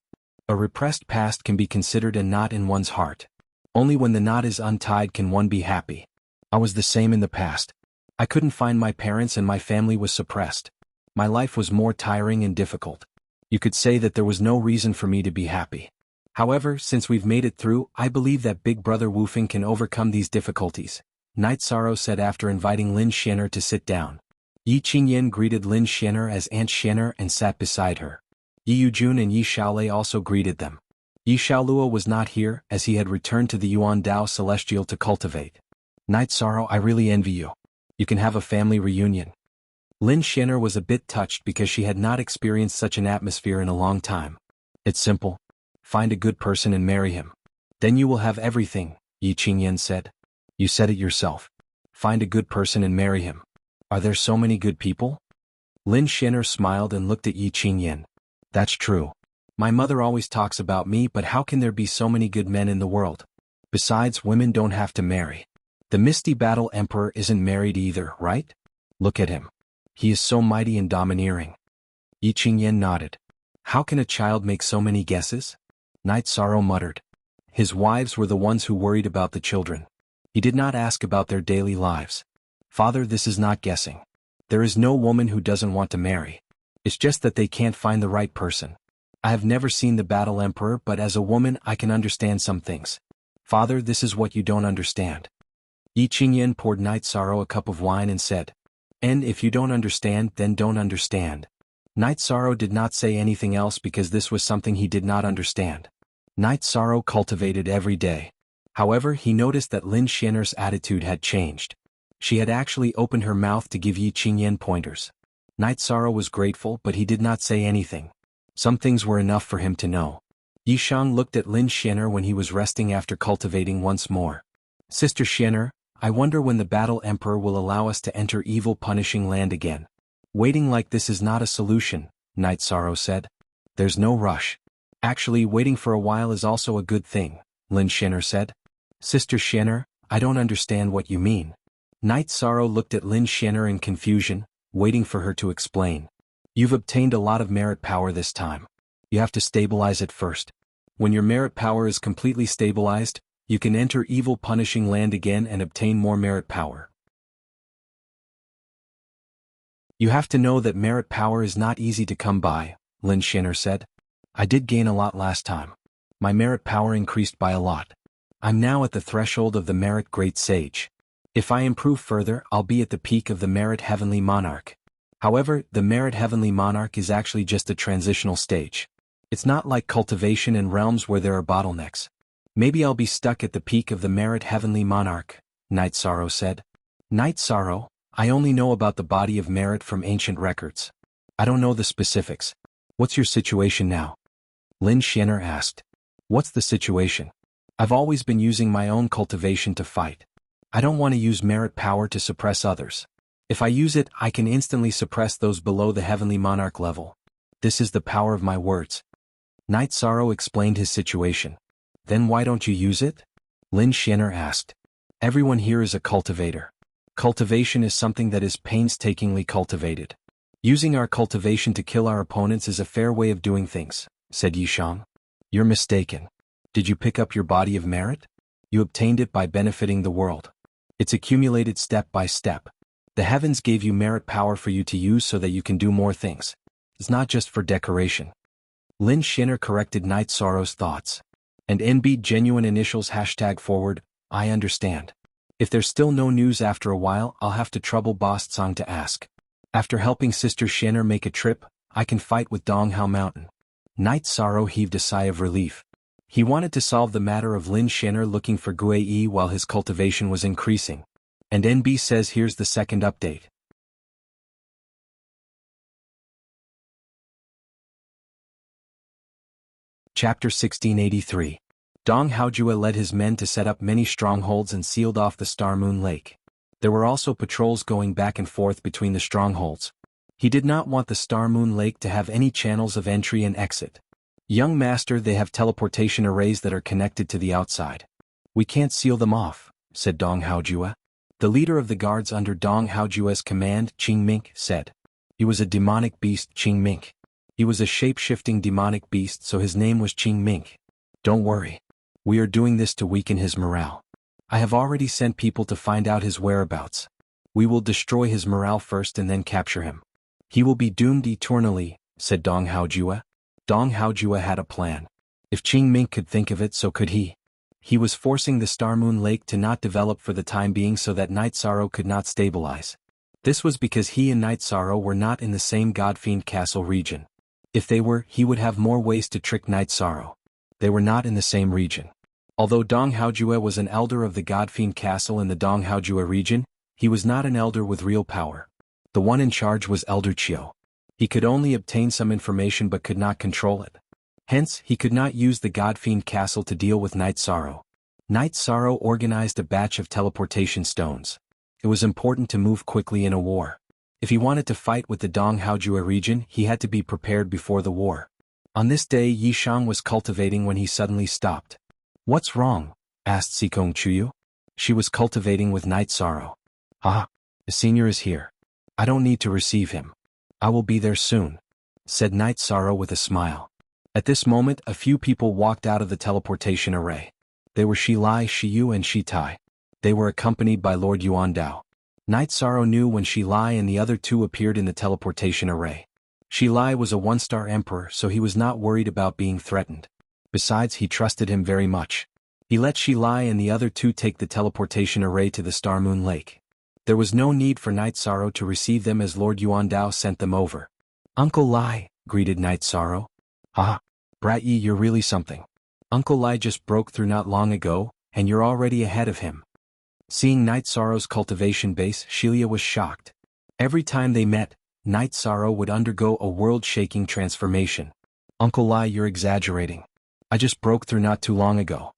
A repressed past can be considered a knot in one's heart. Only when the knot is untied can one be happy. I was the same in the past. I couldn't find my parents and my family was suppressed. My life was more tiring and difficult. You could say that there was no reason for me to be happy. However, since we've made it through, I believe that Big Brother Wu Feng can overcome these difficulties, Night Sorrow said after inviting Lin Xian'er to sit down. Yi Qingyan greeted Lin Xian'er as Aunt Xian'er and sat beside her. Yi Yujun and Yi Xiaolei also greeted them. Yi Xiaoluo was not here, as he had returned to the Yuan Dao Celestial to cultivate. Night Sorrow, I really envy you. You can have a family reunion. Lin Xian'er was a bit touched because she had not experienced such an atmosphere in a long time. It's simple. Find a good person and marry him. Then you will have everything, Yi Qingyan said. You said it yourself. Find a good person and marry him. Are there so many good people? Lin Xian'er smiled and looked at Yi Qingyan. That's true. My mother always talks about me, but how can there be so many good men in the world? Besides, women don't have to marry. The Misty Battle Emperor isn't married either, right? Look at him. He is so mighty and domineering. Yi Qingyan nodded. How can a child make so many guesses? Night Sorrow muttered. His wives were the ones who worried about the children. He did not ask about their daily lives. Father, this is not guessing. There is no woman who doesn't want to marry. It's just that they can't find the right person. I have never seen the Battle Emperor, but as a woman I can understand some things. Father, this is what you don't understand. Yi Qingyan poured Night Sorrow a cup of wine and said, And if you don't understand, then don't understand. Night Sorrow did not say anything else because this was something he did not understand. Night Sorrow cultivated every day. However, he noticed that Lin Xian'er's attitude had changed. She had actually opened her mouth to give Yi Qingyan pointers. Night Sorrow was grateful, but he did not say anything. Some things were enough for him to know. Yi Shang looked at Lin Xian'er when he was resting after cultivating once more. Sister Xian'er, I wonder when the Battle Emperor will allow us to enter evil punishing land again. Waiting like this is not a solution, Night Sorrow said. There's no rush. Actually, waiting for a while is also a good thing, Lin Xian'er said. Sister Xian'er, I don't understand what you mean. Night Sorrow looked at Lin Xian'er in confusion, waiting for her to explain. You've obtained a lot of merit power this time. You have to stabilize it first. When your merit power is completely stabilized, you can enter evil punishing land again and obtain more merit power. You have to know that merit power is not easy to come by, Lin Xian'er said. I did gain a lot last time. My merit power increased by a lot. I'm now at the threshold of the merit Great Sage. If I improve further, I'll be at the peak of the merit Heavenly Monarch. However, the merit Heavenly Monarch is actually just a transitional stage. It's not like cultivation and realms where there are bottlenecks. Maybe I'll be stuck at the peak of the merit Heavenly Monarch, Night Sorrow said. Night Sorrow, I only know about the body of merit from ancient records. I don't know the specifics. What's your situation now? Lin Xian'er asked. What's the situation? I've always been using my own cultivation to fight. I don't want to use merit power to suppress others. If I use it, I can instantly suppress those below the heavenly monarch level. This is the power of my words. Knight Sorrow explained his situation. Then why don't you use it? Lin Xianer asked. Everyone here is a cultivator. Cultivation is something that is painstakingly cultivated. Using our cultivation to kill our opponents is a fair way of doing things, said Yishang. You're mistaken. Did you pick up your body of merit? You obtained it by benefiting the world. It's accumulated step by step. The heavens gave you merit power for you to use so that you can do more things. It's not just for decoration. Lin Xianer corrected Knight Sorrow's thoughts. And NB genuine initials #forward, I understand. If there's still no news after a while, I'll have to trouble Boss Tsang to ask. After helping Sister Xianer make a trip, I can fight with Donghao Mountain. Knight Sorrow heaved a sigh of relief. He wanted to solve the matter of Lin Xianer looking for Gue Yi while his cultivation was increasing. And NB says here's the second update. Chapter 1683. Dong Haojue led his men to set up many strongholds and sealed off the Star Moon Lake. There were also patrols going back and forth between the strongholds. He did not want the Star Moon Lake to have any channels of entry and exit. Young master, they have teleportation arrays that are connected to the outside. We can't seal them off, said Dong Haojue. The leader of the guards under Dong Haojue's command, Qing Mink, said. He was a demonic beast, Qing Mink. He was a shape-shifting demonic beast, so his name was Qing Mink. Don't worry. We are doing this to weaken his morale. I have already sent people to find out his whereabouts. We will destroy his morale first and then capture him. He will be doomed eternally, said Dong Haojue. Dong Haojue had a plan. If Qing Mink could think of it, so could he. He was forcing the Star Moon Lake to not develop for the time being so that Knight Sorrow could not stabilize. This was because he and Knight Sorrow were not in the same Godfiend Castle region. If they were, he would have more ways to trick Knight Sorrow. They were not in the same region. Although Dong Haojue was an elder of the Godfiend Castle in the Dong Haojue region, he was not an elder with real power. The one in charge was Elder Chiu. He could only obtain some information but could not control it. Hence, he could not use the Godfiend Castle to deal with Knight Sorrow. Knight Sorrow organized a batch of teleportation stones. It was important to move quickly in a war. If he wanted to fight with the Dong Haojue region, he had to be prepared before the war. On this day, Yishang was cultivating when he suddenly stopped. What's wrong? Asked Sikong Chuyu. She was cultivating with Knight Sorrow. Ah, the senior is here. I don't need to receive him. I will be there soon, said Knight Sorrow with a smile. At this moment, a few people walked out of the teleportation array. They were Shi Lai, Shi Yu and Shi Tai. They were accompanied by Lord Yuandao. Knight Sorrow knew when Shi Lai and the other two appeared in the teleportation array. Shi Lai was a one-star emperor, so he was not worried about being threatened. Besides, he trusted him very much. He let Shi Lai and the other two take the teleportation array to the Star Moon Lake. There was no need for Knight Sorrow to receive them as Lord Yuandao sent them over. Uncle Lai, greeted Knight Sorrow. Ah, Brat Yi, you're really something. Uncle Lai just broke through not long ago, and you're already ahead of him. Seeing Knight Sorrow's cultivation base, Shilia was shocked. Every time they met, Knight Sorrow would undergo a world-shaking transformation. Uncle Lai, you're exaggerating. I just broke through not too long ago.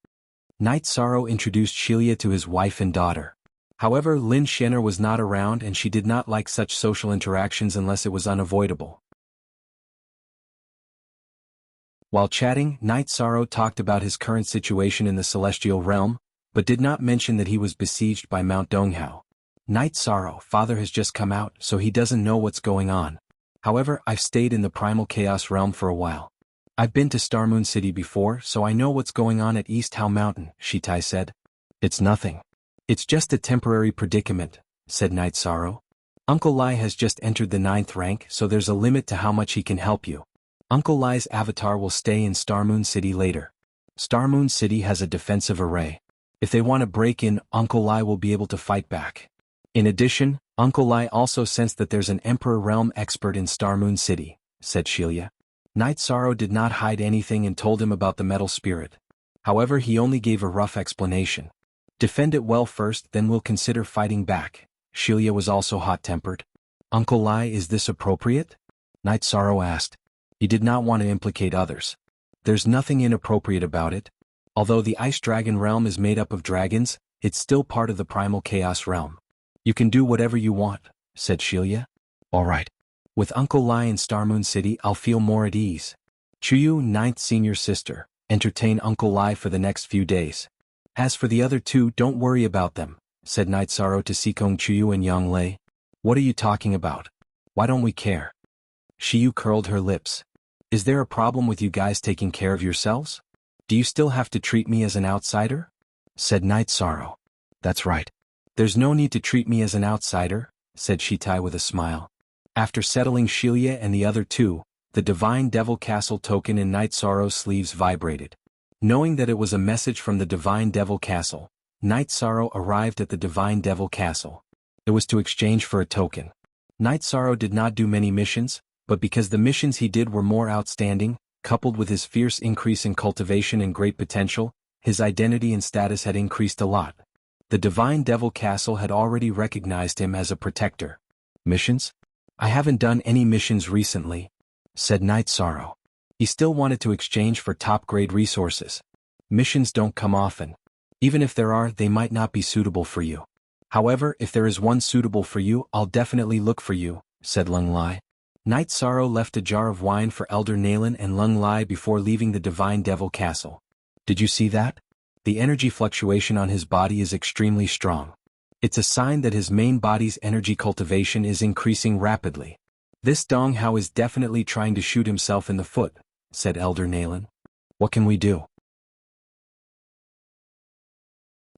Knight Sorrow introduced Shilia to his wife and daughter. However, Lin Xianer was not around and she did not like such social interactions unless it was unavoidable. While chatting, Knight Sorrow talked about his current situation in the celestial realm, but did not mention that he was besieged by Mount Donghao. Knight Sorrow, father has just come out, so he doesn't know what's going on. However, I've stayed in the primal chaos realm for a while. I've been to Star Moon City before, so I know what's going on at East Hao Mountain, Shi Tai said. It's nothing. It's just a temporary predicament, said Knight Sorrow. Uncle Lai has just entered the 9th rank, so there's a limit to how much he can help you. Uncle Lai's avatar will stay in Star Moon City later. Star Moon City has a defensive array. If they want to break in, Uncle Lai will be able to fight back. In addition, Uncle Lai also sensed that there's an Emperor Realm expert in Star Moon City, said Shilia. Knight Sorrow did not hide anything and told him about the metal spirit. However, he only gave a rough explanation. Defend it well first, then we'll consider fighting back. Shilia was also hot-tempered. Uncle Lai, is this appropriate? Knight Sorrow asked. He did not want to implicate others. There's nothing inappropriate about it. Although the Ice Dragon realm is made up of dragons, it's still part of the primal chaos realm. You can do whatever you want, said Shelia. All right. With Uncle Lai in Star Moon City, I'll feel more at ease. Chuyu, ninth senior sister, entertain Uncle Lai for the next few days. As for the other two, don't worry about them, said Night Sorrow to Sikong Chuyu and Yang Lei. What are you talking about? Why don't we care? Shiyu curled her lips. Is there a problem with you guys taking care of yourselves? Do you still have to treat me as an outsider? Said Night Sorrow. That's right. There's no need to treat me as an outsider, said Shitai with a smile. After settling Shelia and the other two, the Divine Devil Castle token in Night Sorrow's sleeves vibrated. Knowing that it was a message from the Divine Devil Castle, Night Sorrow arrived at the Divine Devil Castle. It was to exchange for a token. Night Sorrow did not do many missions, but because the missions he did were more outstanding, coupled with his fierce increase in cultivation and great potential, his identity and status had increased a lot. The Divine Devil Castle had already recognized him as a protector. Missions? I haven't done any missions recently, said Night Sorrow. He still wanted to exchange for top-grade resources. Missions don't come often. Even if there are, they might not be suitable for you. However, if there is one suitable for you, I'll definitely look for you, said Lung Lai. Night Sorrow left a jar of wine for Elder Nalen and Lung Lai before leaving the Divine Devil Castle. Did you see that? The energy fluctuation on his body is extremely strong. It's a sign that his main body's energy cultivation is increasing rapidly. This Dong Hao is definitely trying to shoot himself in the foot, said Elder Nalen. What can we do?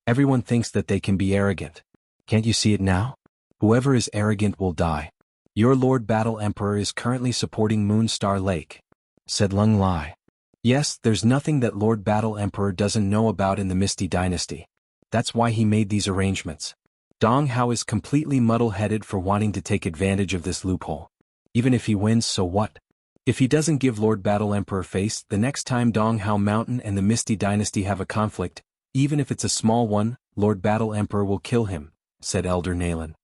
Everyone thinks that they can be arrogant. Can't you see it now? Whoever is arrogant will die. Your Lord Battle Emperor is currently supporting Moonstar Lake, said Lung Lai. Yes, there's nothing that Lord Battle Emperor doesn't know about in the Misty Dynasty. That's why he made these arrangements. Dong Hao is completely muddle-headed for wanting to take advantage of this loophole. Even if he wins, so what? If he doesn't give Lord Battle Emperor face, the next time Dong Hao Mountain and the Misty Dynasty have a conflict, even if it's a small one, Lord Battle Emperor will kill him, said Elder Nalen.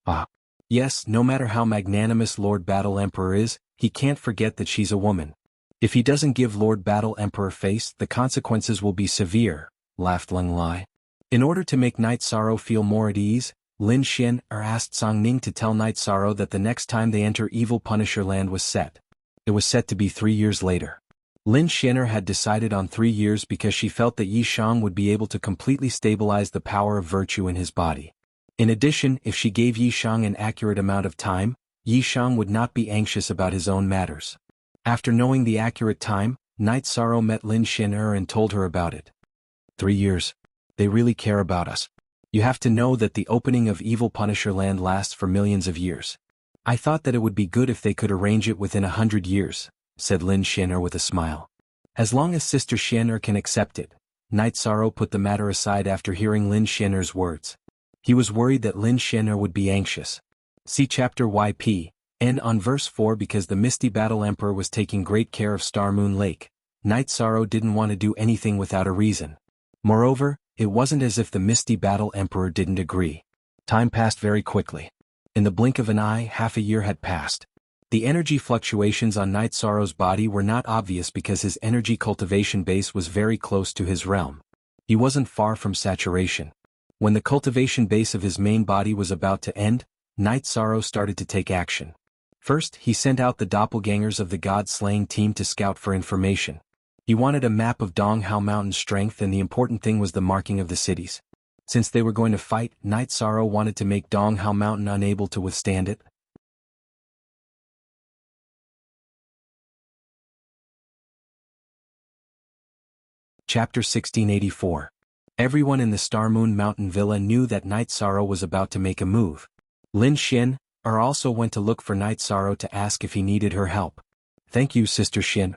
Ah. Yes, no matter how magnanimous Lord Battle Emperor is, he can't forget that she's a woman. If he doesn't give Lord Battle Emperor face, the consequences will be severe, laughed Lung Lai. In order to make Night Sorrow feel more at ease, Lin Xian asked Song Ning to tell Night Sorrow that the next time they enter Evil Punisher Land was set. It was set to be 3 years later. Lin Xianer had decided on 3 years because she felt that Yi Shang would be able to completely stabilize the power of virtue in his body. In addition, if she gave Yi Shang an accurate amount of time, Yi Shang would not be anxious about his own matters. After knowing the accurate time, Night Sorrow met Lin Xianer and told her about it. 3 years. They really care about us. You have to know that the opening of Evil Punisher Land lasts for millions of years. I thought that it would be good if they could arrange it within 100 years, said Lin Xianer with a smile. As long as Sister Xianer can accept it. Night Sorrow put the matter aside after hearing Lin Xianer's words. He was worried that Lin Xianer would be anxious. See chapter YP, N on verse 4. Because the Misty Battle Emperor was taking great care of Star Moon Lake, Night Sorrow didn't want to do anything without a reason. Moreover, it wasn't as if the Misty Battle Emperor didn't agree. Time passed very quickly. In the blink of an eye, half a year had passed. The energy fluctuations on Night Sorrow's body were not obvious because his energy cultivation base was very close to his realm. He wasn't far from saturation. When the cultivation base of his main body was about to end, Night Sorrow started to take action. First, he sent out the doppelgangers of the God-slaying team to scout for information. He wanted a map of Dong Hao Mountain's strength, and the important thing was the marking of the cities. Since they were going to fight, Night Sorrow wanted to make Dong Hao Mountain unable to withstand it. Chapter 1684. Everyone in the Star Moon Mountain Villa knew that Night Sorrow was about to make a move. Lin Xian also went to look for Night Sorrow to ask if he needed her help. Thank you, Sister Xian.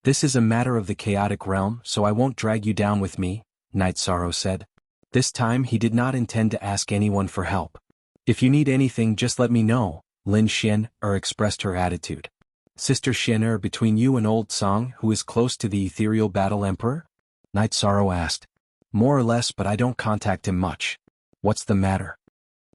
This is a matter of the chaotic realm, so I won't drag you down with me, Night Sorrow said. This time he did not intend to ask anyone for help. If you need anything, just let me know, Lin Xian expressed her attitude. Sister Xian, between you and Old Song, who is close to the Ethereal Battle Emperor? Night Sorrow asked. More or less, but I don't contact him much. What's the matter?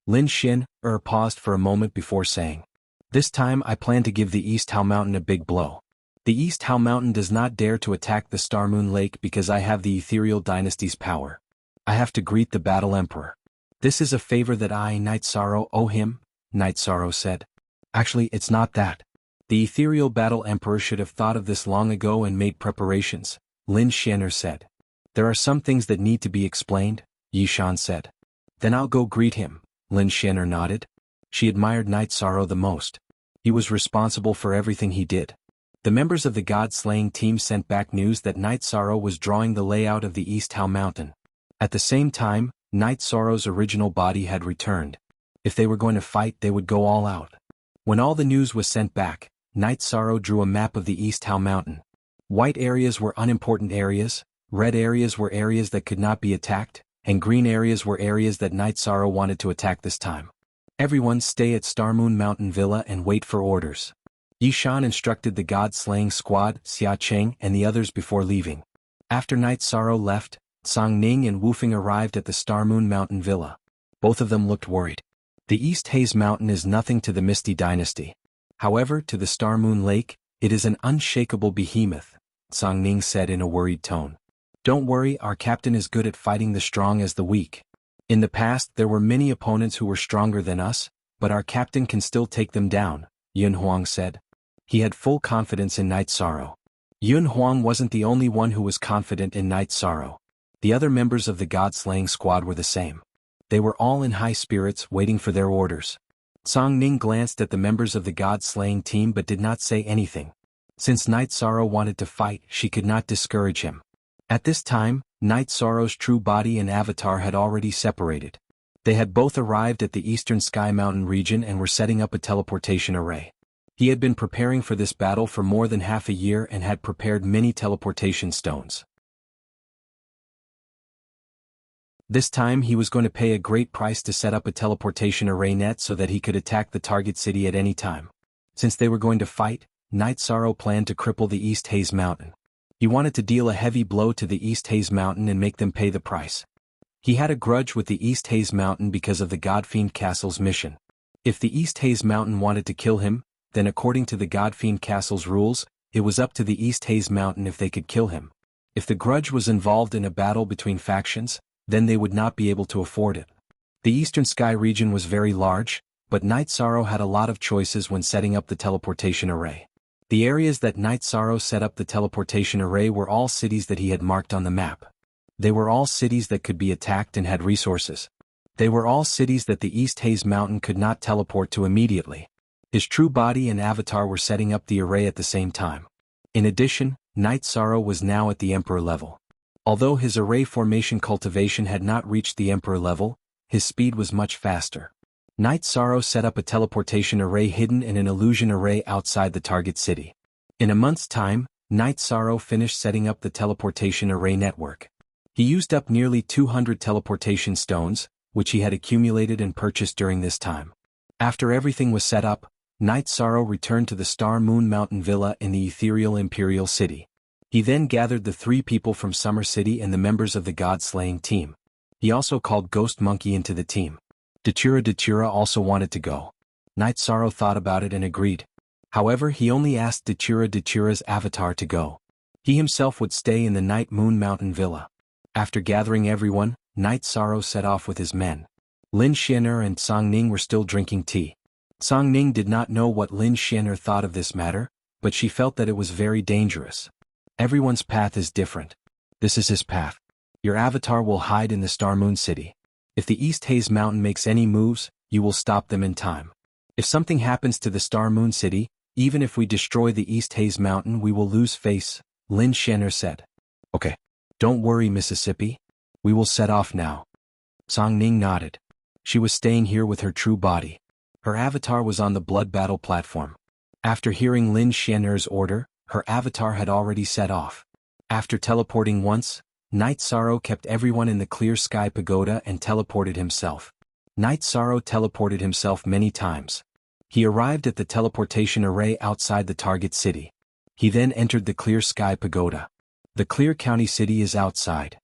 Lin Xian paused for a moment before saying. This time I plan to give the East Hao Mountain a big blow. The East Hao Mountain does not dare to attack the Star Moon Lake because I have the Ethereal Dynasty's power. I have to greet the Battle Emperor. This is a favor that I, Night Sorrow, owe him, Night Sorrow said. Actually, it's not that. The ethereal Battle Emperor should have thought of this long ago and made preparations, Lin Xianer said. There are some things that need to be explained, Yishan said. Then I'll go greet him, Lin Xianer nodded. She admired Night Sorrow the most. He was responsible for everything he did. The members of the God-slaying team sent back news that Night Sorrow was drawing the layout of the East Hao Mountain. At the same time, Night Sorrow's original body had returned. If they were going to fight, they would go all out. When all the news was sent back, Night Sorrow drew a map of the East Hao Mountain. White areas were unimportant areas, red areas were areas that could not be attacked, and green areas were areas that Night Sorrow wanted to attack this time. Everyone stay at Star Moon Mountain Villa and wait for orders. Yishan instructed the God-slaying squad, Xia Cheng and the others before leaving. After Night Sorrow left, Song Ning and Wu Feng arrived at the Star Moon Mountain Villa. Both of them looked worried. The East Haze Mountain is nothing to the Misty Dynasty. However, to the Star Moon Lake, it is an unshakable behemoth, Song Ning said in a worried tone. Don't worry, our captain is good at fighting the strong as the weak. In the past there were many opponents who were stronger than us, but our captain can still take them down, Yun Huang said. He had full confidence in Night Sorrow. Yun Huang wasn't the only one who was confident in Night Sorrow. The other members of the God-slaying squad were the same. They were all in high spirits waiting for their orders. Song Ning glanced at the members of the God-slaying team but did not say anything. Since Night Sorrow wanted to fight, she could not discourage him. At this time, Night Sorrow's true body and avatar had already separated. They had both arrived at the Eastern Sky Mountain region and were setting up a teleportation array. He had been preparing for this battle for more than half a year and had prepared many teleportation stones. This time he was going to pay a great price to set up a teleportation array net so that he could attack the target city at any time. Since they were going to fight, Night Sorrow planned to cripple the East Haze Mountain. He wanted to deal a heavy blow to the East Haze Mountain and make them pay the price. He had a grudge with the East Haze Mountain because of the Godfiend Castle's mission. If the East Haze Mountain wanted to kill him, then according to the Godfiend Castle's rules, it was up to the East Haze Mountain if they could kill him. If the grudge was involved in a battle between factions, then they would not be able to afford it. The Eastern Sky region was very large, but Night Sorrow had a lot of choices when setting up the teleportation array. The areas that Night Sorrow set up the teleportation array were all cities that he had marked on the map. They were all cities that could be attacked and had resources. They were all cities that the East Haze Mountain could not teleport to immediately. His true body and avatar were setting up the array at the same time. In addition, Night Sorrow was now at the Emperor level. Although his array formation cultivation had not reached the Emperor level, his speed was much faster. Night Sorrow set up a teleportation array hidden in an illusion array outside the target city. In a month's time, Night Sorrow finished setting up the teleportation array network. He used up nearly 200 teleportation stones, which he had accumulated and purchased during this time. After everything was set up, Night Sorrow returned to the Star Moon Mountain Villa in the ethereal Imperial City. He then gathered the 3 people from Summer City and the members of the God-slaying team. He also called Ghost Monkey into the team. Datura also wanted to go. Night Sorrow thought about it and agreed. However, he only asked Datura's avatar to go. He himself would stay in the Night Moon Mountain Villa. After gathering everyone, Night Sorrow set off with his men. Lin Xianer and Song Ning were still drinking tea. Song Ning did not know what Lin Xianer thought of this matter, but she felt that it was very dangerous. Everyone's path is different. This is his path. Your avatar will hide in the Star Moon City. If the East Haze Mountain makes any moves, you will stop them in time. If something happens to the Star Moon City, even if we destroy the East Haze Mountain, we will lose face, Lin Xianer said. Okay. Don't worry, Mississippi. We will set off now. Song Ning nodded. She was staying here with her true body. Her avatar was on the blood battle platform. After hearing Lin Xianer's order, her avatar had already set off. After teleporting once, Night Sorrow kept everyone in the Clear Sky Pagoda and teleported himself. Night Sorrow teleported himself many times. He arrived at the teleportation array outside the target city. He then entered the Clear Sky Pagoda. The Clear County City is outside.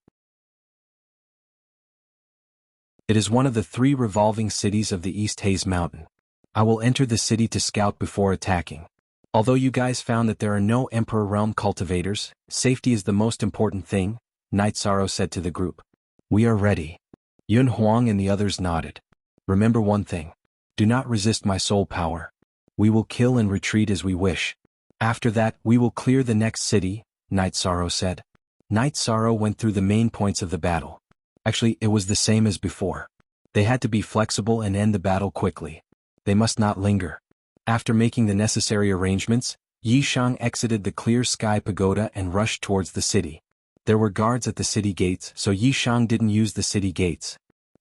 It is one of the 3 revolving cities of the East Haze Mountain. I will enter the city to scout before attacking. Although you guys found that there are no Emperor Realm cultivators, safety is the most important thing, Night Sorrow said to the group. We are ready. Yun Huang and the others nodded. Remember one thing. Do not resist my soul power. We will kill and retreat as we wish. After that, we will clear the next city, Night Sorrow said. Night Sorrow went through the main points of the battle. Actually, it was the same as before. They had to be flexible and end the battle quickly. They must not linger. After making the necessary arrangements, Yi Shang exited the clear sky pagoda and rushed towards the city. There were guards at the city gates, so Yi Shang didn't use the city gates.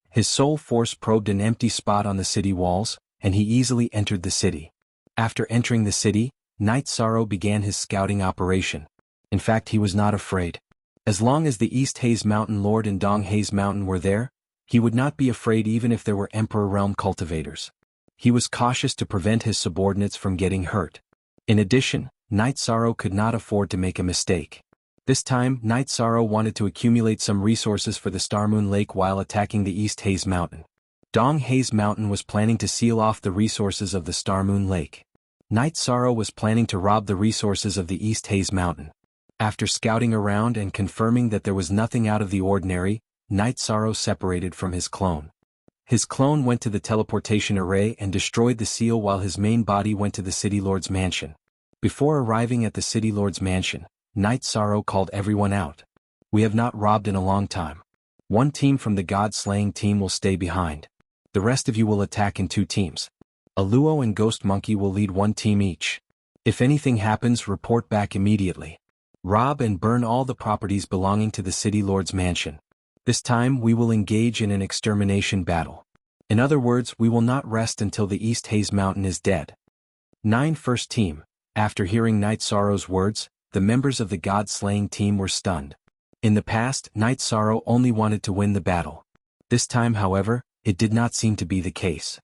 His soul force probed an empty spot on the city walls, and he easily entered the city. After entering the city, Night Sorrow began his scouting operation. In fact, he was not afraid. As long as the East Haze Mountain Lord and Dong Haze Mountain were there, he would not be afraid even if there were Emperor Realm cultivators. He was cautious to prevent his subordinates from getting hurt. In addition, Night Sorrow could not afford to make a mistake. This time, Night Sorrow wanted to accumulate some resources for the Starmoon Lake while attacking the East Haze Mountain. Dong Haze Mountain was planning to seal off the resources of the Starmoon Lake. Night Sorrow was planning to rob the resources of the East Haze Mountain. After scouting around and confirming that there was nothing out of the ordinary, Night Sorrow separated from his clone. His clone went to the teleportation array and destroyed the seal while his main body went to the City Lord's mansion. Before arriving at the City Lord's mansion, Night Sorrow called everyone out. We have not robbed in a long time. One team from the God-slaying team will stay behind. The rest of you will attack in 2 teams. A Luo and Ghost Monkey will lead 1 team each. If anything happens, report back immediately. Rob and burn all the properties belonging to the City Lord's mansion. This time we will engage in an extermination battle. In other words, we will not rest until the East Haze Mountain is dead. 9 First Team. After hearing Night Sorrow's words, the members of the God-slaying team were stunned. In the past, Night Sorrow only wanted to win the battle. This time, however, it did not seem to be the case.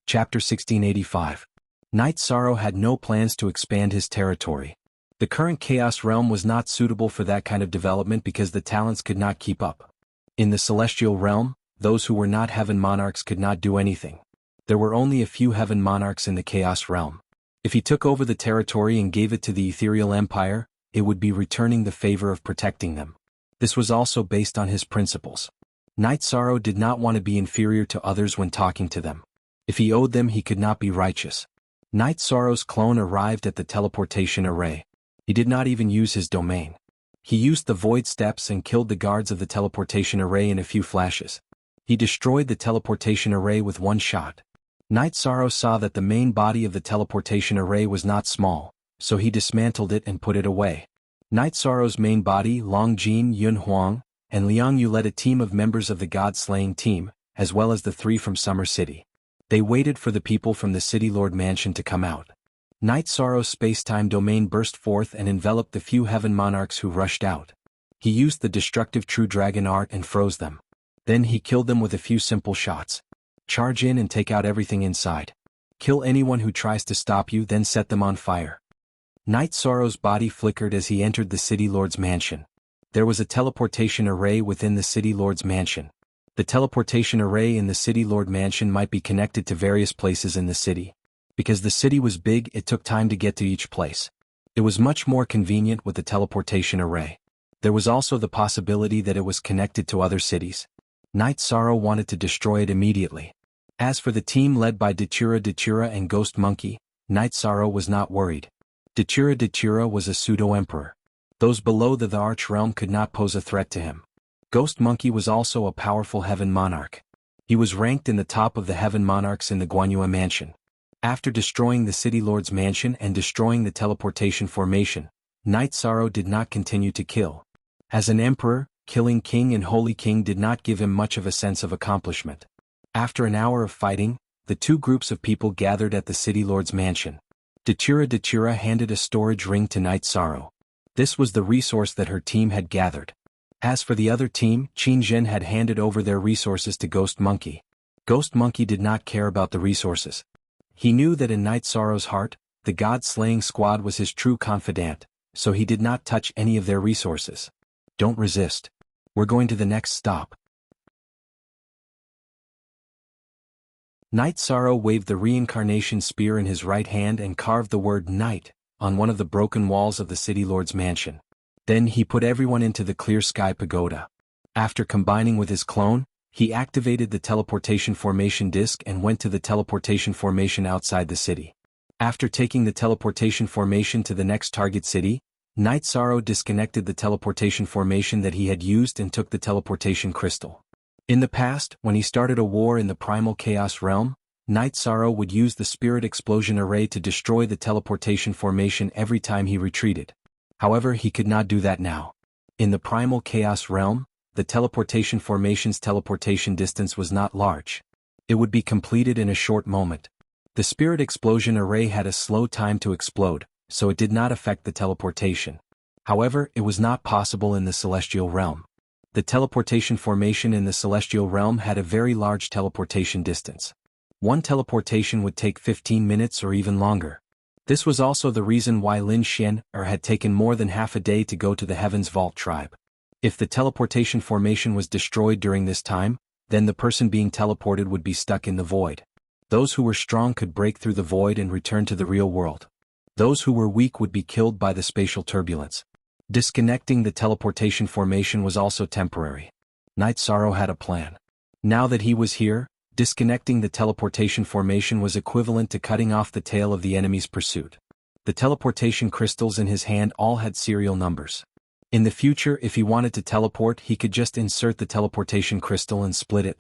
Chapter 1685. Night Sorrow had no plans to expand his territory. The current Chaos Realm was not suitable for that kind of development because the talents could not keep up. In the Celestial Realm, those who were not Heaven Monarchs could not do anything. There were only a few Heaven Monarchs in the Chaos Realm. If he took over the territory and gave it to the Ethereal Empire, it would be returning the favor of protecting them. This was also based on his principles. Night Sorrow did not want to be inferior to others when talking to them. If he owed them, he could not be righteous. Night Sorrow's clone arrived at the teleportation array. He did not even use his domain. He used the void steps and killed the guards of the teleportation array in a few flashes. He destroyed the teleportation array with 1 shot. Night Sorrow saw that the main body of the teleportation array was not small, so he dismantled it and put it away. Night Sorrow's main body, Long Jin, Yun Huang, and Liang Yu led a team of members of the God-slaying team, as well as the 3 from Summer City. They waited for the people from the City Lord Mansion to come out. Night Sorrow's space-time domain burst forth and enveloped the few Heaven Monarchs who rushed out. He used the destructive True Dragon art and froze them. Then he killed them with a few simple shots. Charge in and take out everything inside. Kill anyone who tries to stop you, then set them on fire. Night Sorrow's body flickered as he entered the City Lord's mansion. There was a teleportation array within the City Lord's mansion. The teleportation array in the City Lord mansion might be connected to various places in the city. Because the city was big, it took time to get to each place. It was much more convenient with the teleportation array. There was also the possibility that it was connected to other cities. Night Sorrow wanted to destroy it immediately. As for the team led by Datura and Ghost Monkey, Night Sorrow was not worried. Datura was a pseudo-emperor. Those below the Arch Realm could not pose a threat to him. Ghost Monkey was also a powerful Heaven Monarch. He was ranked in the top of the Heaven Monarchs in the Guanyua Mansion. After destroying the City Lord's mansion and destroying the teleportation formation, Night Sorrow did not continue to kill. As an emperor, killing King and Holy King did not give him much of a sense of accomplishment. After an hour of fighting, the 2 groups of people gathered at the City Lord's mansion. Datura handed a storage ring to Night Sorrow. This was the resource that her team had gathered. As for the other team, Qin Zhen had handed over their resources to Ghost Monkey. Ghost Monkey did not care about the resources. He knew that in Night Sorrow's heart, the God-slaying squad was his true confidant, so he did not touch any of their resources. Don't resist. We're going to the next stop. Night Sorrow waved the reincarnation spear in his right hand and carved the word Night on one of the broken walls of the city lord's mansion. Then he put everyone into the clear sky pagoda. After combining with his clone, he activated the teleportation formation disk and went to the teleportation formation outside the city. After taking the teleportation formation to the next target city, Night Sorrow disconnected the teleportation formation that he had used and took the teleportation crystal. In the past, when he started a war in the primal chaos realm, Night Sorrow would use the spirit explosion array to destroy the teleportation formation every time he retreated. However, he could not do that now. In the primal chaos realm, the teleportation formation's teleportation distance was not large. It would be completed in a short moment. The spirit explosion array had a slow time to explode, so it did not affect the teleportation. However, it was not possible in the celestial realm. The teleportation formation in the celestial realm had a very large teleportation distance. One teleportation would take 15 minutes or even longer. This was also the reason why Lin Xian had taken more than half a day to go to the Heaven's Vault tribe. If the teleportation formation was destroyed during this time, then the person being teleported would be stuck in the void. Those who were strong could break through the void and return to the real world. Those who were weak would be killed by the spatial turbulence. Disconnecting the teleportation formation was also temporary. Night Sorrow had a plan. Now that he was here, disconnecting the teleportation formation was equivalent to cutting off the tail of the enemy's pursuit. The teleportation crystals in his hand all had serial numbers. In the future, if he wanted to teleport, he could just insert the teleportation crystal and split it.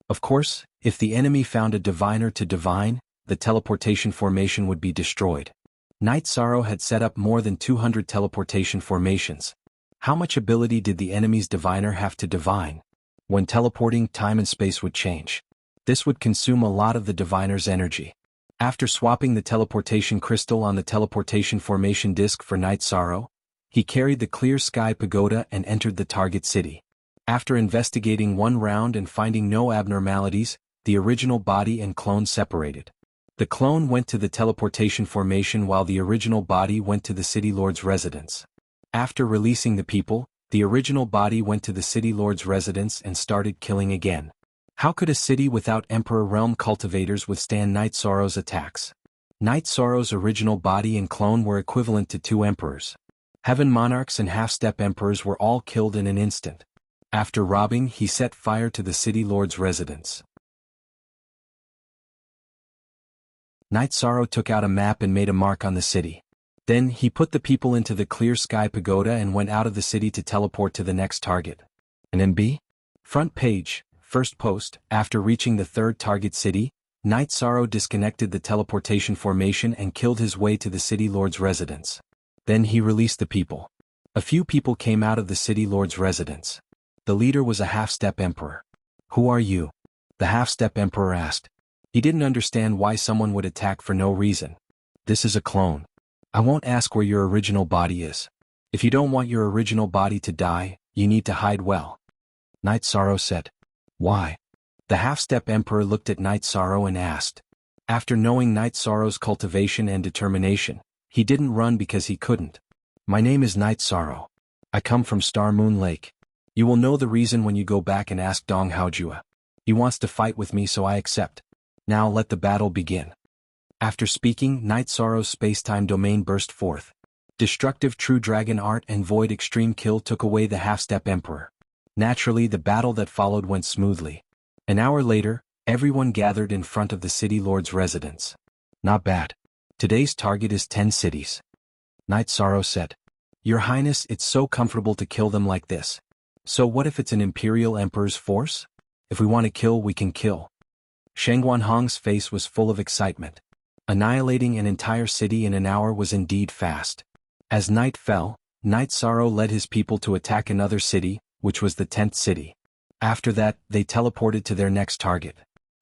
Of course, if the enemy found a diviner to divine, the teleportation formation would be destroyed. Night Sorrow had set up more than 200 teleportation formations. How much ability did the enemy's diviner have to divine? When teleporting, time and space would change. This would consume a lot of the diviner's energy. After swapping the teleportation crystal on the teleportation formation disk for Night Sorrow, he carried the clear sky pagoda and entered the target city. After investigating one round and finding no abnormalities, the original body and clone separated. The clone went to the teleportation formation while the original body went to the city lord's residence. After releasing the people, the original body went to the city lord's residence and started killing again. How could a city without Emperor Realm cultivators withstand Night Sorrow's attacks? Night Sorrow's original body and clone were equivalent to 2 emperors. Heaven monarchs and half-step emperors were all killed in an instant. After robbing, he set fire to the city lord's residence. Night Sorrow took out a map and made a mark on the city. Then he put the people into the clear sky pagoda and went out of the city to teleport to the next target. An MB? Front page. First post. After reaching the third target city, Night Sorrow disconnected the teleportation formation and killed his way to the city lord's residence. Then he released the people. A few people came out of the city lord's residence. The leader was a half-step emperor. "Who are you?" the half-step emperor asked. He didn't understand why someone would attack for no reason. "This is a clone. I won't ask where your original body is. If you don't want your original body to die, you need to hide well." Night Sorrow said. "Why?" The half-step emperor looked at Night Sorrow and asked. After knowing Night Sorrow's cultivation and determination, he didn't run because he couldn't. "My name is Night Sorrow. I come from Star Moon Lake. You will know the reason when you go back and ask Dong Haojua. He wants to fight with me, so I accept. Now let the battle begin." After speaking, Night Sorrow's space-time domain burst forth. Destructive True Dragon Art and Void Extreme Kill took away the half-step emperor. Naturally, the battle that followed went smoothly. An hour later, everyone gathered in front of the city lord's residence. "Not bad. Today's target is 10 cities. Night Sorrow said. "Your Highness, it's so comfortable to kill them like this. So what if it's an Imperial Emperor's force? If we want to kill, we can kill." Shengguan Hong's face was full of excitement. Annihilating an entire city in an hour was indeed fast. As night fell, Night Sorrow led his people to attack another city, which was the 10th city. After that, they teleported to their next target.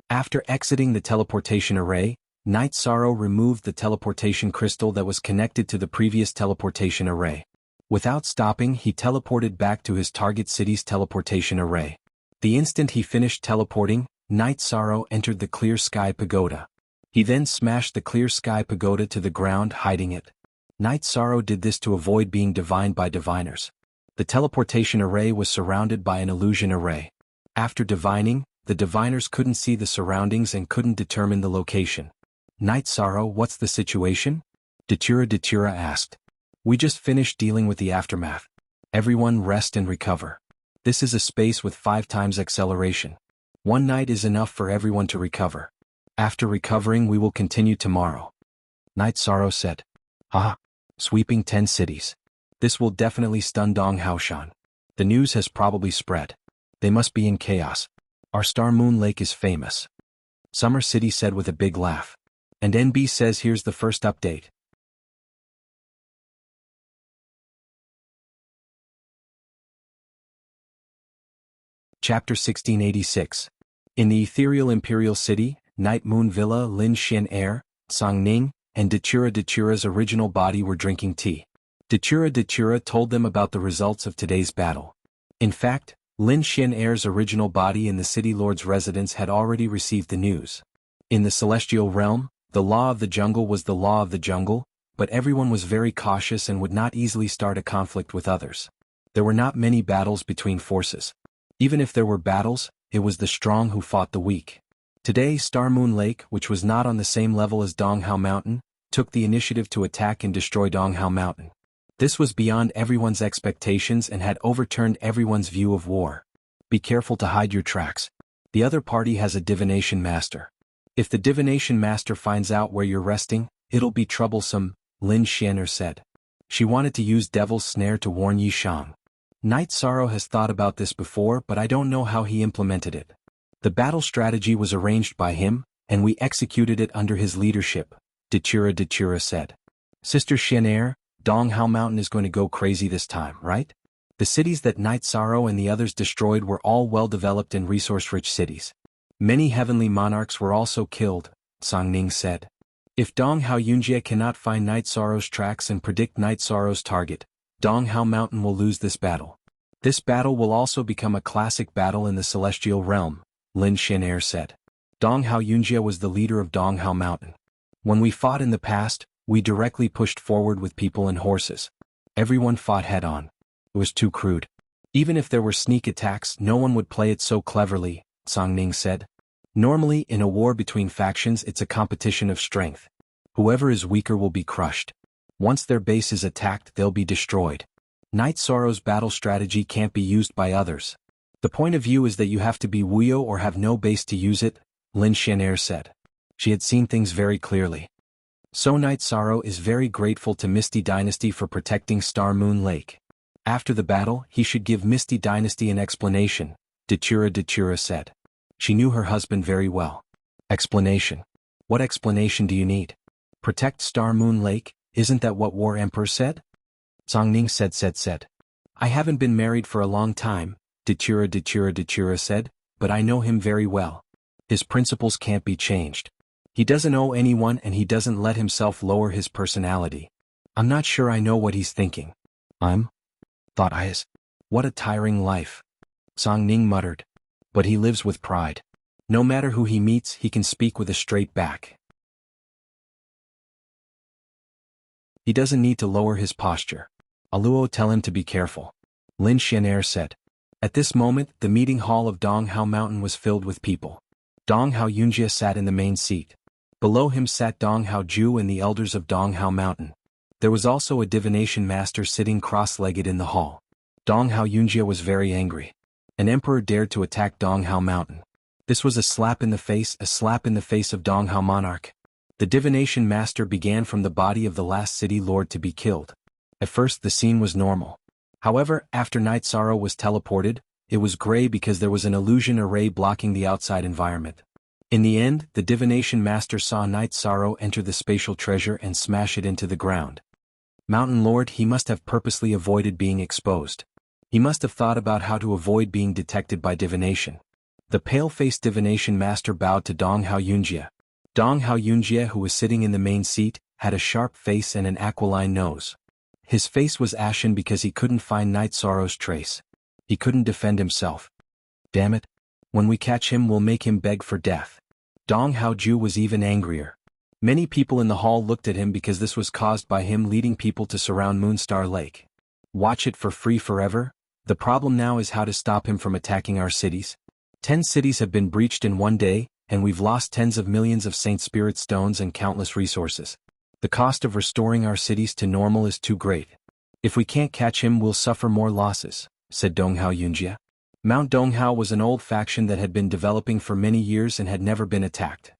After exiting the teleportation array, Night Sorrow removed the teleportation crystal that was connected to the previous teleportation array. Without stopping, he teleported back to his target city's teleportation array. The instant he finished teleporting, Night Sorrow entered the clear sky pagoda. He then smashed the clear sky pagoda to the ground, hiding it. Night Sorrow did this to avoid being divined by diviners. The teleportation array was surrounded by an illusion array. After divining, the diviners couldn't see the surroundings and couldn't determine the location. "Night Sorrow, what's the situation?" Datura asked. We just finished dealing with the aftermath. Everyone rest and recover. This is a space with 5 times acceleration. One night is enough for everyone to recover. After recovering we will continue tomorrow. Night Sorrow said. Ah, sweeping 10 cities. This will definitely stun Dong Haoshan. The news has probably spread. They must be in chaos. Our Star Moon Lake is famous. Summer City said with a big laugh. And NB says here's the first update. Chapter 1686. In the ethereal imperial city, Night Moon Villa, Lin Xian Air, Song Ning, and Datura's original body were drinking tea. Datura told them about the results of today's battle. In fact, Lin Xian Air's original body in the city lord's residence had already received the news. In the celestial realm, the law of the jungle was the law of the jungle, but everyone was very cautious and would not easily start a conflict with others. There were not many battles between forces. Even if there were battles, it was the strong who fought the weak. Today Star Moon Lake, which was not on the same level as Donghao Mountain, took the initiative to attack and destroy Donghao Mountain. This was beyond everyone's expectations and had overturned everyone's view of war. Be careful to hide your tracks. The other party has a divination master. If the divination master finds out where you're resting, it'll be troublesome, Lin Xianer said. She wanted to use Devil's Snare to warn Yi Shang. Night Sorrow has thought about this before, but I don't know how he implemented it. The battle strategy was arranged by him, and we executed it under his leadership, Datura said. Sister Xianer, Donghao Mountain is going to go crazy this time, right? The cities that Night Sorrow and the others destroyed were all well-developed and resource-rich cities. Many heavenly monarchs were also killed, Song Ning said. If Donghao Yunjie cannot find Night Sorrow's tracks and predict Night Sorrow's target, Donghao Mountain will lose this battle. This battle will also become a classic battle in the celestial realm, Lin Xianer said. Donghao Yunjie was the leader of Donghao Mountain. When we fought in the past, we directly pushed forward with people and horses. Everyone fought head-on. It was too crude. Even if there were sneak attacks, no one would play it so cleverly, Song Ning said. Normally, in a war between factions it's a competition of strength. Whoever is weaker will be crushed. Once their base is attacked, they'll be destroyed. Night Sorrow's battle strategy can't be used by others. The point of view is that you have to be Wuyo or have no base to use it, Lin Xianer said. She had seen things very clearly. So Night Sorrow is very grateful to Misty Dynasty for protecting Star Moon Lake. After the battle, he should give Misty Dynasty an explanation, Datura said. She knew her husband very well. Explanation? What explanation do you need? Protect Star Moon Lake, isn't that what War Emperor said? Song Ning said. I haven't been married for a long time, Datura said, but I know him very well. His principles can't be changed. He doesn't owe anyone and he doesn't let himself lower his personality. I'm not sure I know what he's thinking. Thought I is. What a tiring life. Song Ning muttered. But he lives with pride. No matter who he meets, he can speak with a straight back. He doesn't need to lower his posture. Aluo tell him to be careful. Lin Xianer said. At this moment, the meeting hall of Donghao Mountain was filled with people. Donghao Yunjie sat in the main seat. Below him sat Donghao Ju and the elders of Donghao Mountain. There was also a divination master sitting cross-legged in the hall. Donghao Yunjie was very angry. An emperor dared to attack Donghao Mountain. This was a slap in the face of Donghao monarch. The divination master began from the body of the last city lord to be killed. At first the scene was normal. However, after Night Sorrow was teleported, it was gray because there was an illusion array blocking the outside environment. In the end, the divination master saw Night Sorrow enter the spatial treasure and smash it into the ground. Mountain Lord, he must have purposely avoided being exposed. He must have thought about how to avoid being detected by divination. The pale-faced divination master bowed to Donghao Yunjie. Donghao Yunjie, who was sitting in the main seat, had a sharp face and an aquiline nose. His face was ashen because he couldn't find Night Sorrow's trace. He couldn't defend himself. Damn it. When we catch him we'll make him beg for death. Donghao Ju was even angrier. Many people in the hall looked at him because this was caused by him leading people to surround Moonstar Lake. Watch it for free forever? The problem now is how to stop him from attacking our cities. 10 cities have been breached in one day, and we've lost tens of millions of Saint Spirit stones and countless resources. The cost of restoring our cities to normal is too great. If we can't catch him, we'll suffer more losses, said Donghao Yunjia. Mount Donghao was an old faction that had been developing for many years and had never been attacked.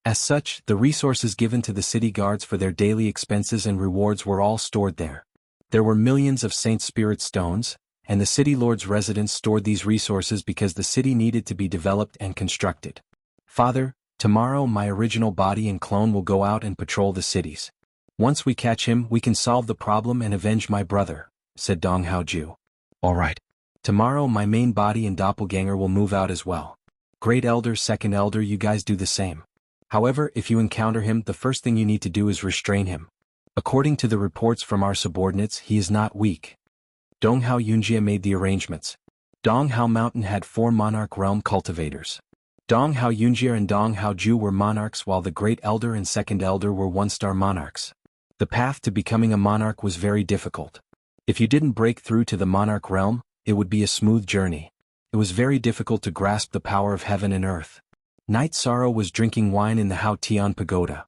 As such, the resources given to the city guards for their daily expenses and rewards were all stored there. There were millions of Saint Spirit stones, and the city lord's residents stored these resources because the city needed to be developed and constructed. Father, tomorrow my original body and clone will go out and patrol the cities. Once we catch him, we can solve the problem and avenge my brother, said Donghao Ju. All right. Tomorrow my main body and doppelganger will move out as well. Great Elder, Second Elder, you guys do the same. However, if you encounter him, the first thing you need to do is restrain him. According to the reports from our subordinates, he is not weak. Donghao Yunjia made the arrangements. Donghao Mountain had 4 monarch realm cultivators. Donghao Yunjia and Donghao Ju were monarchs, while the Great Elder and Second Elder were 1-star monarchs. The path to becoming a monarch was very difficult. If you didn't break through to the monarch realm, it would be a smooth journey. It was very difficult to grasp the power of heaven and earth. Knight Sorrow was drinking wine in the Hao Tian Pagoda.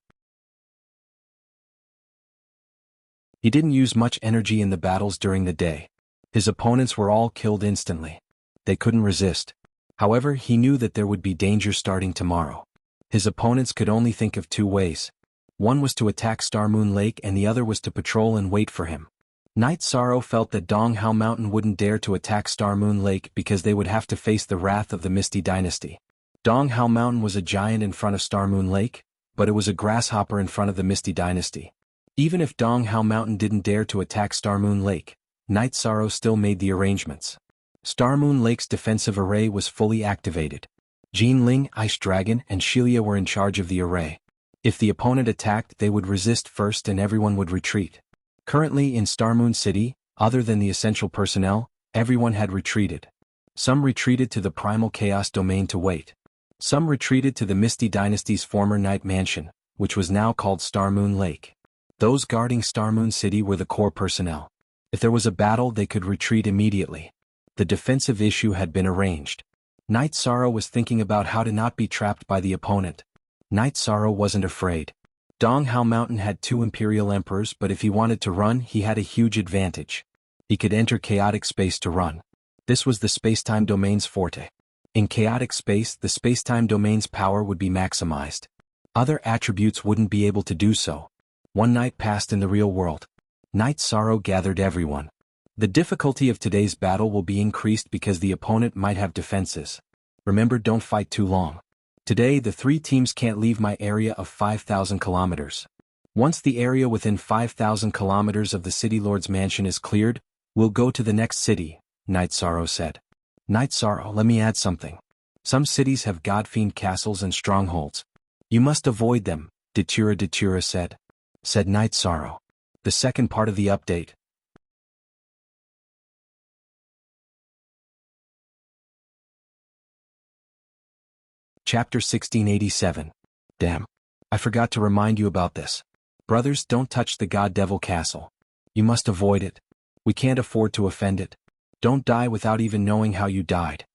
He didn't use much energy in the battles during the day. His opponents were all killed instantly. They couldn't resist. However, he knew that there would be danger starting tomorrow. His opponents could only think of 2 ways. One was to attack Star Moon Lake and the other was to patrol and wait for him. Knight Sorrow felt that Donghao Mountain wouldn't dare to attack Star Moon Lake because they would have to face the wrath of the Misty Dynasty. Donghao Mountain was a giant in front of Star Moon Lake, but it was a grasshopper in front of the Misty Dynasty. Even if Donghao Mountain didn't dare to attack Star Moon Lake, Knight Sorrow still made the arrangements. Star Moon Lake's defensive array was fully activated. Jean Ling, Ice Dragon, and Shelia were in charge of the array. If the opponent attacked, they would resist first and everyone would retreat. Currently in Star Moon City, other than the essential personnel, everyone had retreated. Some retreated to the Primal Chaos Domain to wait. Some retreated to the Misty Dynasty's former Night Mansion, which was now called Star Moon Lake. Those guarding Star Moon City were the core personnel. If there was a battle, they could retreat immediately. The defensive issue had been arranged. Knight Sorrow was thinking about how to not be trapped by the opponent. Knight Sorrow wasn't afraid. Donghao Mountain had 2 Imperial Emperors, but if he wanted to run, he had a huge advantage. He could enter chaotic space to run. This was the space-time domain's forte. In chaotic space, the space-time domain's power would be maximized. Other attributes wouldn't be able to do so. One night passed in the real world. Knight Sorrow gathered everyone. The difficulty of today's battle will be increased because the opponent might have defenses. Remember, don't fight too long. Today the 3 teams can't leave my area of 5,000 kilometers. Once the area within 5,000 kilometers of the City Lord's mansion is cleared, we'll go to the next city, Knight Sorrow said. Knight Sorrow, let me add something. Some cities have godfiend castles and strongholds. You must avoid them, Datura said Knight Sorrow. The second part of the update. Chapter 1687. Damn. I forgot to remind you about this. Brothers, don't touch the God Devil Castle. You must avoid it. We can't afford to offend it. Don't die without even knowing how you died.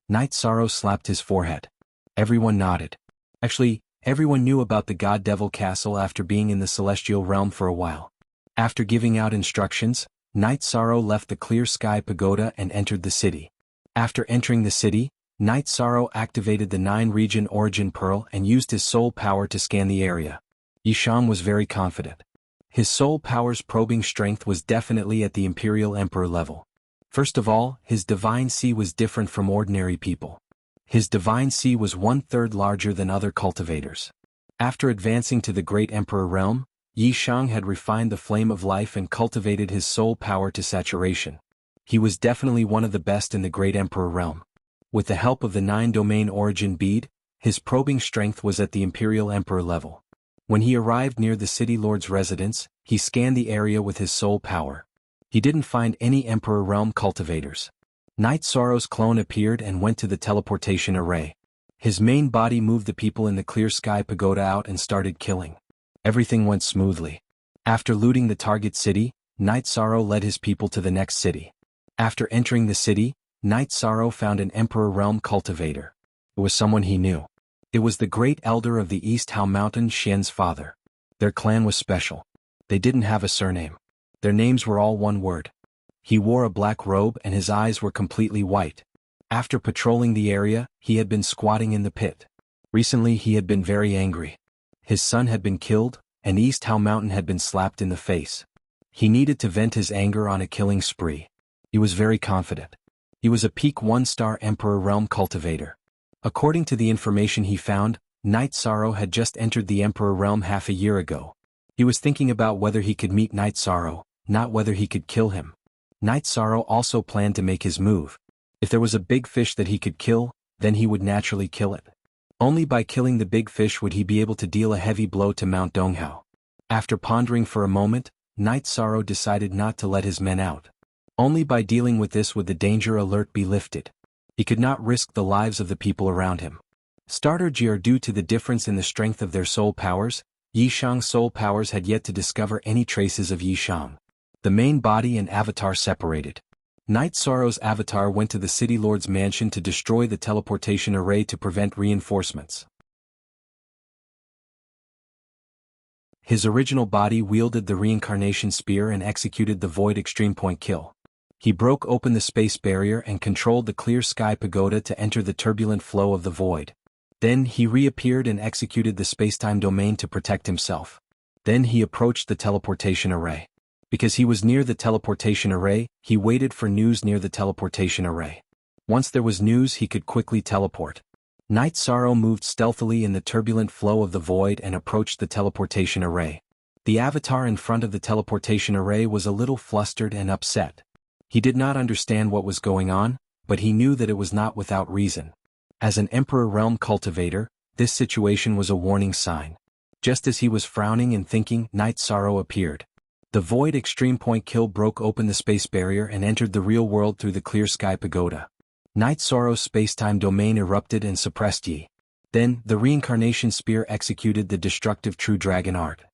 Knight Sorrow slapped his forehead. Everyone nodded. Actually, everyone knew about the God Devil Castle after being in the Celestial Realm for a while. After giving out instructions, Knight Sorrow left the Clear Sky Pagoda and entered the city. After entering the city, Knight Sorrow activated the 9-region Origin Pearl and used his soul power to scan the area. Yishang was very confident. His soul power's probing strength was definitely at the Imperial Emperor level. First of all, his Divine Sea was different from ordinary people. His Divine Sea was 1/3 larger than other cultivators. After advancing to the Great Emperor realm, Yishang had refined the flame of life and cultivated his soul power to saturation. He was definitely one of the best in the Great Emperor realm. With the help of the 9-domain origin bead, his probing strength was at the Imperial Emperor level. When he arrived near the City Lord's residence, he scanned the area with his soul power. He didn't find any Emperor realm cultivators. Knight Sorrow's clone appeared and went to the teleportation array. His main body moved the people in the Clear Sky Pagoda out and started killing. Everything went smoothly. After looting the target city, Knight Sorrow led his people to the next city. After entering the city, Knight Sorrow found an Emperor Realm cultivator. It was someone he knew. It was the Great Elder of the East Hao Mountain, Xian's father. Their clan was special. They didn't have a surname. Their names were all one word. He wore a black robe and his eyes were completely white. After patrolling the area, he had been squatting in the pit. Recently he had been very angry. His son had been killed, and East How Mountain had been slapped in the face. He needed to vent his anger on a killing spree. He was very confident. He was a peak 1-star Emperor Realm cultivator. According to the information he found, Night Sorrow had just entered the Emperor Realm half a year ago. He was thinking about whether he could meet Night Sorrow, not whether he could kill him. Night Sorrow also planned to make his move. If there was a big fish that he could kill, then he would naturally kill it. Only by killing the big fish would he be able to deal a heavy blow to Mount Donghao. After pondering for a moment, Night Sorrow decided not to let his men out. Only by dealing with this would the danger alert be lifted. He could not risk the lives of the people around him. Starter G are due to the difference in the strength of their soul powers. Yishang's soul powers had yet to discover any traces of Yishang. The main body and avatar separated. Night Sorrow's avatar went to the City Lord's mansion to destroy the teleportation array to prevent reinforcements. His original body wielded the reincarnation spear and executed the Void Extreme Point kill. He broke open the space barrier and controlled the clear sky pagoda to enter the turbulent flow of the void. Then he reappeared and executed the spacetime domain to protect himself. Then he approached the teleportation array. Because he was near the teleportation array, he waited for news near the teleportation array. Once there was news, he could quickly teleport. Night Sorrow moved stealthily in the turbulent flow of the void and approached the teleportation array. The avatar in front of the teleportation array was a little flustered and upset. He did not understand what was going on, but he knew that it was not without reason. As an Emperor Realm cultivator, this situation was a warning sign. Just as he was frowning and thinking, Night Sorrow appeared. The Void Extreme Point kill broke open the space barrier and entered the real world through the clear sky pagoda. Night Sorrow's spacetime domain erupted and suppressed Yi. Then, the reincarnation spear executed the destructive True Dragon art.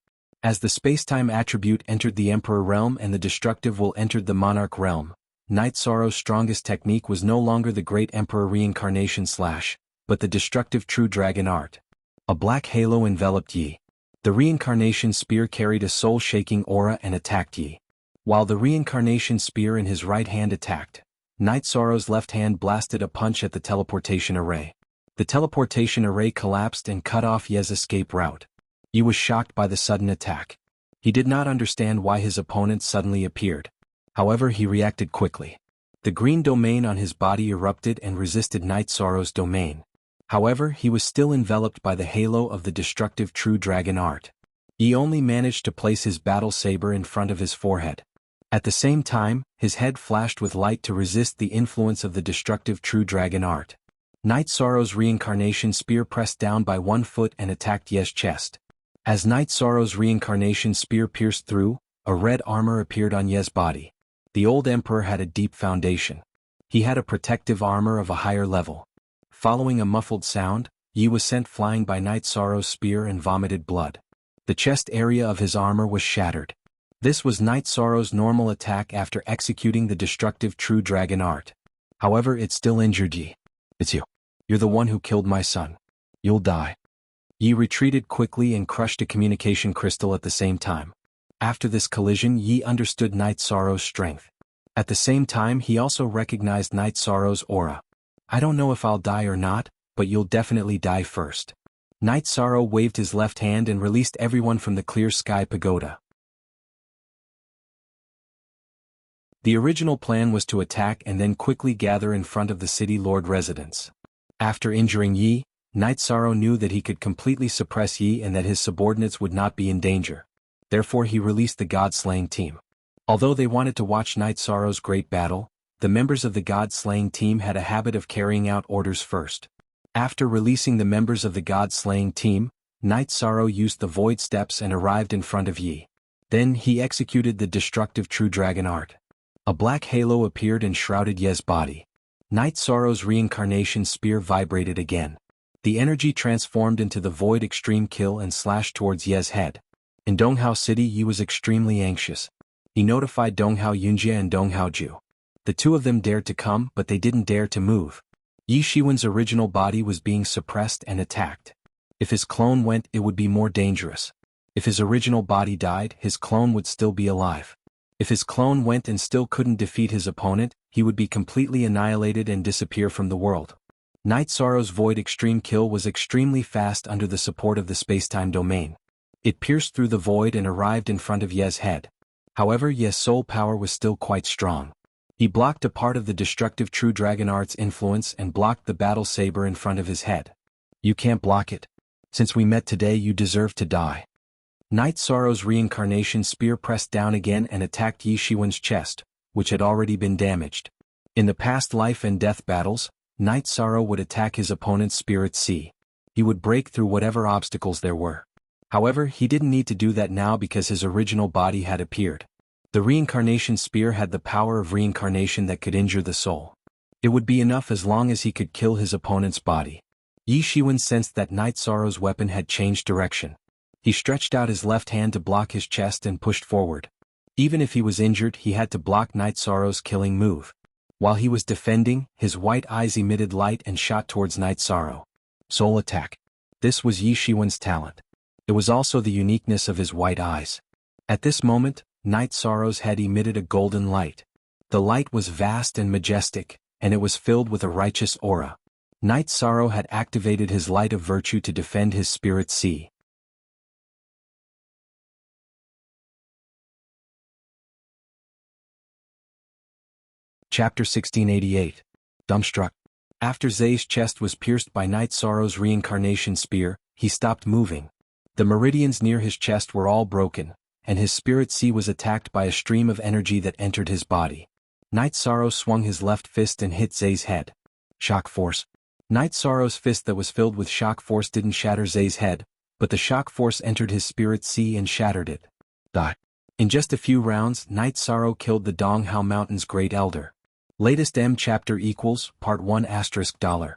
As the spacetime attribute entered the Emperor Realm and the destructive will entered the Monarch Realm, Night Sorrow's strongest technique was no longer the Great Emperor Reincarnation Slash, but the destructive True Dragon art. A black halo enveloped Yi. The reincarnation spear carried a soul-shaking aura and attacked Yi. While the reincarnation spear in his right hand attacked, Night Sorrow's left hand blasted a punch at the teleportation array. The teleportation array collapsed and cut off Yi's escape route. Yi was shocked by the sudden attack. He did not understand why his opponent suddenly appeared. However, he reacted quickly. The green domain on his body erupted and resisted Night Sorrow's domain. However, he was still enveloped by the halo of the destructive True Dragon art. He only managed to place his battle saber in front of his forehead. At the same time, his head flashed with light to resist the influence of the destructive True Dragon art. Night Sorrow's reincarnation spear pressed down by 1 foot and attacked Yi's chest. As Night Sorrow's reincarnation spear pierced through, a red armor appeared on Yi's body. The old emperor had a deep foundation. He had a protective armor of a higher level. Following a muffled sound, Yi was sent flying by Night Sorrow's spear and vomited blood. The chest area of his armor was shattered. This was Night Sorrow's normal attack after executing the destructive True Dragon art. However, it still injured Yi. It's you. You're the one who killed my son. You'll die. Yi retreated quickly and crushed a communication crystal at the same time. After this collision, Yi understood Night Sorrow's strength. At the same time, he also recognized Night Sorrow's aura. I don't know if I'll die or not, but you'll definitely die first. Night Sorrow waved his left hand and released everyone from the clear sky pagoda. The original plan was to attack and then quickly gather in front of the City Lord residence. After injuring Yi, Night Sorrow knew that he could completely suppress Yi and that his subordinates would not be in danger. Therefore he released the God-slaying team. Although they wanted to watch Night Sorrow's great battle, the members of the God-slaying team had a habit of carrying out orders first. After releasing the members of the God-slaying team, Night Sorrow used the Void Steps and arrived in front of Yi. Then he executed the destructive True Dragon art. A black halo appeared and shrouded Yi's body. Night Sorrow's reincarnation spear vibrated again. The energy transformed into the Void Extreme Kill and slashed towards Yi's head. In Donghao City, Yi was extremely anxious. He notified Donghao Yunjie and Donghao Ju. The two of them dared to come, but they didn't dare to move. Yi Shiwen's original body was being suppressed and attacked. If his clone went, it would be more dangerous. If his original body died, his clone would still be alive. If his clone went and still couldn't defeat his opponent, he would be completely annihilated and disappear from the world. Night Sorrow's Void Extreme Kill was extremely fast under the support of the spacetime domain. It pierced through the void and arrived in front of Ye's head. However, Ye's soul power was still quite strong. He blocked a part of the destructive True Dragon Art's influence and blocked the battle saber in front of his head. You can't block it. Since we met today, you deserve to die. Night Sorrow's reincarnation spear pressed down again and attacked Yi Shiwen's chest, which had already been damaged. In the past life and death battles, Night Sorrow would attack his opponent's spirit sea. He would break through whatever obstacles there were. However, he didn't need to do that now because his original body had appeared. The reincarnation spear had the power of reincarnation that could injure the soul. It would be enough as long as he could kill his opponent's body. Yi Shiwen sensed that Night Sorrow's weapon had changed direction. He stretched out his left hand to block his chest and pushed forward. Even if he was injured, he had to block Night Sorrow's killing move. While he was defending, his white eyes emitted light and shot towards Night Sorrow. Soul attack. This was Yi Shiwen's talent. It was also the uniqueness of his white eyes. At this moment, Night Sorrow's head emitted a golden light. The light was vast and majestic, and it was filled with a righteous aura. Night Sorrow had activated his light of virtue to defend his spirit sea. Chapter 1688. Dumbstruck. After Zay's chest was pierced by Night Sorrow's reincarnation spear, he stopped moving. The meridians near his chest were all broken, and his spirit sea was attacked by a stream of energy that entered his body. Night Sorrow swung his left fist and hit Zay's head. Shock force. Night Sorrow's fist that was filled with shock force didn't shatter Zay's head, but the shock force entered his spirit sea and shattered it. In just a few rounds, Night Sorrow killed the Donghao Mountain's Great Elder. Latest M chapter equals Part 1 $.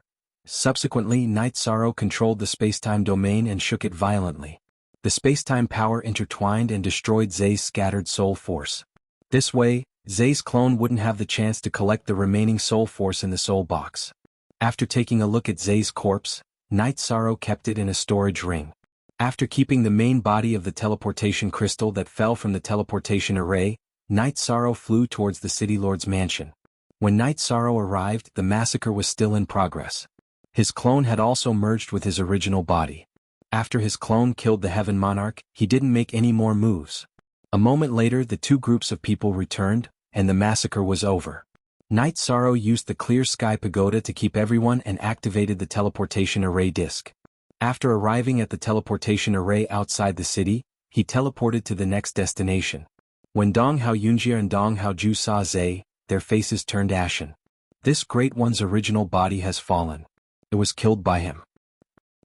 Subsequently, Night Sorrow controlled the spacetime domain and shook it violently. The spacetime power intertwined and destroyed Zay's scattered soul force. This way, Zay's clone wouldn't have the chance to collect the remaining soul force in the soul box. After taking a look at Zay's corpse, Night Sorrow kept it in a storage ring. After keeping the main body of the teleportation crystal that fell from the teleportation array, Night Sorrow flew towards the City Lord's mansion. When Night Sorrow arrived, the massacre was still in progress. His clone had also merged with his original body. After his clone killed the Heaven Monarch, he didn't make any more moves. A moment later, the two groups of people returned, and the massacre was over. Night Sorrow used the Clear Sky Pagoda to keep everyone and activated the teleportation array disk. After arriving at the teleportation array outside the city, he teleported to the next destination. When Donghao Yunjie and Donghao Ju saw Zay, their faces turned ashen. This Great One's original body has fallen. It was killed by him.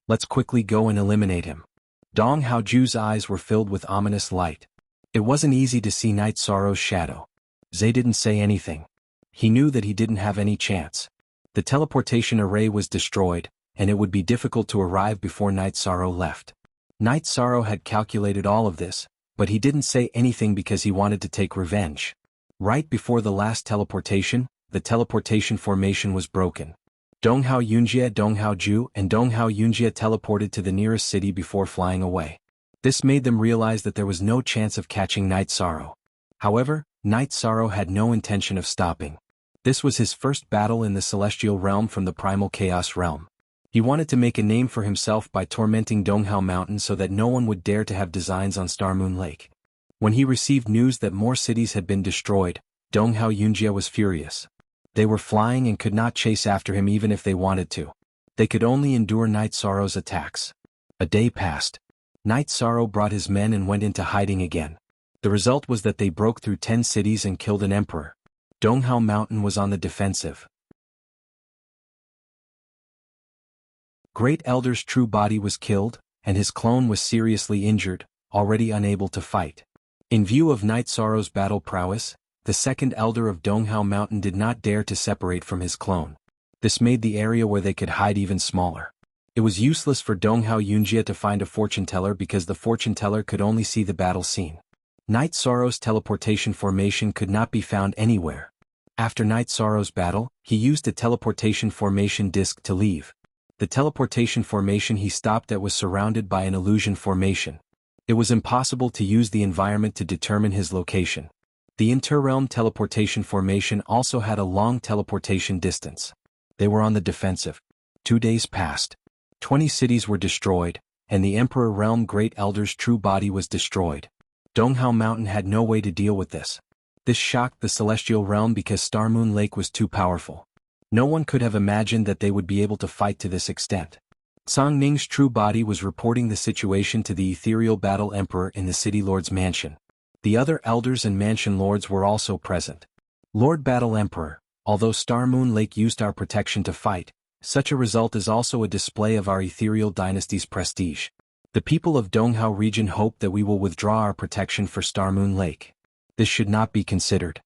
Let's quickly go and eliminate him. Donghao Ju's eyes were filled with ominous light. It wasn't easy to see Night Sorrow's shadow. Zay didn't say anything. He knew that he didn't have any chance. The teleportation array was destroyed, and it would be difficult to arrive before Night Sorrow left. Night Sorrow had calculated all of this, but he didn't say anything because he wanted to take revenge. Right before the last teleportation, the teleportation formation was broken. Donghao Yunjie, Donghao Ju, and Donghao Yunjie teleported to the nearest city before flying away. This made them realize that there was no chance of catching Night Sorrow. However, Night Sorrow had no intention of stopping. This was his first battle in the Celestial Realm from the Primal Chaos Realm. He wanted to make a name for himself by tormenting Donghao Mountain so that no one would dare to have designs on Star Moon Lake. When he received news that more cities had been destroyed, Donghao Yunjie was furious. They were flying and could not chase after him even if they wanted to. They could only endure Night Sorrow's attacks. A day passed. Night Sorrow brought his men and went into hiding again. The result was that they broke through 10 cities and killed an emperor. Donghao Mountain was on the defensive. Great Elder's true body was killed, and his clone was seriously injured, already unable to fight. In view of Night Sorrow's battle prowess, the second Elder of Donghao Mountain did not dare to separate from his clone. This made the area where they could hide even smaller. It was useless for Donghao Yunjie to find a fortune teller because the fortune teller could only see the battle scene. Night Sorrow's teleportation formation could not be found anywhere. After Night Sorrow's battle, he used a teleportation formation disk to leave. The teleportation formation he stopped at was surrounded by an illusion formation. It was impossible to use the environment to determine his location. The interrealm teleportation formation also had a long teleportation distance. They were on the defensive. 2 days passed. 20 cities were destroyed, and the Emperor Realm Great Elder's true body was destroyed. Donghao Mountain had no way to deal with this. This shocked the Celestial Realm because Star Moon Lake was too powerful. No one could have imagined that they would be able to fight to this extent. Song Ning's true body was reporting the situation to the Ethereal Battle Emperor in the City Lord's mansion. The other elders and mansion lords were also present. Lord Battle Emperor, although Star Moon Lake used our protection to fight, such a result is also a display of our Ethereal Dynasty's prestige. The people of Donghao region hope that we will withdraw our protection for Star Moon Lake. This should not be considered,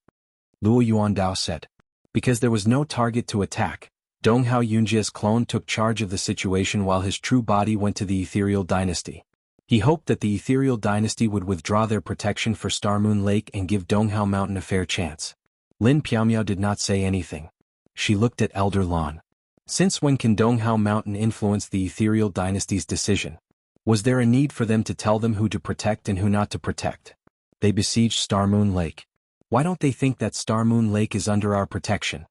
Luo Yuandao said. Because there was no target to attack, Donghao Yunjia's clone took charge of the situation while his true body went to the Ethereal Dynasty. He hoped that the Ethereal Dynasty would withdraw their protection for Star Moon Lake and give Donghao Mountain a fair chance. Lin Piaomiao did not say anything. She looked at Elder Lan. Since when can Donghao Mountain influence the Ethereal Dynasty's decision? Was there a need for them to tell them who to protect and who not to protect? They besieged Star Moon Lake. Why don't they think that Star Moon Lake is under our protection?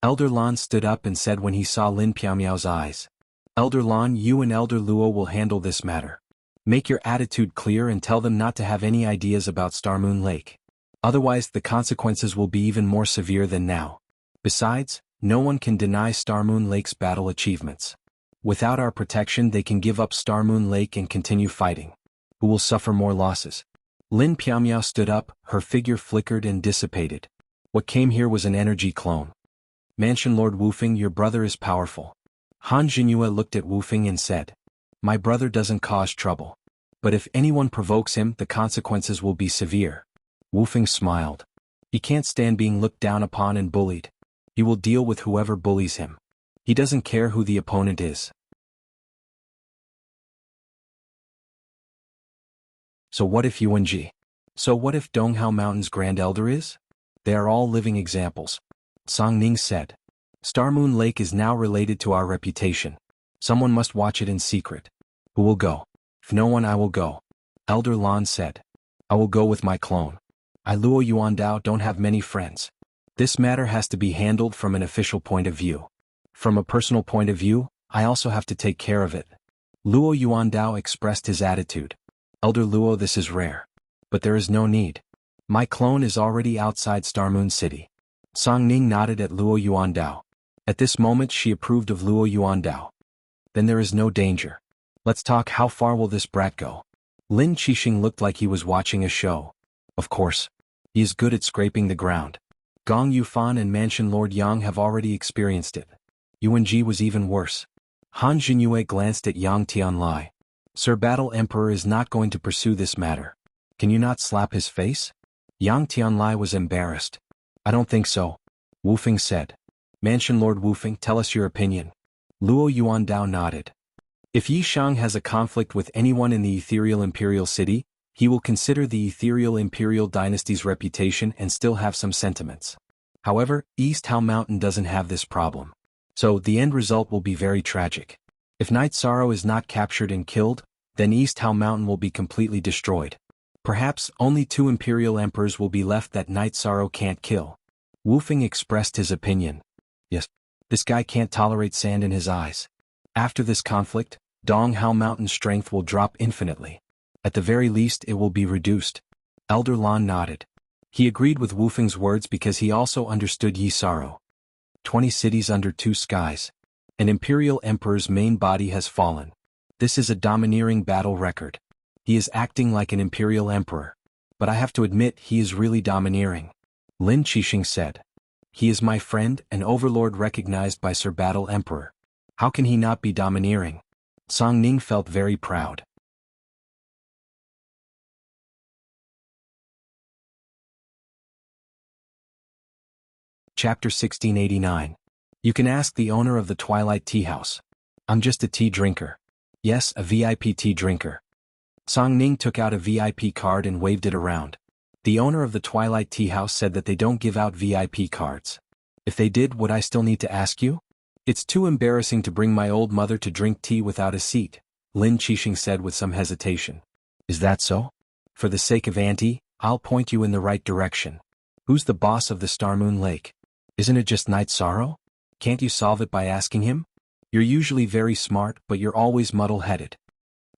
Elder Lan stood up and said when he saw Lin Piaomiao's eyes. Elder Lan, you and Elder Luo will handle this matter. Make your attitude clear and tell them not to have any ideas about Star Moon Lake. Otherwise the consequences will be even more severe than now. Besides, no one can deny Star Moon Lake's battle achievements. Without our protection they can give up Star Moon Lake and continue fighting. Who will suffer more losses? Lin Piaomiao stood up, her figure flickered and dissipated. What came here was an energy clone. Mansion Lord Wufeng, your brother is powerful. Han Jinhua looked at Wufeng and said, my brother doesn't cause trouble. But if anyone provokes him, the consequences will be severe. Wufeng smiled. He can't stand being looked down upon and bullied. He will deal with whoever bullies him. He doesn't care who the opponent is. So what if Yuanji? So what if Donghao Mountain's Grand Elder is? They are all living examples. Song Ning said. Star Moon Lake is now related to our reputation. Someone must watch it in secret. Who will go? If no one, I will go. Elder Lan said. I will go with my clone. I Luo Yuandao don't have many friends. This matter has to be handled from an official point of view. From a personal point of view, I also have to take care of it. Luo Yuandao expressed his attitude. Elder Luo, this is rare. But there is no need. My clone is already outside Star Moon City. Song Ning nodded at Luo Yuandao. At this moment she approved of Luo Yuandao. Then there is no danger. Let's talk, how far will this brat go? Lin Qixing looked like he was watching a show. Of course. He is good at scraping the ground. Gong Yufan and Mansion Lord Yang have already experienced it. Yuanji was even worse. Han Jinhua glanced at Yang Tianlai. Sir Battle Emperor is not going to pursue this matter. Can you not slap his face? Yang Tianlai was embarrassed. I don't think so. Wufeng said. Mansion Lord Wufeng, tell us your opinion. Luo Yuandao nodded. If Yi Shang has a conflict with anyone in the Ethereal Imperial City, he will consider the Ethereal Imperial Dynasty's reputation and still have some sentiments. However, East Hao Mountain doesn't have this problem. So, the end result will be very tragic. If Night Sorrow is not captured and killed, then East Hao Mountain will be completely destroyed. Perhaps only 2 Imperial Emperors will be left that Night Sorrow can't kill. Wufeng expressed his opinion. Yes, this guy can't tolerate sand in his eyes. After this conflict, Donghao Mountain's strength will drop infinitely. At the very least it will be reduced. Elder Lan nodded. He agreed with Wufeng's words because he also understood Yi Sorrow. 20 cities under 2 skies. An Imperial Emperor's main body has fallen. This is a domineering battle record. He is acting like an Imperial Emperor. But I have to admit he is really domineering. Lin Qixing said. He is my friend, an overlord recognized by Sir Battle Emperor. How can he not be domineering? Song Ning felt very proud. Chapter 1689. You can ask the owner of the Twilight Tea House. I'm just a tea drinker. Yes, a VIP tea drinker. Song Ning took out a VIP card and waved it around. The owner of the Twilight Tea House said that they don't give out VIP cards. If they did, would I still need to ask you? It's too embarrassing to bring my old mother to drink tea without a seat, Lin Qixing said with some hesitation. Is that so? For the sake of Auntie, I'll point you in the right direction. Who's the boss of the Star Moon Lake? Isn't it just Night Sorrow? Can't you solve it by asking him? You're usually very smart, but you're always muddle-headed.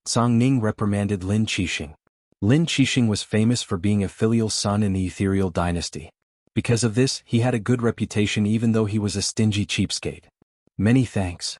Song Ning reprimanded Lin Qixing. Lin Qixing was famous for being a filial son in the Ethereal dynasty. Because of this, he had a good reputation even though he was a stingy cheapskate. Many thanks.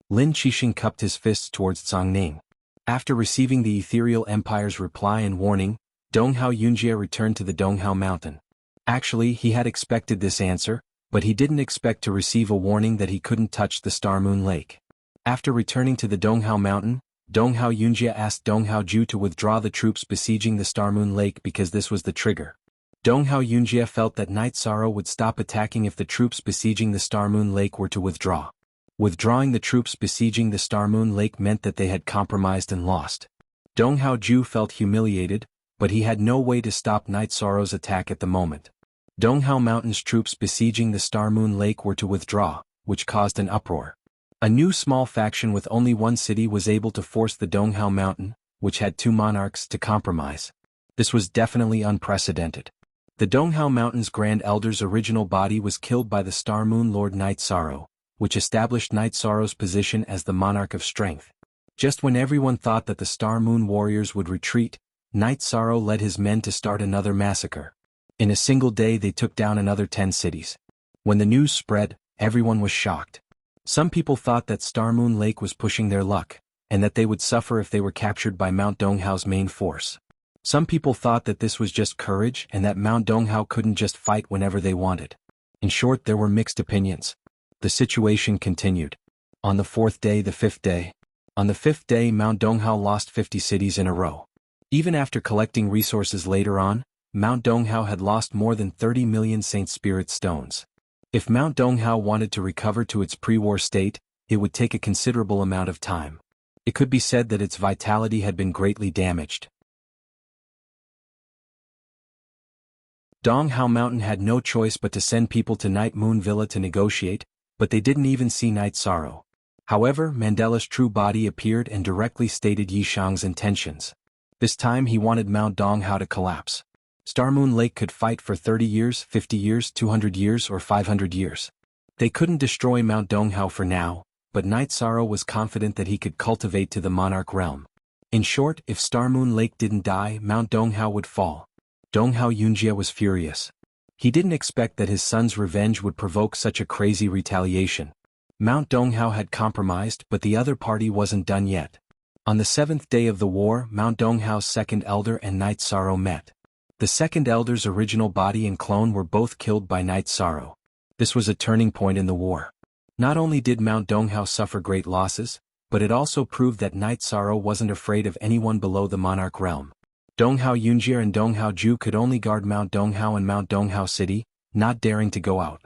Lin Qixing cupped his fists towards Song Ning. After receiving the Ethereal Empire's reply and warning, Donghao Yunjie returned to the Donghao Mountain. Actually, he had expected this answer, but he didn't expect to receive a warning that he couldn't touch the Star Moon Lake. After returning to the Donghao Mountain, Donghao Yunjie asked Donghao Ju to withdraw the troops besieging the Star Moon Lake because this was the trigger. Donghao Yunjie felt that Night Sorrow would stop attacking if the troops besieging the Star Moon Lake were to withdraw. Withdrawing the troops besieging the Star Moon Lake meant that they had compromised and lost. Donghao Ju felt humiliated, but he had no way to stop Night Sorrow's attack at the moment. Donghao Mountain's troops besieging the Star Moon Lake were to withdraw, which caused an uproar. A new small faction with only one city was able to force the Donghao Mountain, which had two monarchs, to compromise. This was definitely unprecedented. The Donghao Mountain's Grand Elder's original body was killed by the Star Moon Lord Night Sorrow, which established Night Sorrow's position as the monarch of strength. Just when everyone thought that the Star Moon warriors would retreat, Night Sorrow led his men to start another massacre. In a single day they took down another 10 cities. When the news spread, everyone was shocked. Some people thought that Star Moon Lake was pushing their luck, and that they would suffer if they were captured by Mount Donghao's main force. Some people thought that this was just courage and that Mount Donghao couldn't just fight whenever they wanted. In short, there were mixed opinions. The situation continued. On the fourth day, the fifth day. On the fifth day, Mount Donghao lost 50 cities in a row. Even after collecting resources later on, Mount Donghao had lost more than 30 million Saint Spirit stones. If Mount Donghao wanted to recover to its pre-war state, it would take a considerable amount of time. It could be said that its vitality had been greatly damaged. Donghao Mountain had no choice but to send people to Night Moon Villa to negotiate, but they didn't even see Night Sorrow. However, Mandela's true body appeared and directly stated Yishang's intentions. This time he wanted Mount Donghao to collapse. Star Moon Lake could fight for 30 years, 50 years, 200 years, or 500 years. They couldn't destroy Mount Donghao for now, but Night Sorrow was confident that he could cultivate to the monarch realm. In short, if Star Moon Lake didn't die, Mount Donghao would fall. Donghao Yunjie was furious. He didn't expect that his son's revenge would provoke such a crazy retaliation. Mount Donghao had compromised, but the other party wasn't done yet. On the 7th day of the war, Mount Donghao's second elder and Night Sorrow met. The second elder's original body and clone were both killed by Night Sorrow. This was a turning point in the war. Not only did Mount Donghao suffer great losses, but it also proved that Night Sorrow wasn't afraid of anyone below the monarch realm. Donghao Yunjie and Donghao Ju could only guard Mount Donghao and Mount Donghao City, not daring to go out.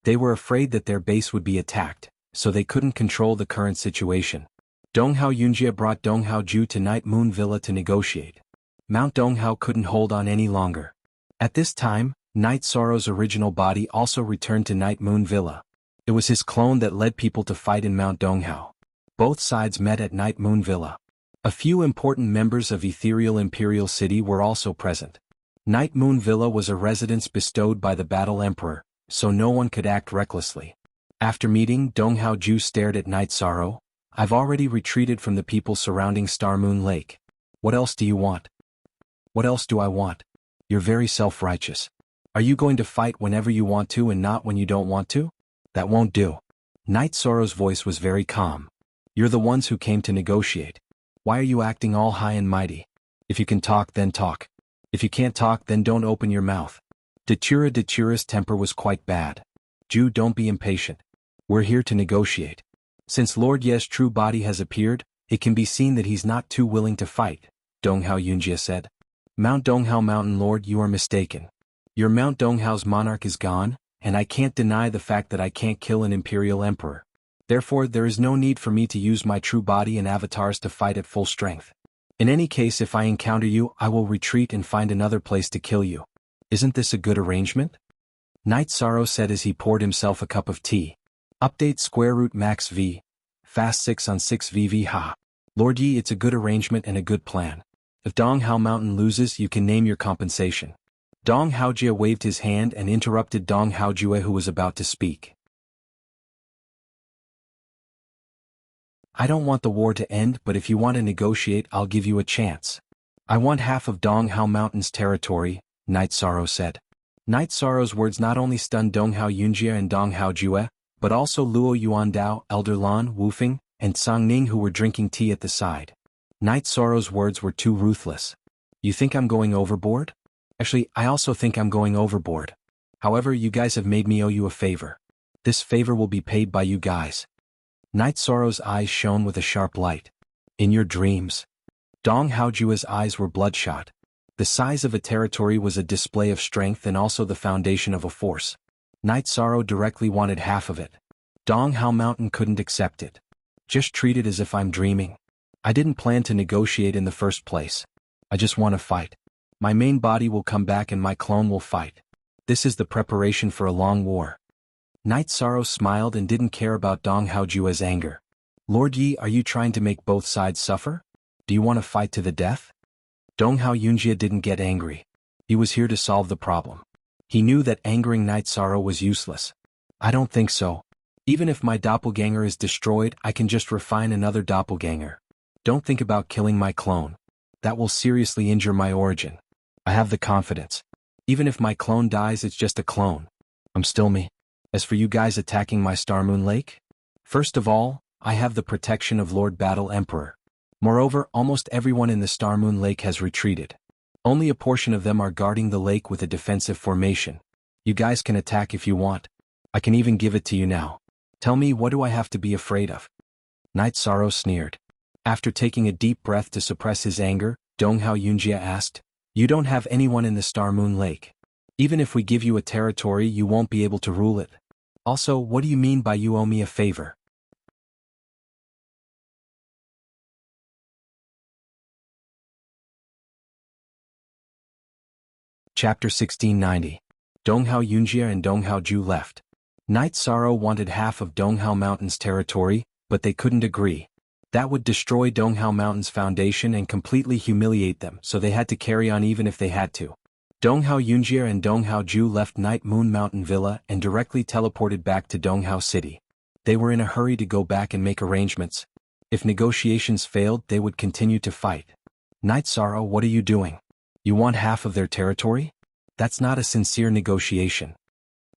They were afraid that their base would be attacked, so they couldn't control the current situation. Donghao Yunjie brought Donghao Ju to Night Moon Villa to negotiate. Mount Donghao couldn't hold on any longer. At this time, Night Sorrow's original body also returned to Night Moon Villa. It was his clone that led people to fight in Mount Donghao. Both sides met at Night Moon Villa. A few important members of Ethereal Imperial City were also present. Night Moon Villa was a residence bestowed by the Battle Emperor, so no one could act recklessly. After meeting, Donghao Ju stared at Night Sorrow. I've already retreated from the people surrounding Star Moon Lake. What else do you want? What else do I want? You're very self-righteous. Are you going to fight whenever you want to and not when you don't want to? That won't do. Night Sorrow's voice was very calm. You're the ones who came to negotiate. Why are you acting all high and mighty? If you can talk, then talk. If you can't talk, then don't open your mouth. Datura's temper was quite bad. Ju, don't be impatient. We're here to negotiate. Since Lord Ye's true body has appeared, it can be seen that he's not too willing to fight, Donghao Yunjie said. Mount Donghao Mountain Lord, you are mistaken. Your Mount Donghao's monarch is gone, and I can't deny the fact that I can't kill an imperial emperor. Therefore, there is no need for me to use my true body and avatars to fight at full strength. In any case, if I encounter you, I will retreat and find another place to kill you. Isn't this a good arrangement? Night Sorrow said as he poured himself a cup of tea. Update square root max v. Fast 6 on 6 VV ha. Lord Yi, it's a good arrangement and a good plan. If Dong Hao Mountain loses, you can name your compensation. Dong Haojie waved his hand and interrupted Dong Haojue, who was about to speak. I don't want the war to end, but if you want to negotiate, I'll give you a chance. I want half of Dong Hao Mountain's territory, Night Sorrow said. Night Sorrow's words not only stunned Dong Hao Yunjie and Dong Haojue, but also Luo Yuandao, Elder Lan, Wufeng, and Song Ning, who were drinking tea at the side. Night Sorrow's words were too ruthless. You think I'm going overboard? Actually, I also think I'm going overboard. However, you guys have made me owe you a favor. This favor will be paid by you guys. Night Sorrow's eyes shone with a sharp light. In your dreams. Dong Haojue's eyes were bloodshot. The size of a territory was a display of strength and also the foundation of a force. Night Sorrow directly wanted half of it. Dong Hao Mountain couldn't accept it. Just treat it as if I'm dreaming. I didn't plan to negotiate in the first place. I just want to fight. My main body will come back and my clone will fight. This is the preparation for a long war. Night Sorrow smiled and didn't care about Dong Haojue's anger. Lord Yi, are you trying to make both sides suffer? Do you want to fight to the death? Dong Hao Yunjie didn't get angry. He was here to solve the problem. He knew that angering Night Sorrow was useless. I don't think so. Even if my doppelganger is destroyed, I can just refine another doppelganger. Don't think about killing my clone. That will seriously injure my origin. I have the confidence. Even if my clone dies, it's just a clone. I'm still me. As for you guys attacking my Star Moon Lake? First of all, I have the protection of Lord Battle Emperor. Moreover, almost everyone in the Star Moon Lake has retreated. Only a portion of them are guarding the lake with a defensive formation. You guys can attack if you want. I can even give it to you now. Tell me, what do I have to be afraid of? Night Sorrow sneered. After taking a deep breath to suppress his anger, Dong Hao Yunjie asked, You don't have anyone in the Star Moon Lake. Even if we give you a territory, you won't be able to rule it. Also, what do you mean by you owe me a favor? Chapter 1690. Dong Hao Yunjie and Dong Hao Ju left. Night Sorrow wanted half of Dong Hao Mountain's territory, but they couldn't agree. That would destroy Dong Hao Mountain's foundation and completely humiliate them, so they had to carry on even if they had to. Dong Hao Yunjie and Dong Hao Ju left Night Moon Mountain Villa and directly teleported back to Dong Hao City. They were in a hurry to go back and make arrangements. If negotiations failed, they would continue to fight. Night Sorrow, what are you doing? You want half of their territory? That's not a sincere negotiation.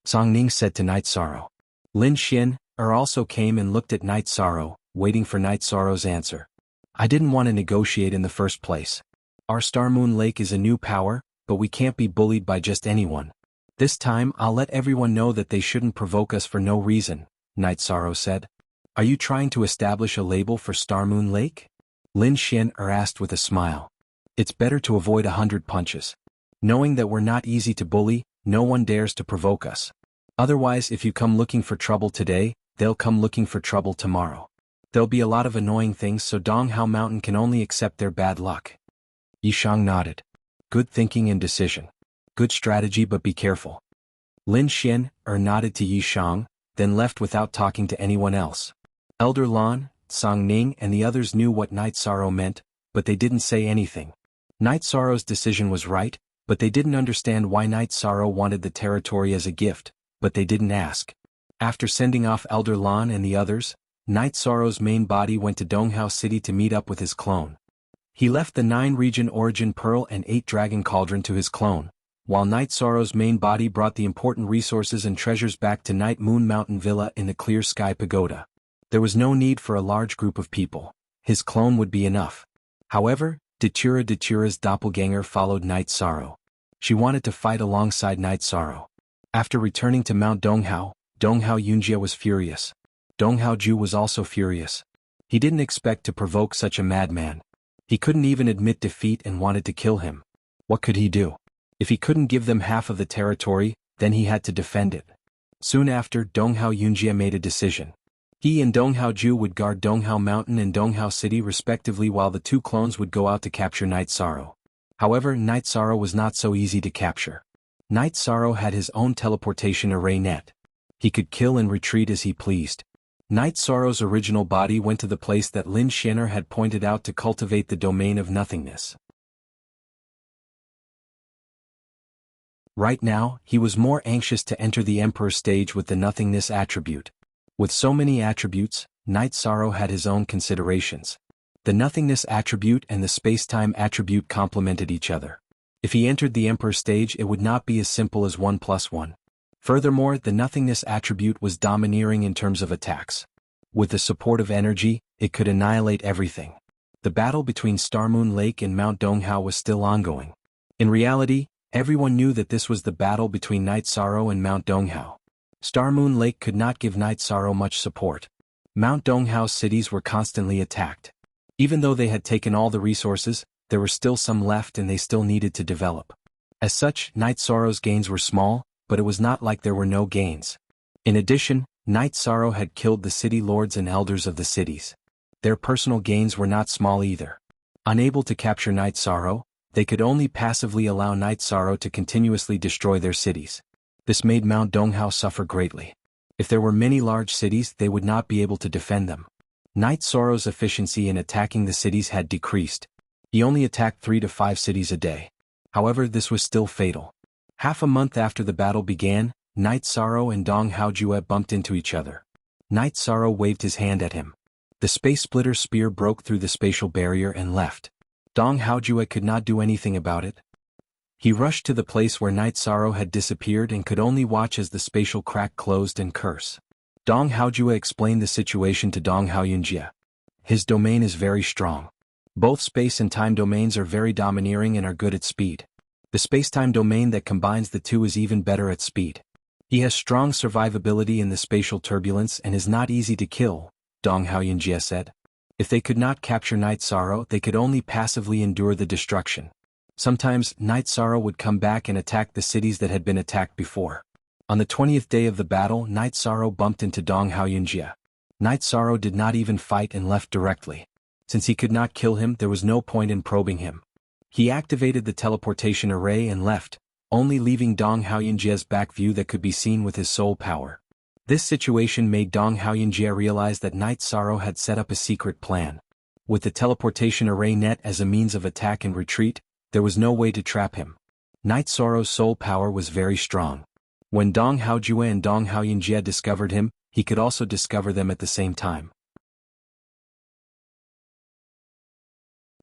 Song Ning said to Night Sorrow. Lin Xin also came and looked at Night Sorrow, waiting for Night Sorrow's answer. I didn't want to negotiate in the first place. Our Star Moon Lake is a new power, but we can't be bullied by just anyone. This time I'll let everyone know that they shouldn't provoke us for no reason, Night Sorrow said. Are you trying to establish a label for Star Moon Lake? Lin Xin asked with a smile. It's better to avoid 100 punches. Knowing that we're not easy to bully, no one dares to provoke us. Otherwise, if you come looking for trouble today, they'll come looking for trouble tomorrow. There'll be a lot of annoying things, so Dong Hao Mountain can only accept their bad luck. Yishang nodded. Good thinking and decision. Good strategy, but be careful. Lin Xin nodded to Yishang, then left without talking to anyone else. Elder Lan, Song Ning and the others knew what Night Sorrow meant, but they didn't say anything. Night Sorrow's decision was right, but they didn't understand why Night Sorrow wanted the territory as a gift, but they didn't ask. After sending off Elder Lan and the others, Night Sorrow's main body went to Dong Hao City to meet up with his clone. He left the 9-region origin pearl and 8-dragon cauldron to his clone, while Night Sorrow's main body brought the important resources and treasures back to Night Moon Mountain Villa in the Clear Sky Pagoda. There was no need for a large group of people. His clone would be enough. However, Datura's doppelganger followed Night Sorrow. She wanted to fight alongside Night Sorrow. After returning to Mount Dong Hao Yunjie was furious. Dong Hao Ju was also furious. He didn't expect to provoke such a madman. He couldn't even admit defeat and wanted to kill him. What could he do? If he couldn't give them half of the territory, then he had to defend it. Soon after, Dong Hao Yunjie made a decision. He and Dong Hao Ju would guard Dong Hao Mountain and Dong Hao City respectively, while the two clones would go out to capture Night Sorrow. However, Night Sorrow was not so easy to capture. Night Sorrow had his own teleportation array net. He could kill and retreat as he pleased. Night Sorrow's original body went to the place that Lin Xianer had pointed out to cultivate the domain of nothingness. Right now, he was more anxious to enter the Emperor's stage with the nothingness attribute. With so many attributes, Night Sorrow had his own considerations. The nothingness attribute and the space-time attribute complemented each other. If he entered the Emperor's stage, it would not be as simple as 1 plus 1. Furthermore, the nothingness attribute was domineering in terms of attacks. With the support of energy, it could annihilate everything. The battle between Starmoon Lake and Mount Donghao was still ongoing. In reality, everyone knew that this was the battle between Night Sorrow and Mount Donghao. Starmoon Lake could not give Night Sorrow much support. Mount Donghao's cities were constantly attacked. Even though they had taken all the resources, there were still some left and they still needed to develop. As such, Night Sorrow's gains were small, but it was not like there were no gains. In addition, Night Sorrow had killed the city lords and elders of the cities. Their personal gains were not small either. Unable to capture Night Sorrow, they could only passively allow Night Sorrow to continuously destroy their cities. This made Mount Donghao suffer greatly. If there were many large cities, they would not be able to defend them. Night Sorrow's efficiency in attacking the cities had decreased. He only attacked 3 to 5 cities a day. However, this was still fatal. Half a month after the battle began, Night Sorrow and Dong Haojue bumped into each other. Night Sorrow waved his hand at him. The Space Splitter spear broke through the spatial barrier and left. Dong Haojue could not do anything about it. He rushed to the place where Night Sorrow had disappeared and could only watch as the spatial crack closed and curse. Dong Haojue explained the situation to Dong Haoyunjie. His domain is very strong. Both space and time domains are very domineering and are good at speed. The space-time domain that combines the two is even better at speed. He has strong survivability in the spatial turbulence and is not easy to kill, Dong Haoyunjie said. If they could not capture Night Sorrow, they could only passively endure the destruction. Sometimes, Night Sorrow would come back and attack the cities that had been attacked before. On the 20th day of the battle, Night Sorrow bumped into Dong Haoyunjie. Night Sorrow did not even fight and left directly. Since he could not kill him, there was no point in probing him. He activated the teleportation array and left, only leaving Dong Haoyunjie's back view that could be seen with his soul power. This situation made Dong Haoyunjie realize that Night Sorrow had set up a secret plan. With the teleportation array net as a means of attack and retreat, there was no way to trap him. Night Sorrow's soul power was very strong. When Dong Haojue and Dong Haoyunjie discovered him, he could also discover them at the same time.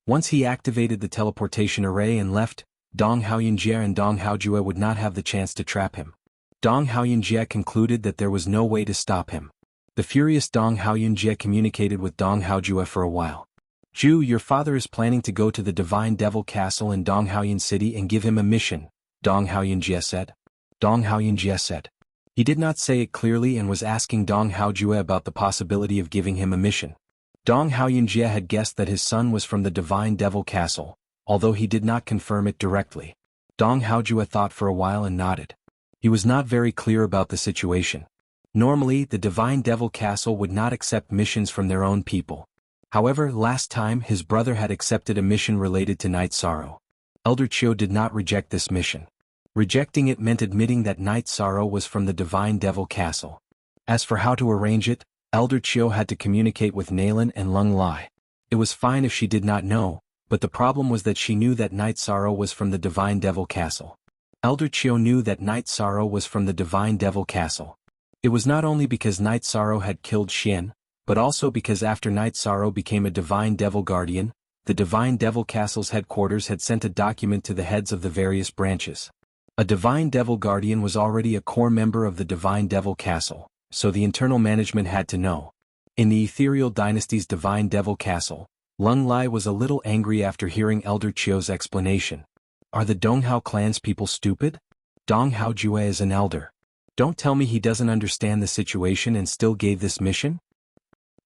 Once he activated the teleportation array and left, Dong Haoyunjie and Dong Haojue would not have the chance to trap him. Dong Haoyunjie concluded that there was no way to stop him. The furious Dong Haoyunjie communicated with Dong Haojue for a while. Ju, your father is planning to go to the Divine Devil Castle in Dong Haoyun City and give him a mission, Dong Haoyunjie said. Dong Haoyunjie said. He did not say it clearly and was asking Dong Haojue about the possibility of giving him a mission. Dong Haoyunjie had guessed that his son was from the Divine Devil Castle, although he did not confirm it directly. Dong Haojue thought for a while and nodded. He was not very clear about the situation. Normally, the Divine Devil Castle would not accept missions from their own people. However, last time his brother had accepted a mission related to Night Sorrow. Elder Chiu did not reject this mission. Rejecting it meant admitting that Night Sorrow was from the Divine Devil Castle. As for how to arrange it, Elder Chiu had to communicate with Nalan and Lung Lai. It was fine if she did not know, but the problem was that she knew that Night Sorrow was from the Divine Devil Castle. Elder Chiu knew that Night Sorrow was from the Divine Devil Castle. It was not only because Night Sorrow had killed Xian, but also because after Night Sorrow became a Divine Devil Guardian, the Divine Devil Castle's headquarters had sent a document to the heads of the various branches. A Divine Devil Guardian was already a core member of the Divine Devil Castle, so the internal management had to know. In the Ethereal Dynasty's Divine Devil Castle, Lung Lai was a little angry after hearing Elder Chiu's explanation. Are the Donghao clan's people stupid? Dong Haojue is an elder. Don't tell me he doesn't understand the situation and still gave this mission?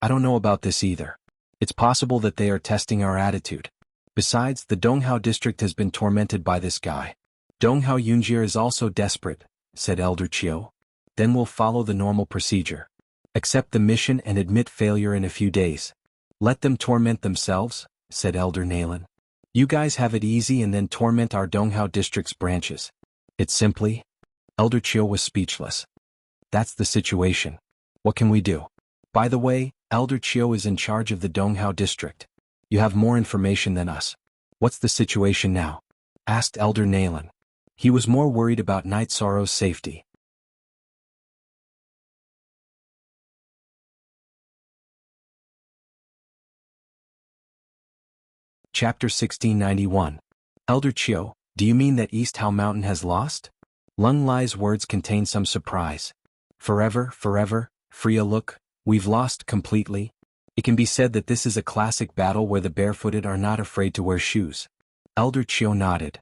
I don't know about this either. It's possible that they are testing our attitude. Besides, the Donghao district has been tormented by this guy. Dong Haoyunjie is also desperate, said Elder Chiu. Then we'll follow the normal procedure. Accept the mission and admit failure in a few days. Let them torment themselves, said Elder Nalan. You guys have it easy and then torment our Donghao district's branches. It's simply... Elder Chiu was speechless. That's the situation. What can we do? By the way, Elder Chiu is in charge of the Donghao district. You have more information than us. What's the situation now? Asked Elder Nalan. He was more worried about Night Sorrow's safety. Chapter 1691. Elder Chiu, do you mean that East Hao Mountain has lost? Lung Lai's words contained some surprise. Forever, Freya, look, we've lost completely. It can be said that this is a classic battle where the barefooted are not afraid to wear shoes. Elder Chiu nodded.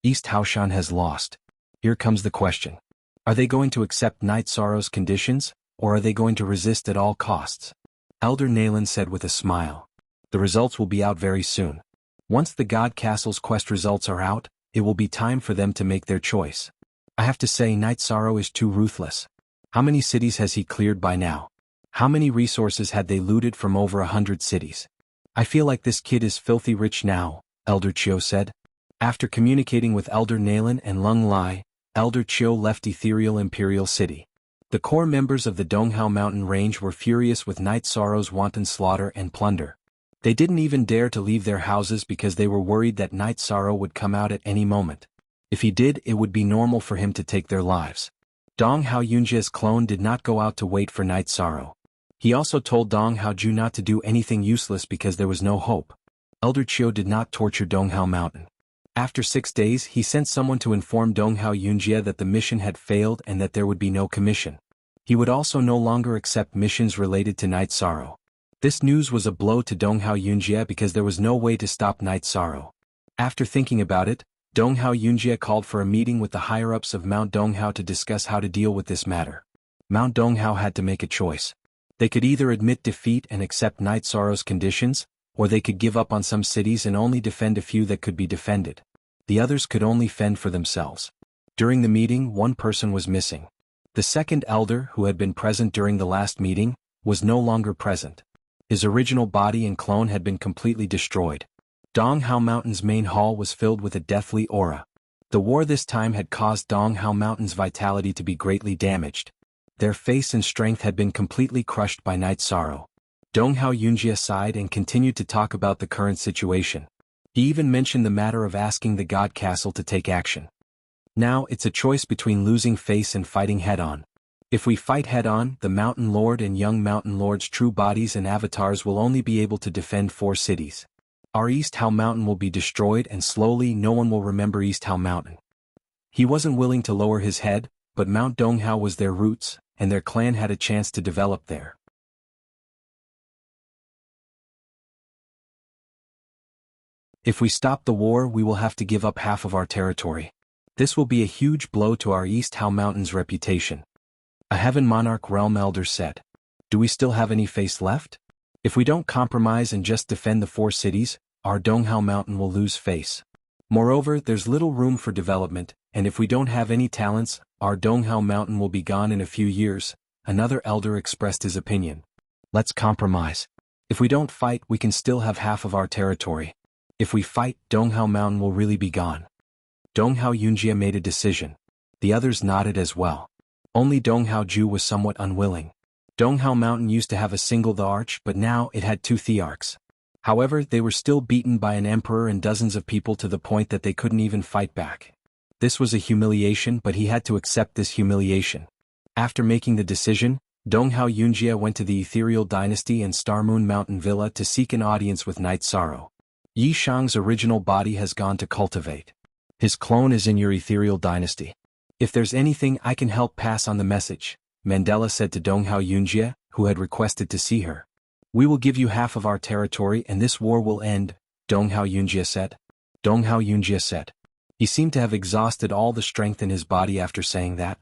East Haoshan has lost. Here comes the question. Are they going to accept Night Sorrow's conditions, or are they going to resist at all costs? Elder Nayland said with a smile. The results will be out very soon. Once the God Castle's quest results are out, it will be time for them to make their choice. I have to say Night Sorrow is too ruthless. How many cities has he cleared by now? How many resources had they looted from over 100 cities? I feel like this kid is filthy rich now, Elder Chiu said. After communicating with Elder Nayland and Lung Lai, Elder Chiu left Ethereal Imperial City. The core members of the Donghao Mountain Range were furious with Night Sorrow's wanton slaughter and plunder. They didn't even dare to leave their houses because they were worried that Night Sorrow would come out at any moment. If he did, it would be normal for him to take their lives. Donghao Yunjia's clone did not go out to wait for Night Sorrow. He also told Donghao Ju not to do anything useless because there was no hope. Elder Chiu did not torture Donghao Mountain. After 6 days, he sent someone to inform Donghao Yunjia that the mission had failed and that there would be no commission. He would also no longer accept missions related to Night Sorrow. This news was a blow to Donghao Yunjia because there was no way to stop Night Sorrow. After thinking about it, Donghao Yunjia called for a meeting with the higher-ups of Mount Donghao to discuss how to deal with this matter. Mount Donghao had to make a choice. They could either admit defeat and accept Night Sorrow's conditions, or they could give up on some cities and only defend a few that could be defended. The others could only fend for themselves. During the meeting, one person was missing. The second elder, who had been present during the last meeting, was no longer present. His original body and clone had been completely destroyed. Donghao Mountain's main hall was filled with a deathly aura. The war this time had caused Donghao Mountain's vitality to be greatly damaged. Their face and strength had been completely crushed by Night Sorrow. Donghao Yunjia sighed and continued to talk about the current situation. He even mentioned the matter of asking the God Castle to take action. Now it's a choice between losing face and fighting head-on. If we fight head-on, the Mountain Lord and young Mountain Lord's true bodies and avatars will only be able to defend 4 cities. Our East Hao Mountain will be destroyed and slowly no one will remember East Hao Mountain. He wasn't willing to lower his head, but Mount Donghao was their roots, and their clan had a chance to develop there. If we stop the war, we will have to give up half of our territory. This will be a huge blow to our East Hao Mountain's reputation. A Heaven Monarch Realm Elder said. Do we still have any face left? If we don't compromise and just defend the 4 cities, our Donghao Mountain will lose face. Moreover, there's little room for development, and if we don't have any talents, our Donghao Mountain will be gone in a few years. Another elder expressed his opinion. Let's compromise. If we don't fight, we can still have half of our territory. If we fight, Donghao Mountain will really be gone. Donghao Yunjia made a decision. The others nodded as well. Only Donghao Ju was somewhat unwilling. Donghao Mountain used to have a single the arch, but now it had 2 thearchs. However, they were still beaten by an emperor and dozens of people to the point that they couldn't even fight back. This was a humiliation, but he had to accept this humiliation. After making the decision, Donghao Yunjia went to the Ethereal Dynasty and Starmoon Mountain Villa to seek an audience with Night Sorrow. Yi Shang's original body has gone to cultivate. His clone is in your Ethereal Dynasty. If there's anything I can help, pass on the message, Mandela said to Donghao Yunjia, who had requested to see her. We will give you half of our territory and this war will end, Donghao Yunjia said. Donghao Yunjia said. He seemed to have exhausted all the strength in his body after saying that.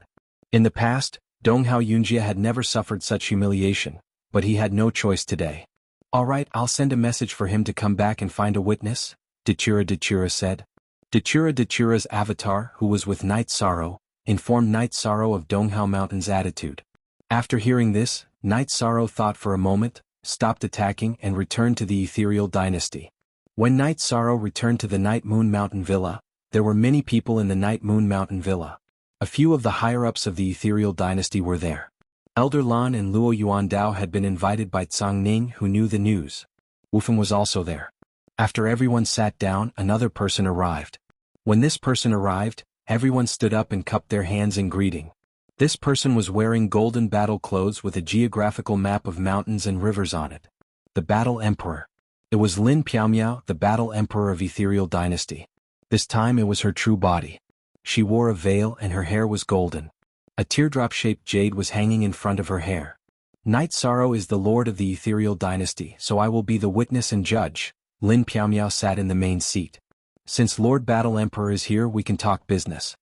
In the past, Donghao Yunjia had never suffered such humiliation, but he had no choice today. Alright, I'll send a message for him to come back and find a witness, Dachura said. Dachura's avatar, who was with Night Sorrow, informed Night Sorrow of Donghao Mountain's attitude. After hearing this, Night Sorrow thought for a moment, stopped attacking and returned to the Ethereal Dynasty. When Night Sorrow returned to the Night Moon Mountain Villa, there were many people in the Night Moon Mountain Villa. A few of the higher-ups of the Ethereal Dynasty were there. Elder Lan and Luo Yuandao had been invited by Tsang Ning, who knew the news. Wufeng was also there. After everyone sat down, another person arrived. When this person arrived, Everyone stood up and cupped their hands in greeting. This person was wearing golden battle clothes with a geographical map of mountains and rivers on it. The Battle Emperor. It was Lin Piaomiao, the Battle Emperor of Ethereal Dynasty. This time it was her true body. She wore a veil and her hair was golden. A teardrop-shaped jade was hanging in front of her hair. Night Sorrow is the lord of the Ethereal Dynasty, so I will be the witness and judge. Lin Piaomiao sat in the main seat. Since Lord Battle Emperor is here, we can talk business.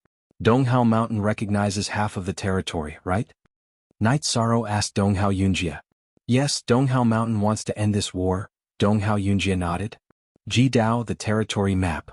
Donghao Mountain recognizes half of the territory, right? Night Sorrow asked Donghao Yunjia. Yes, Donghao Mountain wants to end this war. Donghao Yunjia nodded. Ji Dao, the territory map.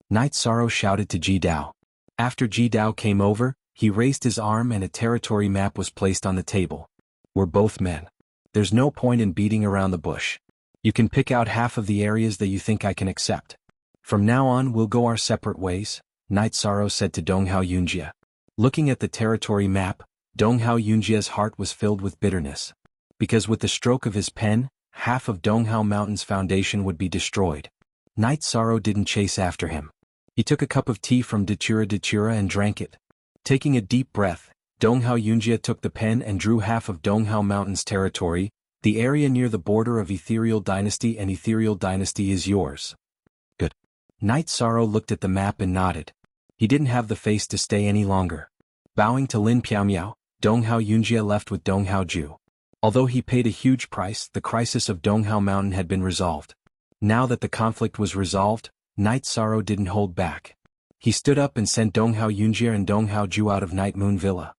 Night Sorrow shouted to Ji Dao. After Ji Dao came over, he raised his arm and a territory map was placed on the table. We're both men. There's no point in beating around the bush. You can pick out half of the areas that you think I can accept. From now on we'll go our separate ways, Night Sorrow said to Donghao Yunjia. Looking at the territory map, Donghao Yunjia's heart was filled with bitterness. Because with the stroke of his pen, half of Donghao Mountain's foundation would be destroyed. Night Sorrow didn't chase after him. He took a cup of tea from Datura and drank it. Taking a deep breath, Donghao Yunjia took the pen and drew half of Donghao Mountain's territory. The area near the border of Ethereal Dynasty and Ethereal Dynasty is yours. Good. Night Sorrow looked at the map and nodded. He didn't have the face to stay any longer. Bowing to Lin Piaomiao, Donghao Yunjia left with Donghao Ju. Although he paid a huge price, the crisis of Donghao Mountain had been resolved. Now that the conflict was resolved, Night Sorrow didn't hold back. He stood up and sent Donghao Yunjia and Donghao Ju out of Night Moon Villa.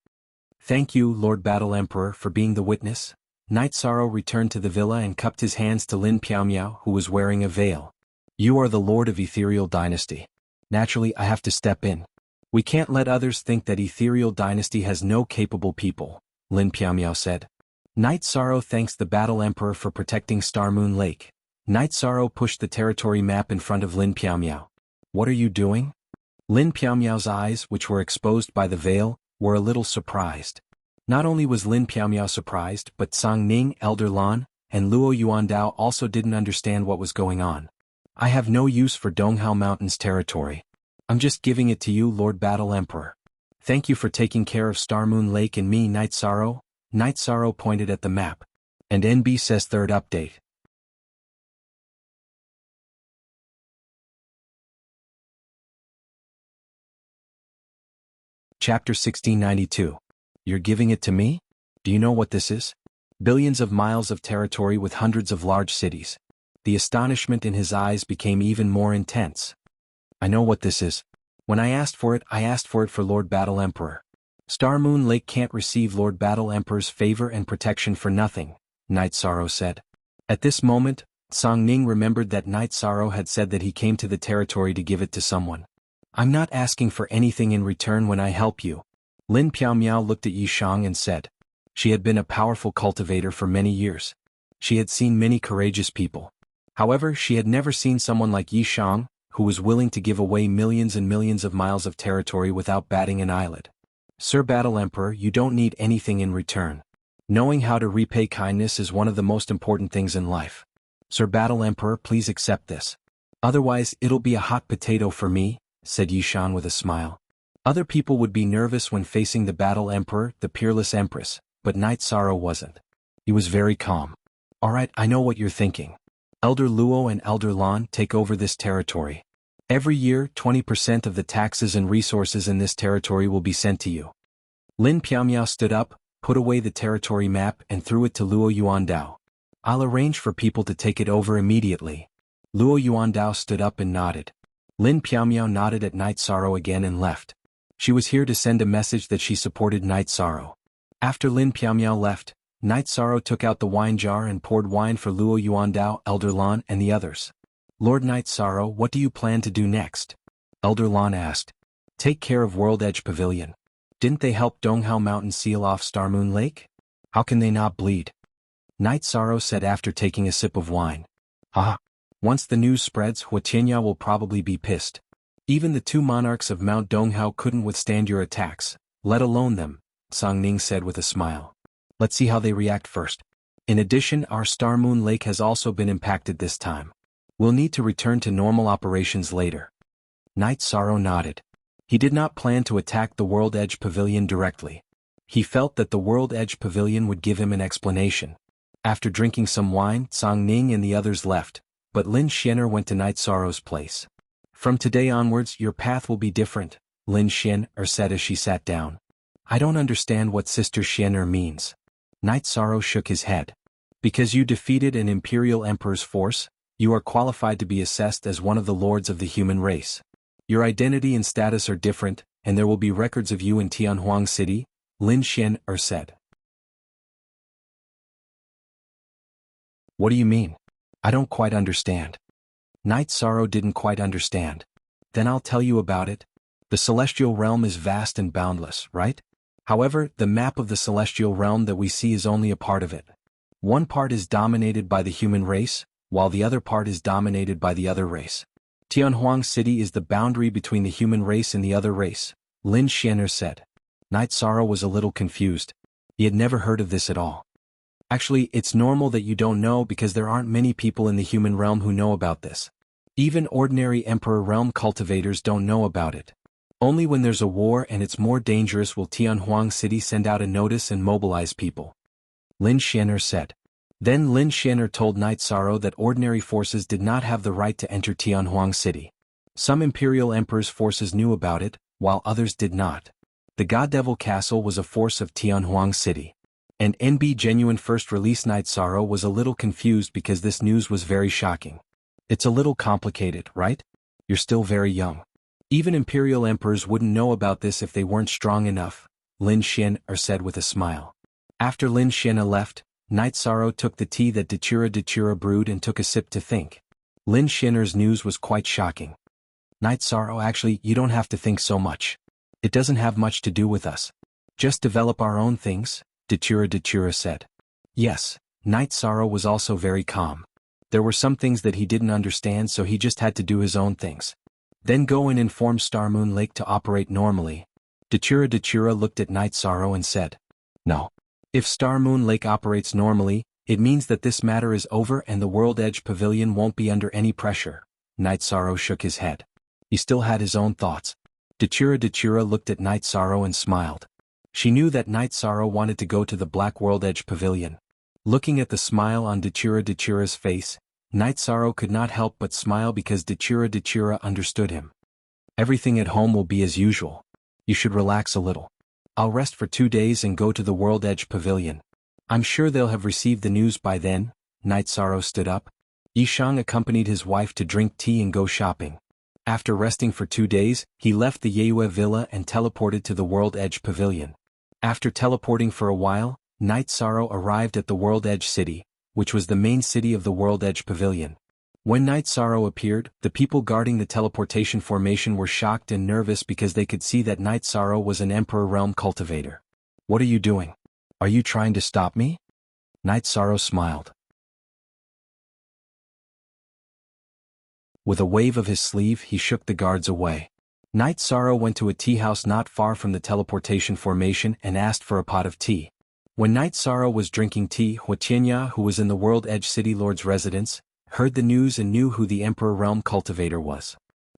Thank you, Lord Battle Emperor, for being the witness. Night Sorrow returned to the villa and cupped his hands to Lin Piaomiao, who was wearing a veil. You are the Lord of Ethereal Dynasty. Naturally, I have to step in. We can't let others think that Ethereal Dynasty has no capable people, Lin Piaomiao said. Night Sorrow thanks the Battle Emperor for protecting Star Moon Lake. Night Sorrow pushed the territory map in front of Lin Piaomiao. What are you doing? Lin Piaomiao's eyes, which were exposed by the veil, were a little surprised. Not only was Lin Piaomiao surprised, but Song Ning, Elder Lan, and Luo Yuandao also didn't understand what was going on. I have no use for Donghao Mountain's territory. I'm just giving it to you, Lord Battle Emperor. Thank you for taking care of Star Moon Lake and me, Night Sorrow. Night Sorrow pointed at the map. And NB says third update. Chapter 1692. You're giving it to me? Do you know what this is? Billions of miles of territory with hundreds of large cities. The astonishment in his eyes became even more intense. I know what this is. When I asked for it for Lord Battle Emperor. Star Moon Lake can't receive Lord Battle Emperor's favor and protection for nothing, Night Sorrow said. At this moment, Song Ning remembered that Night Sorrow had said that he came to the territory to give it to someone. I'm not asking for anything in return when I help you. Lin Piaomiao looked at Yi Shang and said. She had been a powerful cultivator for many years. She had seen many courageous people. However, she had never seen someone like Yi Shang, who was willing to give away millions and millions of miles of territory without batting an eyelid. Sir Battle Emperor, you don't need anything in return. Knowing how to repay kindness is one of the most important things in life. Sir Battle Emperor, please accept this. Otherwise, it'll be a hot potato for me, said Yi Shan with a smile. Other people would be nervous when facing the Battle Emperor, the Peerless Empress, but Night Sorrow wasn't. He was very calm. Alright, I know what you're thinking. Elder Luo and Elder Lan take over this territory. Every year, 20% of the taxes and resources in this territory will be sent to you. Lin Piaomiao stood up, put away the territory map and threw it to Luo Yuandao. I'll arrange for people to take it over immediately. Luo Yuandao stood up and nodded. Lin Piaomiao nodded at Night Sorrow again and left. She was here to send a message that she supported Night Sorrow. After Lin Piaomiao left, Night Sorrow took out the wine jar and poured wine for Luo Yuandao, Elder Lan, and the others. Lord Night Sorrow, what do you plan to do next? Elder Lan asked. Take care of World Edge Pavilion. Didn't they help Donghao Mountain seal off Star Moon Lake? How can they not bleed? Night Sorrow said after taking a sip of wine. Haha. Once the news spreads, Huatianya will probably be pissed. Even the two monarchs of Mount Donghao couldn't withstand your attacks, let alone them, Song Ning said with a smile. Let's see how they react first. In addition, our Star Moon Lake has also been impacted this time. We'll need to return to normal operations later. Night Sorrow nodded. He did not plan to attack the World Edge Pavilion directly. He felt that the World Edge Pavilion would give him an explanation. After drinking some wine, Song Ning and the others left, but Lin Xianer went to Night Sorrow's place. From today onwards your path will be different, Lin Xianer said as she sat down. I don't understand what Sister Xianer means. Night Sorrow shook his head. Because you defeated an Imperial Emperor's force, you are qualified to be assessed as one of the lords of the human race. Your identity and status are different, and there will be records of you in Tianhuang City, Lin Xianer said. What do you mean? I don't quite understand. Night Sorrow didn't quite understand. Then I'll tell you about it. The celestial realm is vast and boundless, right? However, the map of the celestial realm that we see is only a part of it. One part is dominated by the human race, while the other part is dominated by the other race. Tianhuang City is the boundary between the human race and the other race, Lin Xianer said. Night Sorrow was a little confused. He had never heard of this at all. Actually, it's normal that you don't know because there aren't many people in the human realm who know about this. Even ordinary Emperor Realm cultivators don't know about it. Only when there's a war and it's more dangerous will Tianhuang City send out a notice and mobilize people. Lin Xianer said. Then Lin Xianer told Night Sorrow that ordinary forces did not have the right to enter Tianhuang City. Some Imperial Emperor's forces knew about it, while others did not. The God Devil Castle was a force of Tianhuang City. And NB Genuine first release. Night Sorrow was a little confused because this news was very shocking. It's a little complicated, right? You're still very young. Even Imperial Emperors wouldn't know about this if they weren't strong enough, Lin Xianer said with a smile. After Lin Xianer left, Night Sorrow took the tea that Dachura brewed and took a sip to think. Lin Xianer's news was quite shocking. Night Sorrow, actually, you don't have to think so much. It doesn't have much to do with us. Just develop our own things, Dachura said. Yes, Night Sorrow was also very calm. There were some things that he didn't understand, so he just had to do his own things. Then go and inform Star Moon Lake to operate normally. Dachura looked at Night Sorrow and said, No. If Star Moon Lake operates normally, it means that this matter is over and the World Edge Pavilion won't be under any pressure. Night Sorrow shook his head. He still had his own thoughts. Dachura looked at Night Sorrow and smiled. She knew that Night Sorrow wanted to go to the Black World Edge Pavilion. Looking at the smile on Dachura's face, Night Sorrow could not help but smile because Dachura understood him. Everything at home will be as usual. You should relax a little. I'll rest for 2 days and go to the World Edge Pavilion. I'm sure they'll have received the news by then. Night Sorrow stood up. Yishang accompanied his wife to drink tea and go shopping. After resting for 2 days, he left the Yeyue Villa and teleported to the World Edge Pavilion. After teleporting for a while, Night Sorrow arrived at the World Edge City, which was the main city of the World Edge Pavilion. When Night Sorrow appeared, the people guarding the teleportation formation were shocked and nervous because they could see that Night Sorrow was an Emperor Realm cultivator. What are you doing? Are you trying to stop me? Night Sorrow smiled. With a wave of his sleeve, he shook the guards away. Night Sorrow went to a tea house not far from the teleportation formation and asked for a pot of tea. When Night Sorrow was drinking tea, Huatianya, who was in the World Edge City Lord's residence, heard the news and knew who the Emperor Realm cultivator was.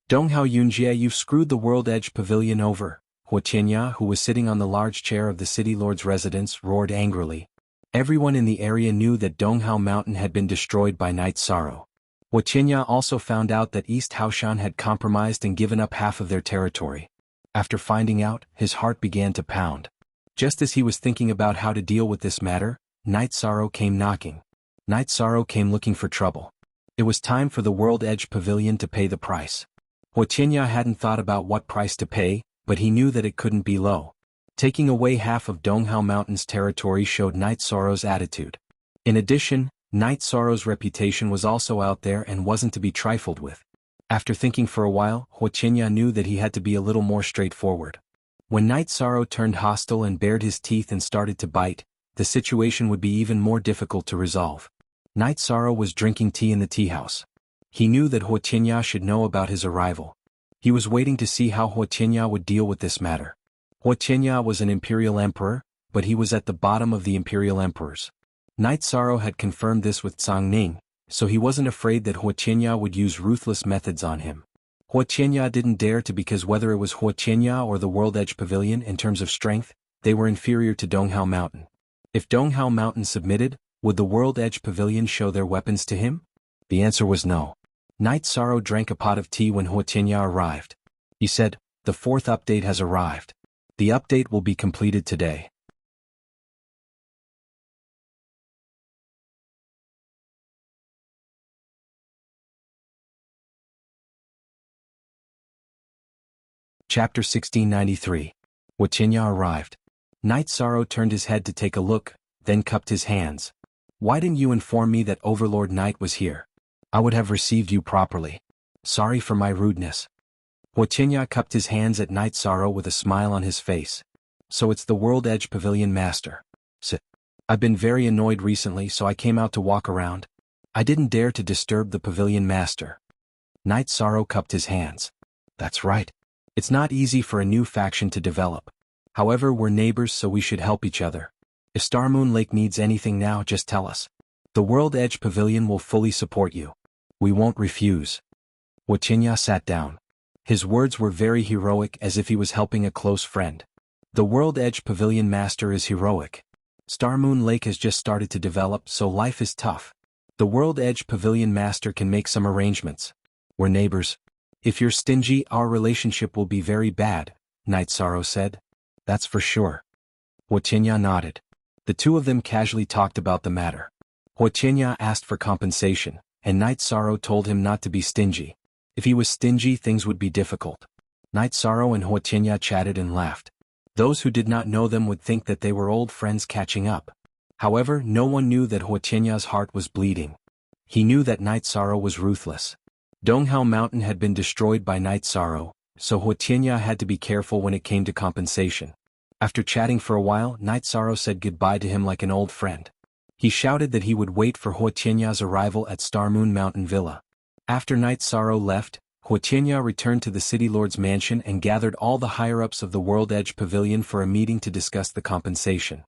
Donghao Yunjie, you've screwed the World Edge Pavilion over, Huatianya, who was sitting on the large chair of the City Lord's residence, roared angrily. Everyone in the area knew that Donghao Mountain had been destroyed by Night Sorrow. Huatianya also found out that East Haoshan had compromised and given up half of their territory. After finding out, his heart began to pound. Just as he was thinking about how to deal with this matter, Night Sorrow came knocking. Night Sorrow came looking for trouble. It was time for the World Edge Pavilion to pay the price. Huatianya hadn't thought about what price to pay, but he knew that it couldn't be low. Taking away half of Donghao Mountain's territory showed Night Sorrow's attitude. In addition, Night Sorrow's reputation was also out there and wasn't to be trifled with. After thinking for a while, Huatianya knew that he had to be a little more straightforward. When Night Sorrow turned hostile and bared his teeth and started to bite, the situation would be even more difficult to resolve. Night Sorrow was drinking tea in the tea house. He knew that Huatianya should know about his arrival. He was waiting to see how Huatianya would deal with this matter. Huatianya was an imperial emperor, but he was at the bottom of the imperial emperors. Night Sorrow had confirmed this with Song Ning, so he wasn't afraid that Huoqianya would use ruthless methods on him. Huoqianya didn't dare to because whether it was Huoqianya or the World Edge Pavilion in terms of strength, they were inferior to Donghao Mountain. If Donghao Mountain submitted, would the World Edge Pavilion show their weapons to him? The answer was no. Night Sorrow drank a pot of tea when Huoqianya arrived. He said, "The fourth update has arrived. The update will be completed today." Chapter 1693. Huoqianya arrived. Night Sorrow turned his head to take a look, then cupped his hands. "Why didn't you inform me that Overlord Night was here? I would have received you properly. Sorry for my rudeness." Huoqianya cupped his hands at Night Sorrow with a smile on his face. "So it's the World Edge Pavilion Master. I've been very annoyed recently, so I came out to walk around. I didn't dare to disturb the Pavilion Master." Night Sorrow cupped his hands. "That's right. It's not easy for a new faction to develop. However, we're neighbors, so we should help each other. If Starmoon Lake needs anything now, just tell us. The World Edge Pavilion will fully support you. We won't refuse." Huoqianya sat down. His words were very heroic, as if he was helping a close friend. The World Edge Pavilion Master is heroic. Starmoon Lake has just started to develop, so life is tough. The World Edge Pavilion Master can make some arrangements. We're neighbors. If you're stingy, our relationship will be very bad, Night Sorrow said. That's for sure. Huoqianya nodded. The two of them casually talked about the matter. Huoqianya asked for compensation, and Night Sorrow told him not to be stingy. If he was stingy, things would be difficult. Night Sorrow and Huoqianya chatted and laughed. Those who did not know them would think that they were old friends catching up. However, no one knew that Huoqianya's heart was bleeding. He knew that Night Sorrow was ruthless. Donghao Mountain had been destroyed by Night Sorrow, so Huoqianya had to be careful when it came to compensation. After chatting for a while, Night Sorrow said goodbye to him like an old friend. He shouted that he would wait for Huoqianya's arrival at Starmoon Mountain Villa. After Night Sorrow left, Huoqianya returned to the City Lord's mansion and gathered all the higher-ups of the World Edge Pavilion for a meeting to discuss the compensation.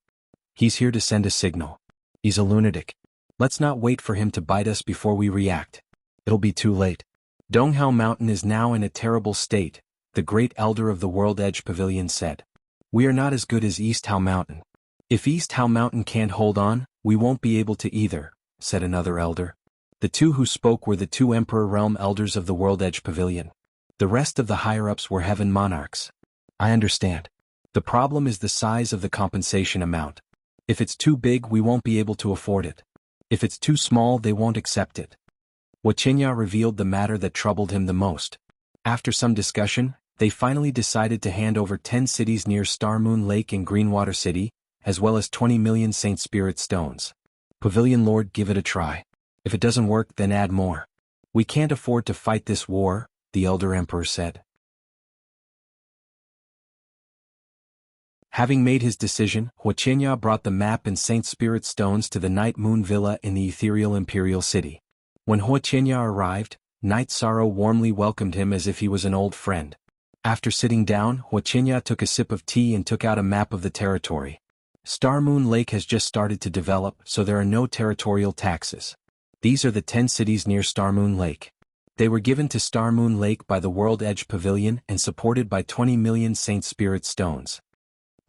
He's here to send a signal. He's a lunatic. Let's not wait for him to bite us before we react. It'll be too late. Donghao Mountain is now in a terrible state, the Great Elder of the World Edge Pavilion said. We are not as good as East Hao Mountain. If East Hao Mountain can't hold on, we won't be able to either, said another elder. The two who spoke were the two Emperor Realm Elders of the World Edge Pavilion. The rest of the higher-ups were Heaven Monarchs. I understand. The problem is the size of the compensation amount. If it's too big, we won't be able to afford it. If it's too small, they won't accept it. Huoqianya revealed the matter that troubled him the most. After some discussion, they finally decided to hand over 10 cities near Starmoon Lake and Greenwater City, as well as 20 million Saint Spirit stones. Pavilion Lord, give it a try. If it doesn't work, then add more. We can't afford to fight this war, the Elder Emperor said. Having made his decision, Huoqianya brought the map and Saint Spirit stones to the Night Moon Villa in the ethereal Imperial City. When Huoqianya arrived, Night Sorrow warmly welcomed him as if he was an old friend. After sitting down, Huoqianya took a sip of tea and took out a map of the territory. Starmoon Lake has just started to develop, so there are no territorial taxes. These are the 10 cities near Starmoon Lake. They were given to Starmoon Lake by the World Edge Pavilion and supported by 20 million Saint Spirit stones.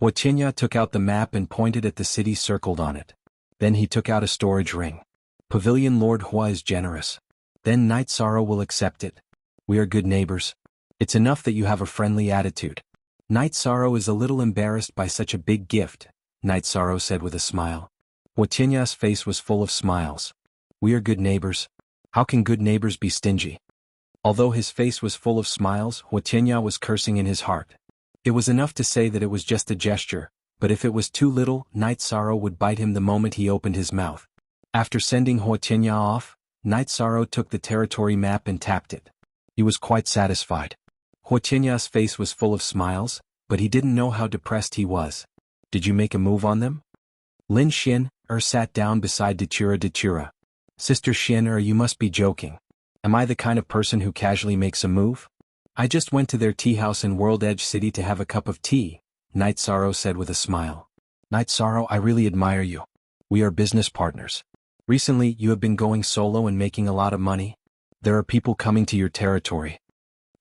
Huoqianya took out the map and pointed at the city circled on it. Then he took out a storage ring. Pavilion Lord Hua is generous. Then Night Sorrow will accept it. We are good neighbors. It's enough that you have a friendly attitude. Night Sorrow is a little embarrassed by such a big gift, Night Sorrow said with a smile. Huoqianya's face was full of smiles. We are good neighbors. How can good neighbors be stingy? Although his face was full of smiles, Huoqianya was cursing in his heart. It was enough to say that it was just a gesture, but if it was too little, Night Sorrow would bite him the moment he opened his mouth. After sending Huoqianya off, Night Sorrow took the territory map and tapped it. He was quite satisfied. Huoqianya's face was full of smiles, but he didn't know how depressed he was. Did you make a move on them? Lin Xin sat down beside Dachura. Sister Xin, you must be joking. Am I the kind of person who casually makes a move? I just went to their tea house in World Edge City to have a cup of tea, Night Sorrow said with a smile. Night Sorrow, I really admire you. We are business partners. Recently, you have been going solo and making a lot of money. There are people coming to your territory.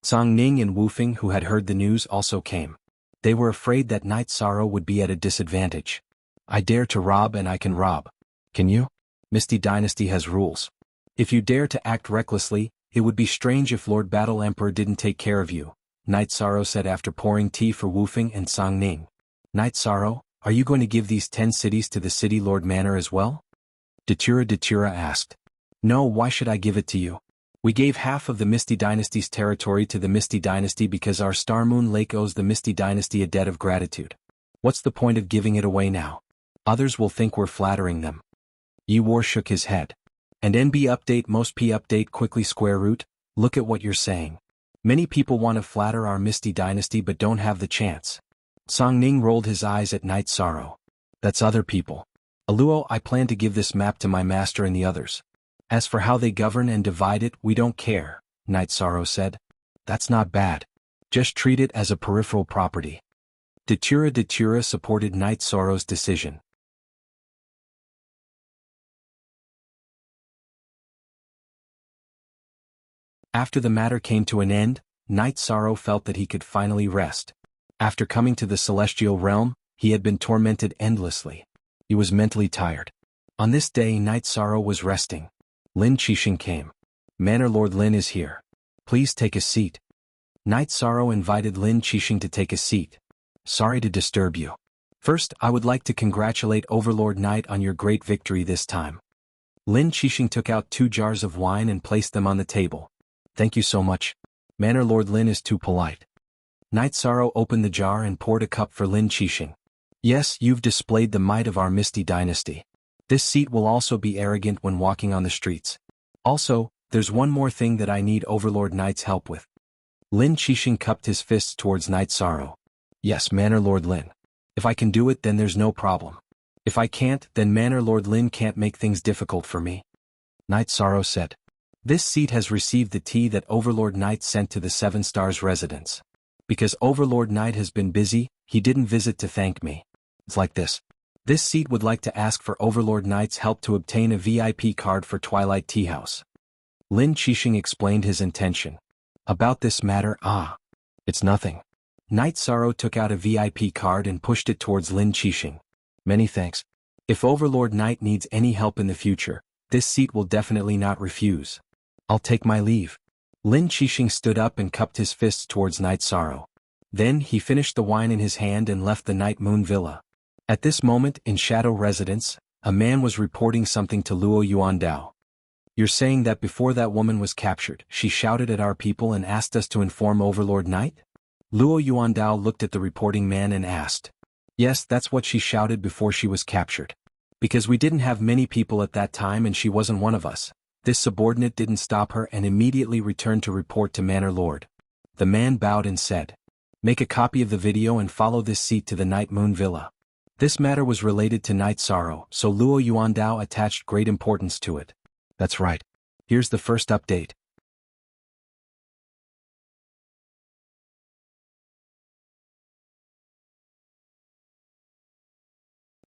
Song Ning and Wu Fing, who had heard the news, also came. They were afraid that Night Sorrow would be at a disadvantage. I dare to rob and I can rob. Can you? Misty Dynasty has rules. If you dare to act recklessly, it would be strange if Lord Battle Emperor didn't take care of you, Night Sorrow said after pouring tea for Wu Fing and Song Ning. Night Sorrow, are you going to give these 10 cities to the City Lord Manor as well? Datura asked. No, why should I give it to you? We gave half of the Misty Dynasty's territory to the Misty Dynasty because our Star Moon Lake owes the Misty Dynasty a debt of gratitude. What's the point of giving it away now? Others will think we're flattering them. Yi War shook his head. And NB update most P update quickly square root, look at what you're saying. Many people want to flatter our Misty Dynasty but don't have the chance. Song Ning rolled his eyes at Night Sorrow. That's other people. Aluo, I plan to give this map to my master and the others. As for how they govern and divide it, we don't care, Night Sorrow said. That's not bad. Just treat it as a peripheral property. Datura supported Night Sorrow's decision. After the matter came to an end, Night Sorrow felt that he could finally rest. After coming to the celestial realm, he had been tormented endlessly. He was mentally tired. On this day, Night Sorrow was resting. Lin Qixing came. Manor Lord Lin is here. Please take a seat. Night Sorrow invited Lin Qixing to take a seat. Sorry to disturb you. First, I would like to congratulate Overlord Knight on your great victory this time. Lin Qixing took out 2 jars of wine and placed them on the table. Thank you so much. Manor Lord Lin is too polite. Night Sorrow opened the jar and poured a cup for Lin Qixing. Yes, you've displayed the might of our Misty Dynasty. This seat will also be arrogant when walking on the streets. Also, there's one more thing that I need Overlord Knight's help with. Lin Qixing cupped his fists towards Night Sorrow. Yes, Manor Lord Lin. If I can do it, then there's no problem. If I can't, then Manor Lord Lin can't make things difficult for me. Night Sorrow said. This seat has received the tea that Overlord Knight sent to the 7 Stars residence. Because Overlord Knight has been busy, he didn't visit to thank me. It's like this. This seat would like to ask for Overlord Knight's help to obtain a VIP card for Twilight Tea House. Lin Qixing explained his intention. About this matter, it's nothing. Night Sorrow took out a VIP card and pushed it towards Lin Qixing. Many thanks. If Overlord Knight needs any help in the future, this seat will definitely not refuse. I'll take my leave. Lin Qixing stood up and cupped his fists towards Night Sorrow. Then he finished the wine in his hand and left the Night Moon Villa. At this moment, in Shadow Residence, a man was reporting something to Luo Yuandao. You're saying that before that woman was captured, she shouted at our people and asked us to inform Overlord Knight? Luo Yuandao looked at the reporting man and asked. Yes, that's what she shouted before she was captured. Because we didn't have many people at that time and she wasn't one of us. This subordinate didn't stop her and immediately returned to report to Manor Lord. The man bowed and said. Make a copy of the video and follow this seat to the Night Moon Villa. This matter was related to Night Sorrow, so Luo Yuandao attached great importance to it. That's right. Here's the first update.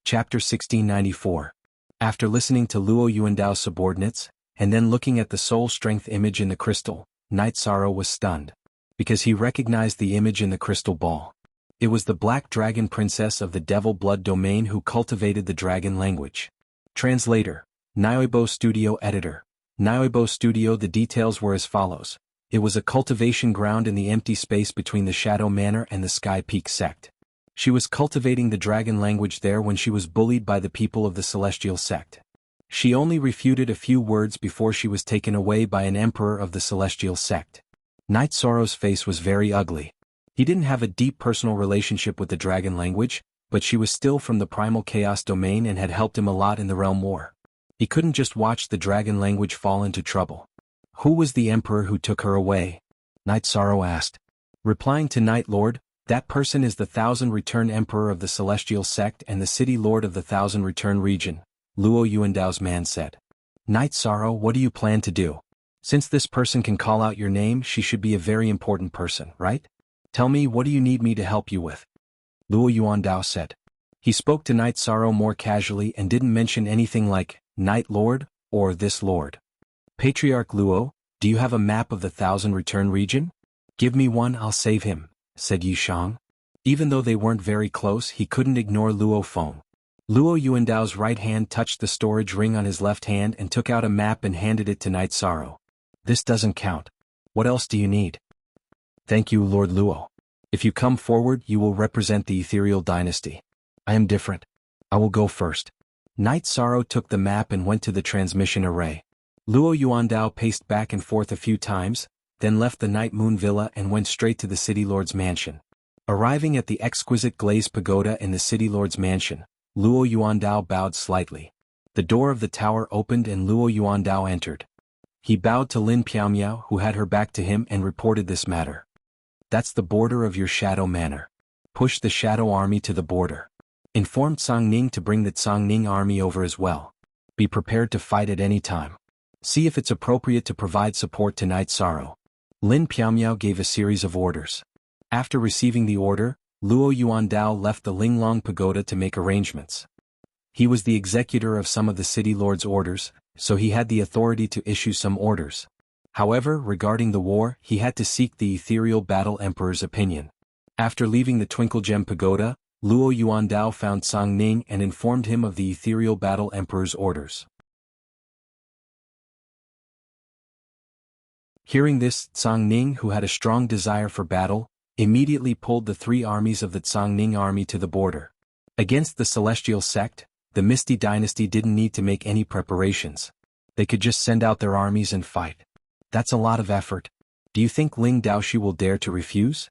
Chapter 1694. After listening to Luo Yuandao's subordinates, and then looking at the soul strength image in the crystal, Night Sorrow was stunned. Because he recognized the image in the crystal ball. It was the Black Dragon Princess of the Devil Blood Domain who cultivated the dragon language. Translator. Nioibo Studio Editor. Nioibo Studio. The details were as follows. It was a cultivation ground in the empty space between the Shadow Manor and the Sky Peak sect. She was cultivating the dragon language there when she was bullied by the people of the Celestial sect. She only refuted a few words before she was taken away by an emperor of the Celestial sect. Night Sorrow's face was very ugly. He didn't have a deep personal relationship with the dragon language, but she was still from the primal chaos domain and had helped him a lot in the realm war. He couldn't just watch the dragon language fall into trouble. Who was the emperor who took her away? Night Sorrow asked. Replying to Night Lord, that person is the Thousand Return Emperor of the Celestial Sect and the City Lord of the Thousand Return region, Luo Yuandao's man said. Night Sorrow, what do you plan to do? Since this person can call out your name, she should be a very important person, right? Tell me, what do you need me to help you with? Luo Yuandao said. He spoke to Night Sorrow more casually and didn't mention anything like, Night Lord, or this Lord? Patriarch Luo, do you have a map of the Thousand Return region? Give me one, I'll save him, said Yi Shang. Even though they weren't very close, he couldn't ignore Luo phone. Luo Yuandao's right hand touched the storage ring on his left hand and took out a map and handed it to Night Sorrow. This doesn't count. What else do you need? Thank you, Lord Luo. If you come forward, you will represent the ethereal dynasty. I am different. I will go first. Night Sorrow took the map and went to the transmission array. Luo Yuandao paced back and forth a few times, then left the Night Moon Villa and went straight to the City Lord's mansion. Arriving at the exquisite glazed pagoda in the City Lord's mansion, Luo Yuandao bowed slightly. The door of the tower opened and Luo Yuandao entered. He bowed to Lin Piaomiao, who had her back to him, and reported this matter. That's the border of your Shadow Manor. Push the Shadow Army to the border. Inform Cangning to bring the Cangning army over as well. Be prepared to fight at any time. See if it's appropriate to provide support to Night Sorrow. Lin Piaomiao gave a series of orders. After receiving the order, Luo Yuandao left the Linglong Pagoda to make arrangements. He was the executor of some of the City Lord's orders, so he had the authority to issue some orders. However, regarding the war, he had to seek the Ethereal Battle Emperor's opinion. After leaving the Twinkle Gem Pagoda, Luo Yuandao found Cangning and informed him of the Ethereal Battle Emperor's orders. Hearing this, Cangning, who had a strong desire for battle, immediately pulled the three armies of the Cangning army to the border. Against the Celestial Sect, the Misty Dynasty didn't need to make any preparations. They could just send out their armies and fight. That's a lot of effort. Do you think Ling Daoshi will dare to refuse?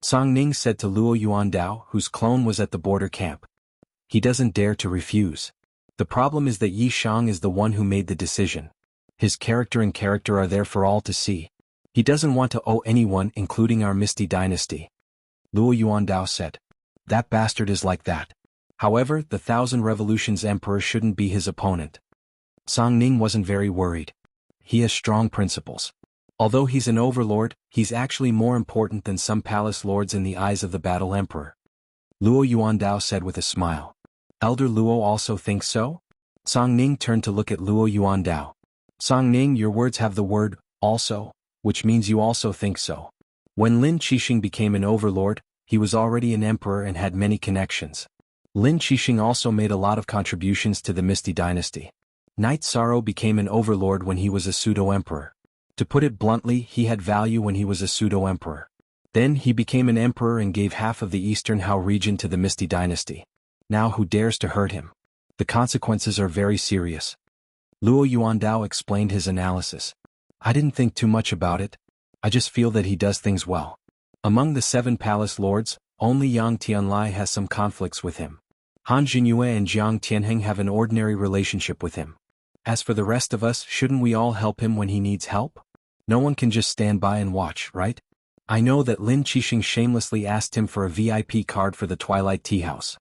Cangning said to Luo Yuandao, whose clone was at the border camp. He doesn't dare to refuse. The problem is that Yi Shang is the one who made the decision. His character and character are there for all to see. He doesn't want to owe anyone, including our Misty Dynasty. Luo Yuandao said. That bastard is like that. However, the Thousand Revolutions Emperor shouldn't be his opponent. Cangning wasn't very worried. He has strong principles. Although he's an overlord, he's actually more important than some palace lords in the eyes of the Battle Emperor. Luo Yuandao said with a smile. Elder Luo also thinks so? Cangning turned to look at Luo Yuandao. Cangning, your words have the word, also, which means you also think so. When Lin Qixing became an overlord, he was already an emperor and had many connections. Lin Qixing also made a lot of contributions to the Misty Dynasty. Night Sorrow became an overlord when he was a pseudo-emperor. To put it bluntly, he had value when he was a pseudo-emperor. Then he became an emperor and gave half of the Eastern Hao region to the Misty Dynasty. Now who dares to hurt him? The consequences are very serious. Luo Yuandao explained his analysis. I didn't think too much about it. I just feel that he does things well. Among the 7 palace lords, only Yang Tianlai has some conflicts with him. Han Jinyue and Jiang Tianheng have an ordinary relationship with him. As for the rest of us, shouldn't we all help him when he needs help? No one can just stand by and watch, right? I know that Lin Qixing shamelessly asked him for a VIP card for the Twilight Tea House.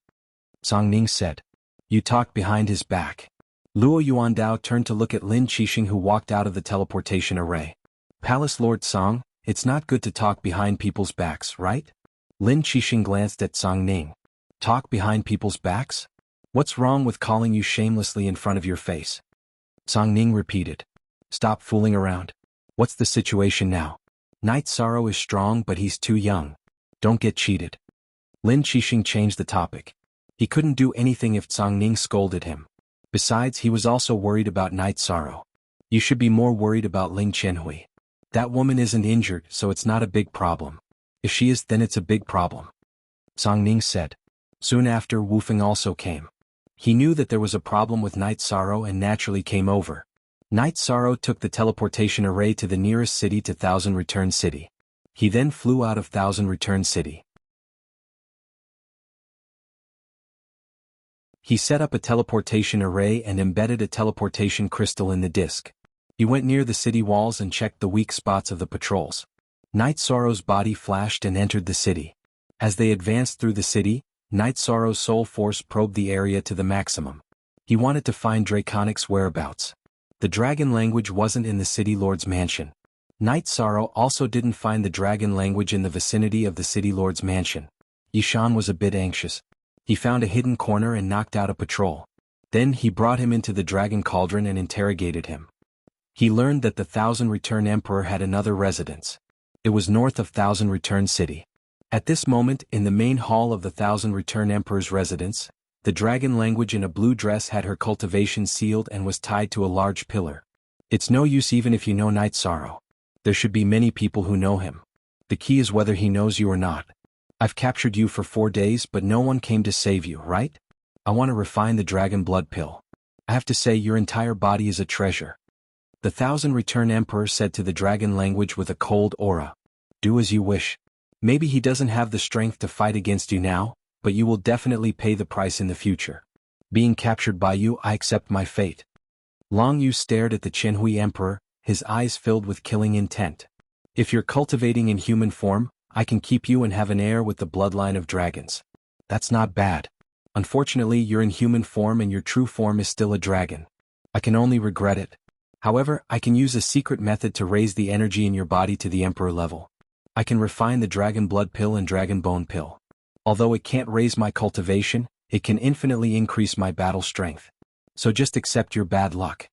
Cangning said. You talked behind his back. Luo Yuandao turned to look at Lin Qixing, who walked out of the teleportation array. Palace Lord Song, it's not good to talk behind people's backs, right? Lin Qixing glanced at Cangning. Talk behind people's backs? What's wrong with calling you shamelessly in front of your face? Cangning repeated. Stop fooling around. What's the situation now? Night Sorrow is strong, but he's too young. Don't get cheated. Lin Qixing changed the topic. He couldn't do anything if Cangning scolded him. Besides, he was also worried about Night Sorrow. You should be more worried about Ling Qianhui. That woman isn't injured, so it's not a big problem. If she is, then it's a big problem. Cangning said. Soon after, Wu Feng also came. He knew that there was a problem with Night Sorrow and naturally came over. Night Sorrow took the teleportation array to the nearest city, to Thousand Return City. He then flew out of Thousand Return City. He set up a teleportation array and embedded a teleportation crystal in the disk. He went near the city walls and checked the weak spots of the patrols. Night Sorrow's body flashed and entered the city. As they advanced through the city, Night Sorrow's soul force probed the area to the maximum. He wanted to find Draconic's whereabouts. The dragon language wasn't in the City Lord's mansion. Night Sorrow also didn't find the dragon language in the vicinity of the City Lord's mansion. Yishan was a bit anxious. He found a hidden corner and knocked out a patrol. Then he brought him into the dragon cauldron and interrogated him. He learned that the Thousand Return Emperor had another residence. It was north of Thousand Return City. At this moment, in the main hall of the Thousand Return Emperor's residence, the dragon language in a blue dress had her cultivation sealed and was tied to a large pillar. It's no use even if you know Night Sorrow. There should be many people who know him. The key is whether he knows you or not. I've captured you for 4 days but no one came to save you, right? I want to refine the dragon blood pill. I have to say your entire body is a treasure. The Thousand Return Emperor said to the dragon language with a cold aura. Do as you wish. Maybe he doesn't have the strength to fight against you now, but you will definitely pay the price in the future. Being captured by you, I accept my fate. Long Yu stared at the Qianhui Emperor, his eyes filled with killing intent. If you're cultivating in human form, I can keep you and have an heir with the bloodline of dragons. That's not bad. Unfortunately, you're in human form and your true form is still a dragon. I can only regret it. However, I can use a secret method to raise the energy in your body to the Emperor level. I can refine the dragon blood pill and dragon bone pill. Although it can't raise my cultivation, it can infinitely increase my battle strength. So just accept your bad luck.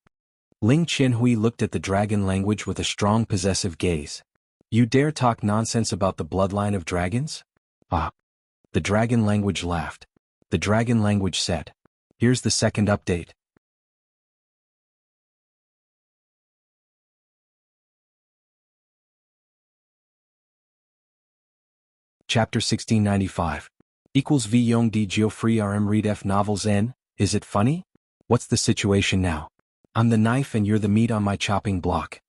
Ling Qianhui looked at the dragon language with a strong possessive gaze. You dare talk nonsense about the bloodline of dragons? Ah. The dragon language laughed. The dragon language said. Here's the second update. Chapter 1695. Equals V Yong Di Geoffrey RM Read F Novels N. Is it funny? What's the situation now? I'm the knife and you're the meat on my chopping block.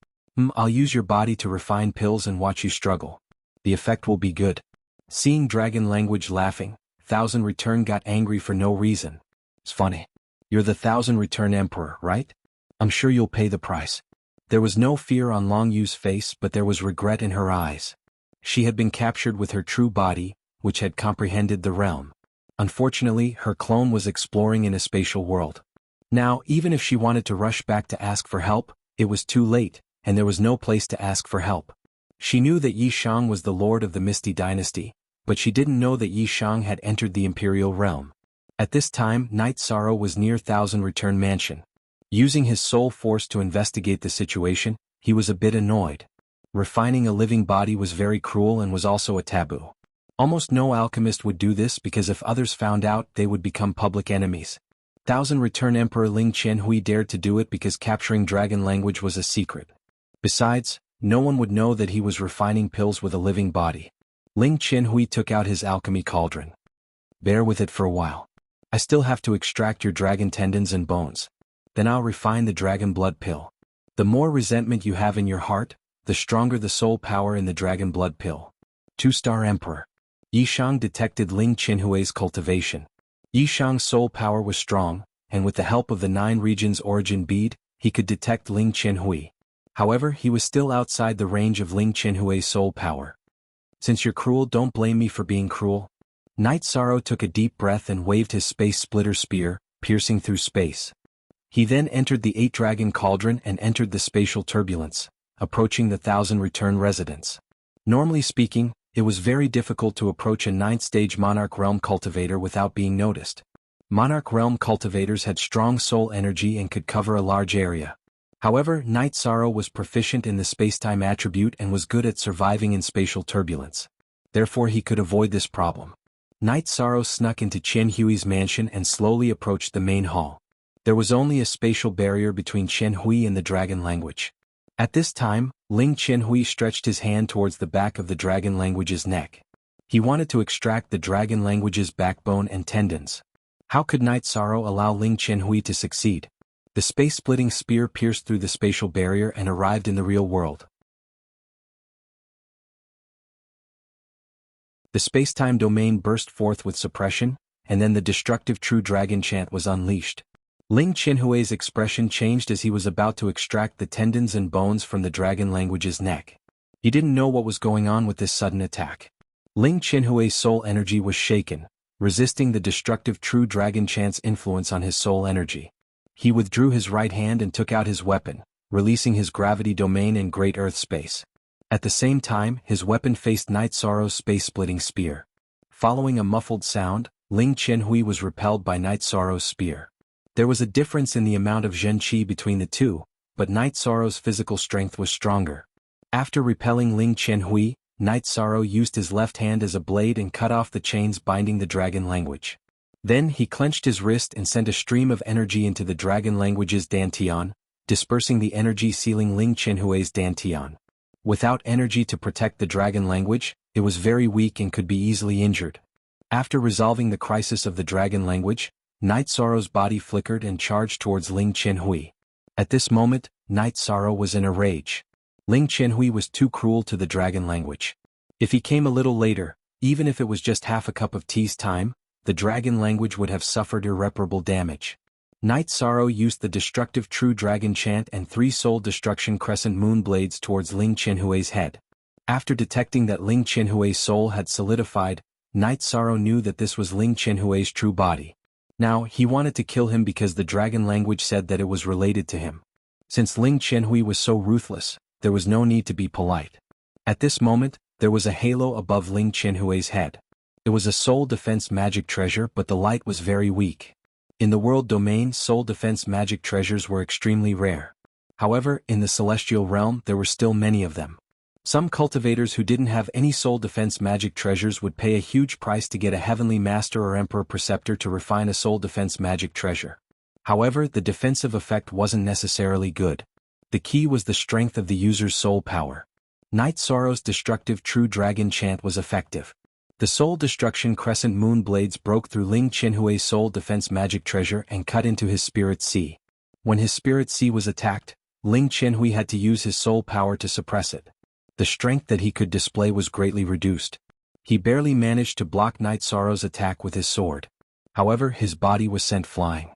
I'll use your body to refine pills and watch you struggle. The effect will be good. Seeing dragon language laughing, Thousand Return got angry for no reason. It's funny. You're the Thousand Return Emperor, right? I'm sure you'll pay the price. There was no fear on Long Yu's face but there was regret in her eyes. She had been captured with her true body, which had comprehended the realm. Unfortunately, her clone was exploring in a spatial world. Now, even if she wanted to rush back to ask for help, it was too late, and there was no place to ask for help. She knew that Yi Shang was the lord of the Misty Dynasty, but she didn't know that Yi Shang had entered the imperial realm. At this time, Night Sorrow was near Thousand Return Mansion. Using his soul force to investigate the situation, he was a bit annoyed. Refining a living body was very cruel and was also a taboo. Almost no alchemist would do this because if others found out, they would become public enemies. Thousand Return Emperor Ling Qianhui dared to do it because capturing dragon language was a secret. Besides, no one would know that he was refining pills with a living body. Ling Qianhui took out his alchemy cauldron. Bear with it for a while. I still have to extract your dragon tendons and bones. Then I'll refine the dragon blood pill. The more resentment you have in your heart, the stronger the soul power in the dragon blood pill. 2-star Emperor. Yi Shang detected Ling Qianhui's cultivation. Yi Shang's soul power was strong, and with the help of the 9 regions origin bead, he could detect Ling Qianhui. However, he was still outside the range of Ling Qianhui's soul power. Since you're cruel, don't blame me for being cruel. Night Sorrow took a deep breath and waved his space splitter spear, piercing through space. He then entered the 8-dragon cauldron and entered the spatial turbulence, approaching the Thousand Return residence. Normally speaking, it was very difficult to approach a 9th-stage Monarch Realm cultivator without being noticed. Monarch Realm cultivators had strong soul energy and could cover a large area. However, Night Sorrow was proficient in the spacetime attribute and was good at surviving in spatial turbulence. Therefore he could avoid this problem. Night Sorrow snuck into Qianhui's mansion and slowly approached the main hall. There was only a spatial barrier between Qianhui and the dragon language. At this time, Ling Qianhui stretched his hand towards the back of the dragon language's neck. He wanted to extract the dragon language's backbone and tendons. How could Night Sorrow allow Ling Qianhui to succeed? The space-splitting spear pierced through the spatial barrier and arrived in the real world. The spacetime domain burst forth with suppression, and then the destructive True Dragon chant was unleashed. Ling Qianhui's expression changed as he was about to extract the tendons and bones from the dragon language's neck. He didn't know what was going on with this sudden attack. Ling Qianhui's soul energy was shaken, resisting the destructive True Dragon chant's influence on his soul energy. He withdrew his right hand and took out his weapon, releasing his gravity domain in Great Earth space. At the same time, his weapon faced Night Sorrow's space-splitting spear. Following a muffled sound, Ling Qianhui was repelled by Night Sorrow's spear. There was a difference in the amount of Zhen Qi between the two, but Night Sorrow's physical strength was stronger. After repelling Ling Qianhui, Night Sorrow used his left hand as a blade and cut off the chains binding the dragon language. Then he clenched his wrist and sent a stream of energy into the dragon language's dantian, dispersing the energy sealing Ling Qianhui's dantian. Without energy to protect the dragon language, it was very weak and could be easily injured. After resolving the crisis of the dragon language, Night Sorrow's body flickered and charged towards Ling Qianhui. At this moment, Night Sorrow was in a rage. Ling Qianhui was too cruel to the dragon language. If he came a little later, even if it was just half a cup of tea's time, the dragon language would have suffered irreparable damage. Night Sorrow used the destructive True Dragon Chant and 3 Soul Destruction Crescent Moon Blades towards Ling Qianhui's head. After detecting that Ling Qianhui's soul had solidified, Night Sorrow knew that this was Ling Qianhui's true body. Now, he wanted to kill him because the dragon language said that it was related to him. Since Ling Qianhui was so ruthless, there was no need to be polite. At this moment, there was a halo above Ling Qianhui's head. It was a soul defense magic treasure, but the light was very weak. In the world domain, soul defense magic treasures were extremely rare. However, in the celestial realm there were still many of them. Some cultivators who didn't have any soul defense magic treasures would pay a huge price to get a heavenly master or emperor preceptor to refine a soul defense magic treasure. However, the defensive effect wasn't necessarily good. The key was the strength of the user's soul power. Night Sorrow's destructive True Dragon Chant was effective. The Soul Destruction Crescent Moon Blades broke through Ling Qianhui's soul defense magic treasure and cut into his Spirit Sea. When his Spirit Sea was attacked, Ling Qianhui had to use his soul power to suppress it. The strength that he could display was greatly reduced. He barely managed to block Night Sorrow's attack with his sword. However, his body was sent flying.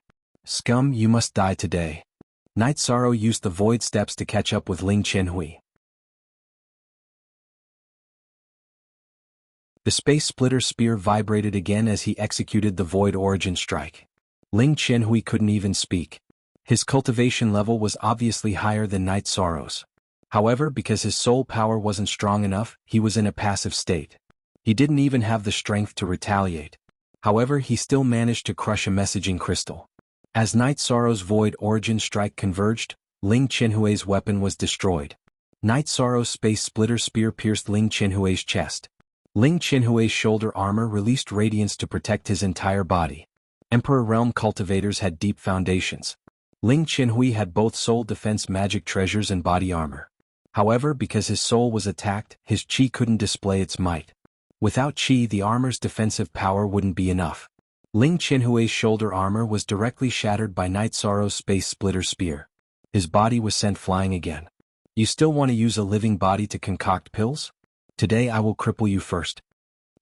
Scum, you must die today. Night Sorrow used the Void Steps to catch up with Ling Qianhui. The Space Splitter Spear vibrated again as he executed the Void Origin Strike. Ling Qianhui couldn't even speak. His cultivation level was obviously higher than Night Sorrow's. However, because his soul power wasn't strong enough, he was in a passive state. He didn't even have the strength to retaliate. However, he still managed to crush a messaging crystal. As Night Sorrow's Void Origin Strike converged, Ling Qianhui's weapon was destroyed. Night Sorrow's Space Splitter Spear pierced Ling Qianhui's chest. Ling Qianhui's shoulder armor released radiance to protect his entire body. Emperor Realm cultivators had deep foundations. Ling Qianhui had both soul defense magic treasures and body armor. However, because his soul was attacked, his qi couldn't display its might. Without qi, the armor's defensive power wouldn't be enough. Ling Qianhui's shoulder armor was directly shattered by Night Sorrow's Space Splitter Spear. His body was sent flying again. You still want to use a living body to concoct pills? Today I will cripple you first.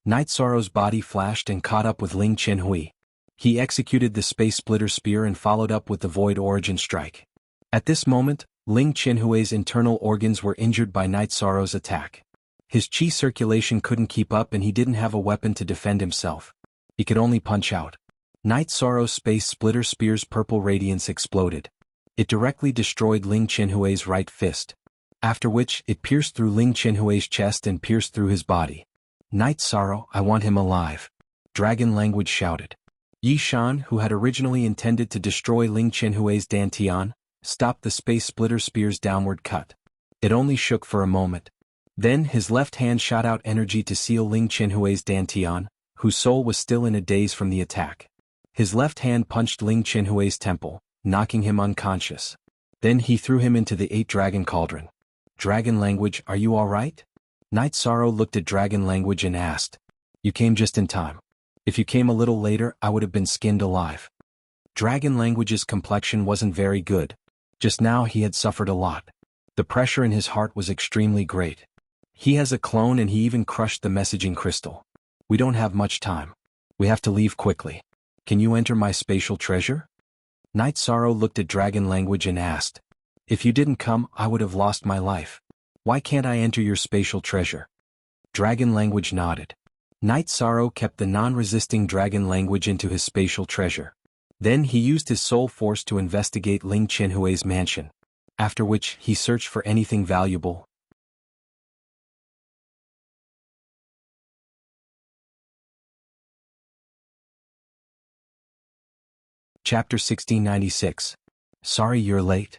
Night Sorrow's body flashed and caught up with Ling Qianhui. He executed the Space Splitter Spear and followed up with the Void Origin Strike. At this moment, Ling Qianhui's internal organs were injured by Night Sorrow's attack. His qi circulation couldn't keep up and he didn't have a weapon to defend himself. He could only punch out. Night Sorrow's Space Splitter Spear's purple radiance exploded. It directly destroyed Ling Qianhui's right fist. After which, it pierced through Ling Qianhui's chest and pierced through his body. Night Sorrow, I want him alive. Dragon Language shouted. Yi Shan, who had originally intended to destroy Ling Qianhui's dantian, stopped the Space Splitter Spear's downward cut. It only shook for a moment. Then his left hand shot out energy to seal Ling Qianhui's dantian, whose soul was still in a daze from the attack. His left hand punched Ling Qianhui's temple, knocking him unconscious. Then he threw him into the 8-dragon cauldron. Dragon Language, are you all right? Night Sorrow looked at Dragon Language and asked. You came just in time. If you came a little later, I would have been skinned alive. Dragon Language's complexion wasn't very good. Just now he had suffered a lot. The pressure in his heart was extremely great. He has a clone and he even crushed the messaging crystal. We don't have much time. We have to leave quickly. Can you enter my spatial treasure? Night Sorrow looked at Dragon Language and asked. If you didn't come, I would have lost my life. Why can't I enter your spatial treasure? Dragon Language nodded. Night Sorrow kept the non-resisting Dragon Language into his spatial treasure. Then he used his soul force to investigate Ling Qianhui's mansion. After which, he searched for anything valuable. Chapter 1696. Sorry you're late.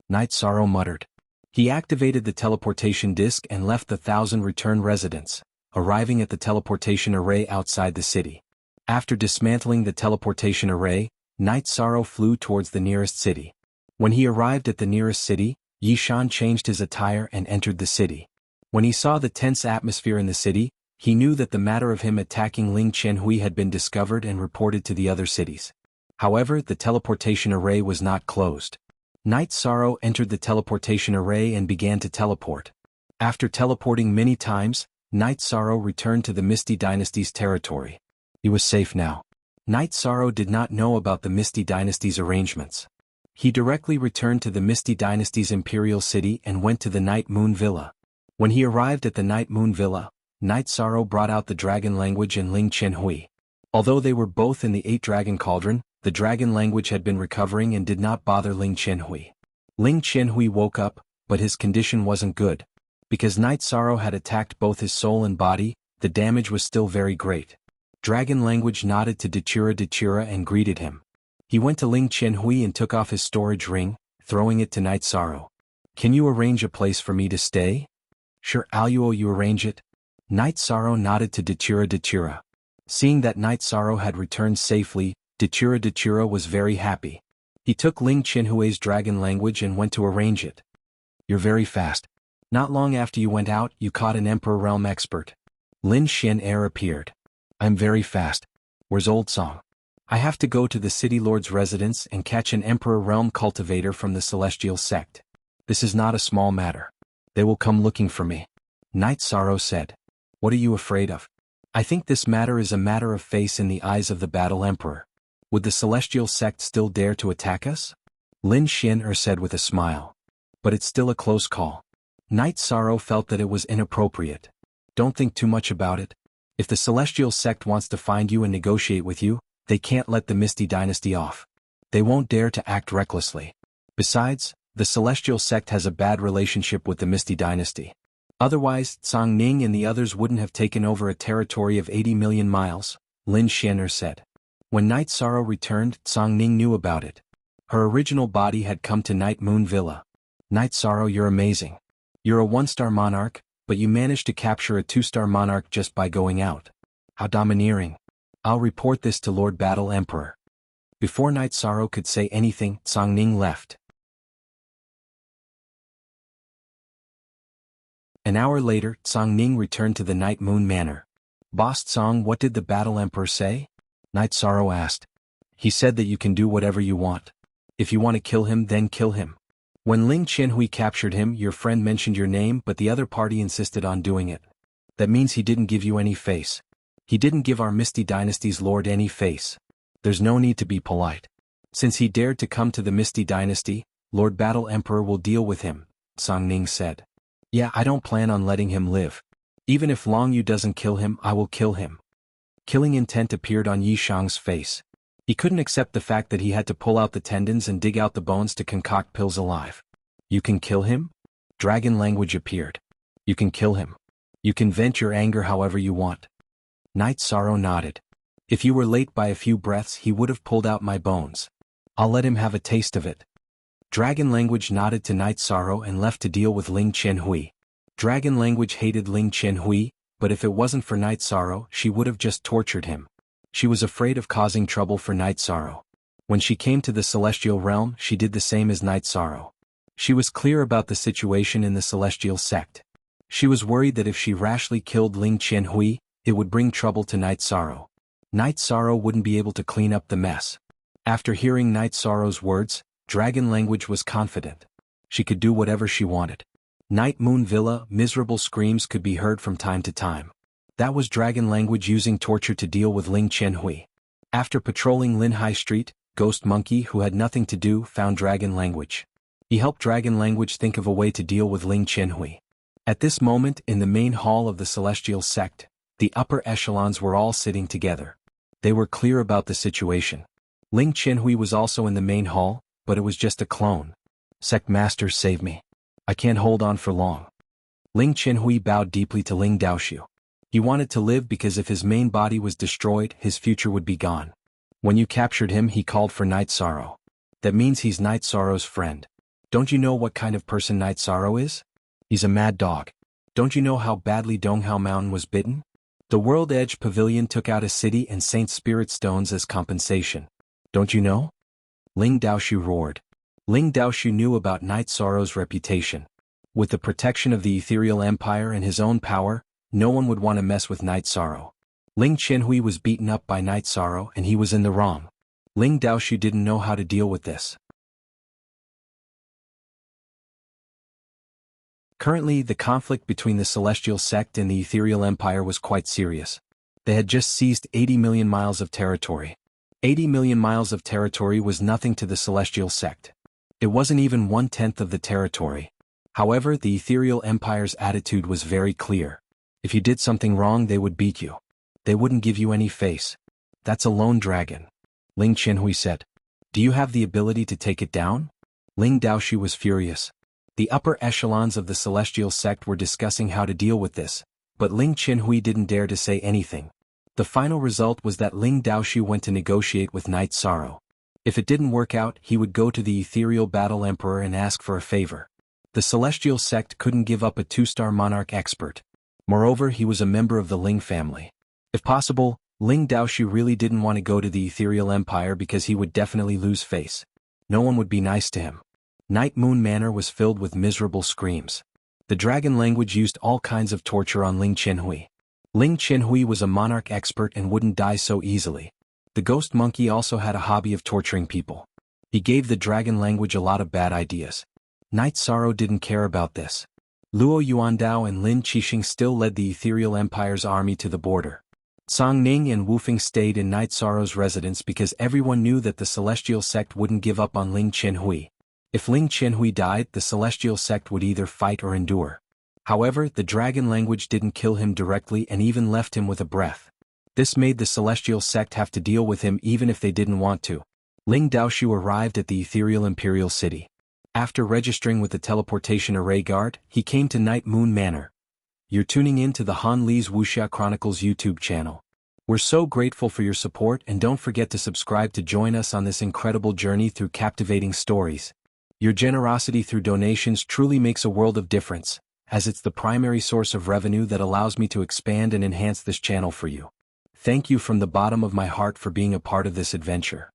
Night Sorrow muttered. He activated the teleportation disk and left the 1,000 return residents, arriving at the teleportation array outside the city. After dismantling the teleportation array, Night Sorrow flew towards the nearest city. When he arrived at the nearest city, Yishan changed his attire and entered the city. When he saw the tense atmosphere in the city, he knew that the matter of him attacking Ling Qianhui had been discovered and reported to the other cities. However, the teleportation array was not closed. Night Sorrow entered the teleportation array and began to teleport. After teleporting many times, Night Sorrow returned to the Misty Dynasty's territory. He was safe now. Night Sorrow did not know about the Misty Dynasty's arrangements. He directly returned to the Misty Dynasty's imperial city and went to the Night Moon Villa. When he arrived at the Night Moon Villa, Night Sorrow brought out the dragon language and Ling Qianhui. Although they were both in the 8-dragon cauldron, the dragon language had been recovering and did not bother Ling Qianhui. Ling Qianhui woke up, but his condition wasn't good. Because Night Sorrow had attacked both his soul and body, the damage was still very great. Dragon language nodded to Dechira and greeted him. He went to Ling Qianhui and took off his storage ring, throwing it to Night Sorrow. Can you arrange a place for me to stay? Sure, Aluo, you arrange it? Night Sorrow nodded to Dechira. Seeing that Night Sorrow had returned safely, Dechira was very happy. He took Ling Qianhui's dragon language and went to arrange it. You're very fast. Not long after you went out, you caught an Emperor Realm expert. Lin Xian Air appeared. I'm very fast. Where's Old Song? I have to go to the City Lord's residence and catch an Emperor Realm cultivator from the Celestial Sect. This is not a small matter. They will come looking for me. Night Sorrow said. What are you afraid of? I think this matter is a matter of face in the eyes of the Battle Emperor. Would the Celestial Sect still dare to attack us? Lin Xian said with a smile. But it's still a close call. Night Sorrow felt that it was inappropriate. Don't think too much about it. If the Celestial Sect wants to find you and negotiate with you, they can't let the Misty Dynasty off. They won't dare to act recklessly. Besides, the Celestial Sect has a bad relationship with the Misty Dynasty. Otherwise, Tsang Ning and the others wouldn't have taken over a territory of 80 million miles, Lin Xian said. When Night Sorrow returned, Tsang Ning knew about it. Her original body had come to Night Moon Villa. Night Sorrow, you're amazing. You're a 1-star monarch, but you managed to capture a 2-star monarch just by going out. How domineering. I'll report this to Lord Battle Emperor. Before Night Sorrow could say anything, Tsang Ning left. An hour later, Tsang Ning returned to the Night Moon Manor. Boss Tsang, what did the Battle Emperor say? Night Sorrow asked. He said that you can do whatever you want. If you want to kill him, then kill him. When Ling Qianhui captured him, your friend mentioned your name, but the other party insisted on doing it. That means he didn't give you any face. He didn't give our Misty Dynasty's lord any face. There's no need to be polite. Since he dared to come to the Misty Dynasty, Lord Battle Emperor will deal with him, Tsang Ning said. Yeah, I don't plan on letting him live. Even if Long Yu doesn't kill him, I will kill him. Killing intent appeared on Yi Shang's face. He couldn't accept the fact that he had to pull out the tendons and dig out the bones to concoct pills alive. You can kill him? Dragon language appeared. You can kill him. You can vent your anger however you want. Night Sorrow nodded. If you were late by a few breaths, he would have pulled out my bones. I'll let him have a taste of it. Dragon language nodded to Night Sorrow and left to deal with Ling Qianhui. Dragon language hated Ling Qianhui, but if it wasn't for Night Sorrow, she would have just tortured him. She was afraid of causing trouble for Night Sorrow. When she came to the Celestial Realm, she did the same as Night Sorrow. She was clear about the situation in the Celestial Sect. She was worried that if she rashly killed Ling Qianhui, it would bring trouble to Night Sorrow. Night Sorrow wouldn't be able to clean up the mess. After hearing Night Sorrow's words, Dragon language was confident. She could do whatever she wanted. Night Moon Villa, miserable screams could be heard from time to time. That was Dragon language using torture to deal with Ling Qianhui. After patrolling Lin High Street, Ghost Monkey, who had nothing to do, found Dragon language. He helped Dragon language think of a way to deal with Ling Qianhui. At this moment, in the main hall of the Celestial Sect, the upper echelons were all sitting together. They were clear about the situation. Ling Qianhui was also in the main hall, but it was just a clone. Sect Master, save me. I can't hold on for long. Ling Qianhui bowed deeply to Ling Daoxiu. He wanted to live because if his main body was destroyed, his future would be gone. When you captured him, he called for Night Sorrow. That means he's Night Sorrow's friend. Don't you know what kind of person Night Sorrow is? He's a mad dog. Don't you know how badly Donghao Mountain was bitten? The World Edge Pavilion took out a city and Saint Spirit stones as compensation. Don't you know? Ling Daoshu roared. Ling Daoshu knew about Night Sorrow's reputation. With the protection of the Ethereal Empire and his own power, no one would want to mess with Night Sorrow. Ling Qianhui was beaten up by Night Sorrow and he was in the wrong. Ling Daoshu didn't know how to deal with this. Currently, the conflict between the Celestial Sect and the Ethereal Empire was quite serious. They had just seized 80 million miles of territory. 80 million miles of territory was nothing to the Celestial Sect. It wasn't even 1/10 of the territory. However, the Ethereal Empire's attitude was very clear. If you did something wrong, they would beat you. They wouldn't give you any face. That's a lone dragon. Ling Qianhui said. Do you have the ability to take it down? Ling Daoshu was furious. The upper echelons of the Celestial Sect were discussing how to deal with this, but Ling Qianhui didn't dare to say anything. The final result was that Ling Daoshu went to negotiate with Night Sorrow. If it didn't work out, he would go to the Ethereal Battle Emperor and ask for a favor. The Celestial Sect couldn't give up a 2-star monarch expert. Moreover, he was a member of the Ling family. If possible, Ling Daoshu really didn't want to go to the Ethereal Empire because he would definitely lose face. No one would be nice to him. Night Moon Manor was filled with miserable screams. The dragon language used all kinds of torture on Ling Qianhui. Ling Qianhui was a monarch expert and wouldn't die so easily. The ghost monkey also had a hobby of torturing people. He gave the dragon language a lot of bad ideas. Night Sorrow didn't care about this. Luo Yuandao and Lin Qixing still led the Ethereal Empire's army to the border. Song Ning and Wu Feng stayed in Night Sorrow's residence because everyone knew that the Celestial Sect wouldn't give up on Ling Qianhui. If Ling Qianhui died, the Celestial Sect would either fight or endure. However, the dragon language didn't kill him directly and even left him with a breath. This made the Celestial Sect have to deal with him even if they didn't want to. Ling Daoshu arrived at the Ethereal Imperial City. After registering with the Teleportation Array Guard, he came to Night Moon Manor. You're tuning in to the Han Li's Wuxia Chronicles YouTube channel. We're so grateful for your support and don't forget to subscribe to join us on this incredible journey through captivating stories. Your generosity through donations truly makes a world of difference, as it's the primary source of revenue that allows me to expand and enhance this channel for you. Thank you from the bottom of my heart for being a part of this adventure.